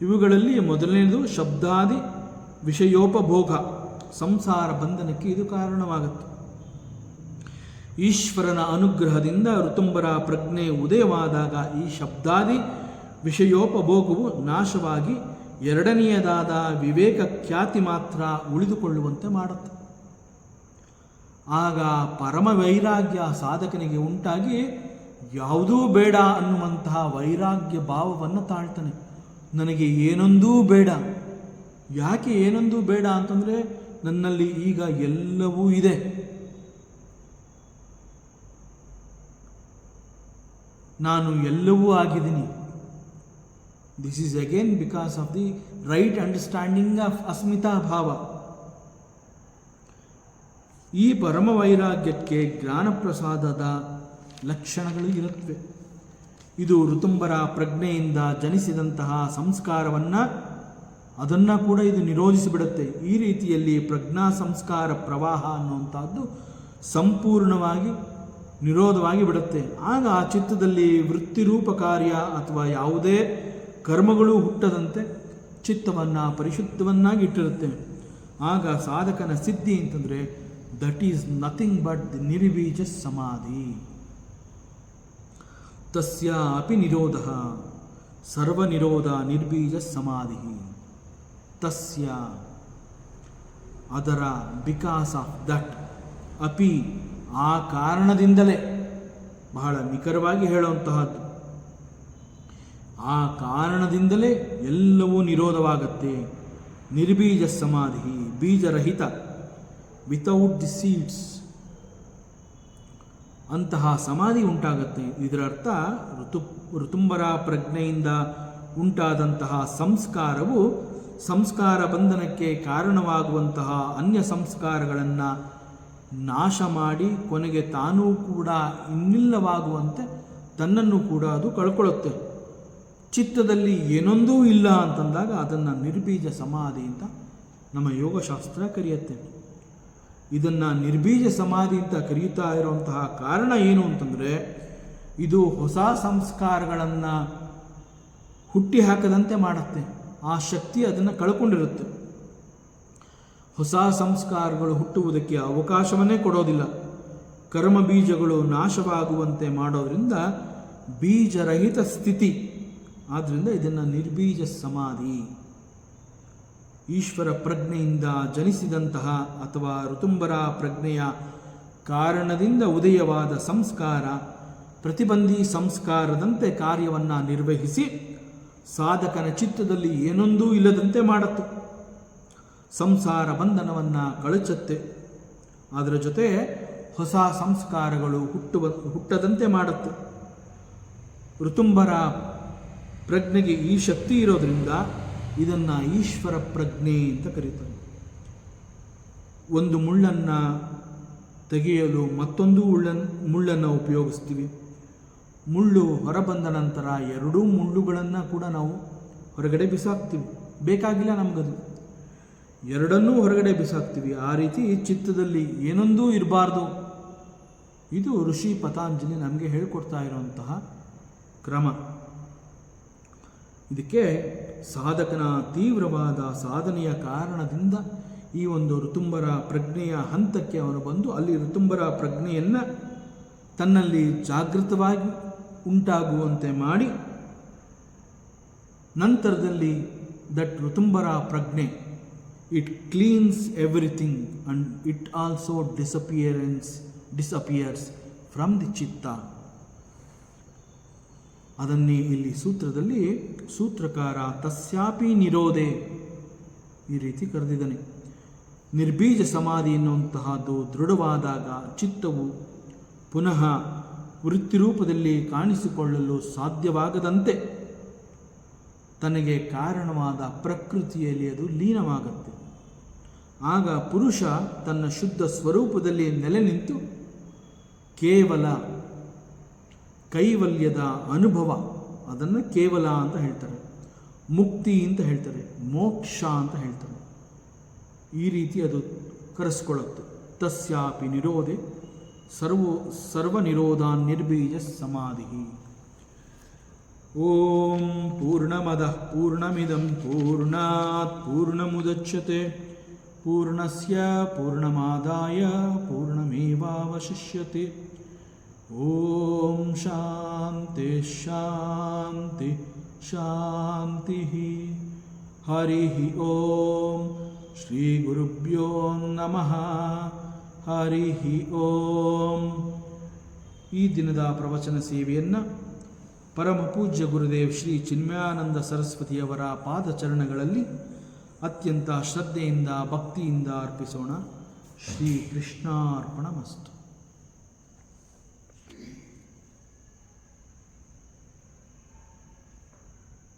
ಇವುಗಳಲ್ಲಿ ಮೊದಲನೇದು ಶಬ್ದಾದಿ ವಿಷಯೋಪಭೋಗ, ಸಂಸಾರ ಬಂಧನಕ್ಕೆ ಇದು ಕಾರಣವಾಗುತ್ತೆ. ಈಶ್ವರನ ಅನುಗ್ರಹದಿಂದ ಋತುಂಬರ ಪ್ರಜ್ಞೆ ಉದಯವಾದಾಗ ಈ ಶಬ್ದಾದಿ ವಿಷಯೋಪಭೋಗವು ನಾಶವಾಗಿ ಎರಡನೆಯದಾದ ವಿವೇಕ ಖ್ಯಾತಿ ಮಾತ್ರ ಉಳಿದುಕೊಳ್ಳುವಂತೆ ಮಾಡುತ್ತೆ. ಆಗ ಪರಮ ವೈರಾಗ್ಯ ಸಾಧಕನಿಗೆ ಉಂಟಾಗಿ ಯಾವುದೂ ಬೇಡ ಅನ್ನುವಂತಹ ವೈರಾಗ್ಯ ಭಾವವನ್ನು ತಾಳ್ತಾನೆ. ನನಗೆ ಏನೊಂದೂ ಬೇಡ. ಯಾಕೆ ಏನೊಂದೂ ಬೇಡ ಅಂತಂದರೆ, ನನ್ನಲ್ಲಿ ಈಗ ಎಲ್ಲವೂ ಇದೆ. ನಾನು ಎಲ್ಲವೂ ಆಗಿದ್ದೀನಿ. This is again because of the right understanding of Asmita ಭಾವ. ಈ ಪರಮ ವೈರಾಗ್ಯಕ್ಕೆ ಜ್ಞಾನಪ್ರಸಾದದ ಲಕ್ಷಣಗಳು ಇರುತ್ತವೆ. ಇದು ಋತುಂಬರ ಪ್ರಜ್ಞೆಯಿಂದ ಜನಿಸಿದಂತಹ ಅದನ್ನು ಕೂಡ ಇದು ನಿರೋಧಿಸಿಬಿಡುತ್ತೆ. ಈ ರೀತಿಯಲ್ಲಿ ಪ್ರಜ್ಞಾ ಸಂಸ್ಕಾರ ಪ್ರವಾಹ ಅನ್ನುವಂಥದ್ದು ಸಂಪೂರ್ಣವಾಗಿ ನಿರೋಧವಾಗಿ ಬಿಡುತ್ತೆ. ಆಗ ಆ ಚಿತ್ತದಲ್ಲಿ ವೃತ್ತಿರೂಪ ಕಾರ್ಯ ಅಥವಾ ಯಾವುದೇ ಕರ್ಮಗಳು ಹುಟ್ಟದಂತೆ ಚಿತ್ತವನ್ನು ಪರಿಶುದ್ಧವನ್ನಾಗಿ ಇಟ್ಟಿರುತ್ತೆ. ಆಗ ಸಾಧಕನ ಸಿದ್ಧಿ ಅಂತಂದರೆ that is nothing but the nirbija samadhi. ತಸ್ಯ ಅಪಿ ನಿರೋಧ ಸರ್ವನಿರೋಧ ನಿರ್ಬೀಜ ಸಮಾಧಿ. ತಸ್ಯ, ಅದರ, ಬಿಕಾಸ್ ಆಫ್ ದಟ್, ಅಪಿ, ಆ ಕಾರಣದಿಂದಲೇ, ಬಹಳ ನಿಖರವಾಗಿ ಹೇಳುವಂತಹದ್ದು, ಆ ಕಾರಣದಿಂದಲೇ ಎಲ್ಲವೂ ನಿರೋಧವಾಗತ್ತೆ. ನಿರ್ಬೀಜ ಸಮಾಧಿ, ಬೀಜರಹಿತ, ವಿತೌಟ್ ದಿ ಸೀಡ್ಸ್, ಅಂತಹ ಸಮಾಧಿ ಉಂಟಾಗತ್ತೆ. ಇದರರ್ಥ ಋತುಂಬರ ಪ್ರಜ್ಞೆಯಿಂದ ಉಂಟಾದಂತಹ ಸಂಸ್ಕಾರವು ಸಂಸ್ಕಾರ ಬಂಧನಕ್ಕೆ ಕಾರಣವಾಗುವಂತಹ ಅನ್ಯ ಸಂಸ್ಕಾರಗಳನ್ನು ನಾಶ ಮಾಡಿ ಕೊನೆಗೆ ತಾನೂ ಕೂಡ ಇನ್ನಿಲ್ಲವಾಗುವಂತೆ ತನ್ನನ್ನು ಕೂಡ ಅದು ಕಳ್ಕೊಳ್ಳುತ್ತೆ. ಚಿತ್ತದಲ್ಲಿ ಏನೊಂದೂ ಇಲ್ಲ ಅಂತಂದಾಗ ಅದನ್ನು ನಿರ್ಬೀಜ ಸಮಾಧಿ ಅಂತ ನಮ್ಮ ಯೋಗಶಾಸ್ತ್ರ ಕರೆಯುತ್ತೆ. ಇದನ್ನು ನಿರ್ಬೀಜ ಸಮಾಧಿ ಅಂತ ಕರೀತಾ ಇರುವಂತಹ ಕಾರಣ ಏನು ಅಂತಂದರೆ, ಇದು ಹೊಸ ಸಂಸ್ಕಾರಗಳನ್ನು ಹುಟ್ಟಿ ಹಾಕದಂತೆ ಮಾಡುತ್ತೆ. ಆ ಶಕ್ತಿ ಅದನ್ನು ಕಳ್ಕೊಂಡಿರುತ್ತೆ. ಹೊಸ ಸಂಸ್ಕಾರಗಳು ಹುಟ್ಟುವುದಕ್ಕೆ ಅವಕಾಶವನ್ನೇ ಕೊಡೋದಿಲ್ಲ. ಕರ್ಮ ಬೀಜಗಳು ನಾಶವಾಗುವಂತೆ ಮಾಡೋದ್ರಿಂದ ಬೀಜರಹಿತ ಸ್ಥಿತಿ. ಆದ್ದರಿಂದ ಇದನ್ನು ನಿರ್ಬೀಜ ಸಮಾಧಿ. ಈಶ್ವರ ಪ್ರಜ್ಞೆಯಿಂದ ಜನಿಸಿದಂತಹ ಅಥವಾ ಋತುಂಬರ ಪ್ರಜ್ಞೆಯ ಕಾರಣದಿಂದ ಉದಯವಾದ ಸಂಸ್ಕಾರ ಪ್ರತಿಬಂಧಿ ಸಂಸ್ಕಾರದಂತೆ ಕಾರ್ಯವನ್ನು ನಿರ್ವಹಿಸಿ ಸಾಧಕನ ಚಿತ್ತದಲ್ಲಿ ಏನೊಂದೂ ಇಲ್ಲದಂತೆ ಮಾಡುತ್ತೆ. ಸಂಸಾರ ಬಂಧನವನ್ನು ಕಳಚುತ್ತೆ. ಅದರ ಜೊತೆ ಹೊಸ ಸಂಸ್ಕಾರಗಳು ಹುಟ್ಟದಂತೆ ಮಾಡುತ್ತೆ. ಋತುಂಬರ ಪ್ರಜ್ಞೆಗೆ ಈ ಶಕ್ತಿ ಇರೋದ್ರಿಂದ ಇದನ್ನು ಈಶ್ವರ ಪ್ರಜ್ಞೆ ಅಂತ ಕರೀತಾರೆ. ಒಂದು ಮುಳ್ಳನ್ನು ತೆಗೆಯಲು ಮತ್ತೊಂದು ಮುಳ್ಳನ್ನು ಉಪಯೋಗಿಸ್ತೀವಿ. ಮುಳ್ಳು ಹೊರಬಂದ ನಂತರ ಎರಡೂ ಮುಳ್ಳುಗಳನ್ನು ಕೂಡ ನಾವು ಹೊರಗಡೆ ಬಿಸಾಕ್ತೀವಿ. ಬೇಕಾಗಿಲ್ಲ ನಮಗದು, ಎರಡನ್ನೂ ಹೊರಗಡೆ ಬಿಸಾಕ್ತೀವಿ. ಆ ರೀತಿ ಚಿತ್ತದಲ್ಲಿ ಏನೊಂದೂ ಇರಬಾರ್ದು. ಇದು ಋಷಿ ಪತಾಂಜಲಿ ನಮಗೆ ಹೇಳ್ಕೊಡ್ತಾ ಇರುವಂತಹ ಕ್ರಮ. ಇದಕ್ಕೆ ಸಾಧಕನ ತೀವ್ರವಾದ ಸಾಧನೆಯ ಕಾರಣದಿಂದ ಈ ಒಂದು ಋತುಂಬರ ಪ್ರಜ್ಞೆಯ ಹಂತಕ್ಕೆ ಅವನು ಬಂದು ಅಲ್ಲಿ ಋತುಂಬರ ಪ್ರಜ್ಞೆಯನ್ನು ತನ್ನಲ್ಲಿ ಜಾಗೃತವಾಗಿ ಉಂಟಾಗುವಂತೆ ಮಾಡಿ ನಂತರದಲ್ಲಿ ದಟ್ ಋತುಂಬರ ಪ್ರಜ್ಞೆ it cleanse everything and it also disappears from the ಚಿತ್ತ. ಅದನ್ನೇ ಇಲ್ಲಿ ಸೂತ್ರದಲ್ಲಿ ಸೂತ್ರಕಾರ ತಸ್ಯಾಪಿ ನಿರೋಧೆ ಈ ರೀತಿ ಕರೆದಿದ್ದಾನೆ. ನಿರ್ಬೀಜ ಸಮಾಧಿ ಎನ್ನುವಂತಹದ್ದು ದೃಢವಾದಾಗ ಚಿತ್ತವು ಪುನಃ ವೃತ್ತಿರೂಪದಲ್ಲಿ ಕಾಣಿಸಿಕೊಳ್ಳಲು ಸಾಧ್ಯವಾಗದಂತೆ ತನಗೆ ಕಾರಣವಾದ ಪ್ರಕೃತಿಯಲ್ಲಿ ಅದು ಲೀನವಾಗುತ್ತೆ. ಆಗ ಪುರುಷ ತನ್ನ ಶುದ್ಧ ಸ್ವರೂಪದಲ್ಲಿ ನೆಲೆ ನಿಂತು ಕೇವಲ ಕೈವಲ್ಯದ ಅನುಭವ, ಅದನ್ನು ಕೇವಲ ಅಂತ ಹೇಳ್ತಾರೆ, ಮುಕ್ತಿ ಅಂತ ಹೇಳ್ತಾರೆ, ಮೋಕ್ಷ ಅಂತ ಹೇಳ್ತಾರೆ. ಈ ರೀತಿ ಅದು ಕರೆಸ್ಕೊಳ್ಳುತ್ತೆ. ತಸ್ಯಾಪಿ ನಿರೋಧೆ ಸರ್ವನಿರೋಧ ನಿರ್ಬೀಜ ಸಮಾಧಿ. ಓಂ ಪೂರ್ಣಮದಃ ಪೂರ್ಣಮಿದಂ ಪೂರ್ಣಾತ್ ಪೂರ್ಣಮುದಚ್ಯತೆ ಪೂರ್ಣಸ್ಯ ಪೂರ್ಣಮಾದಾಯ ಪೂರ್ಣಮೇವಾವಶಿಷ್ಯತೆ. ಓಂ ಶಾಂತಿ ಶಾಂತಿ ಶಾಂತಿ. ಹರಿ ಓಂ ಶ್ರೀ ಗುರುಭ್ಯೋ ನಮಃ. ಹರಿ ಓಂ. ಈ ದಿನದ ಪ್ರವಚನ ಸೇವೆಯನ್ನು ಪರಮ ಪೂಜ್ಯ ಗುರುದೇವ್ ಶ್ರೀ ಚಿನ್ಮಯಾನಂದ ಸರಸ್ವತಿಯವರ ಪಾದಚರಣಗಳಲ್ಲಿ ಅತ್ಯಂತ ಶ್ರದ್ಧೆಯಿಂದ ಭಕ್ತಿಯಿಂದ ಅರ್ಪಿಸೋಣ. ಶ್ರೀ ಕೃಷ್ಣಾರ್ಪಣಮಸ್ತು.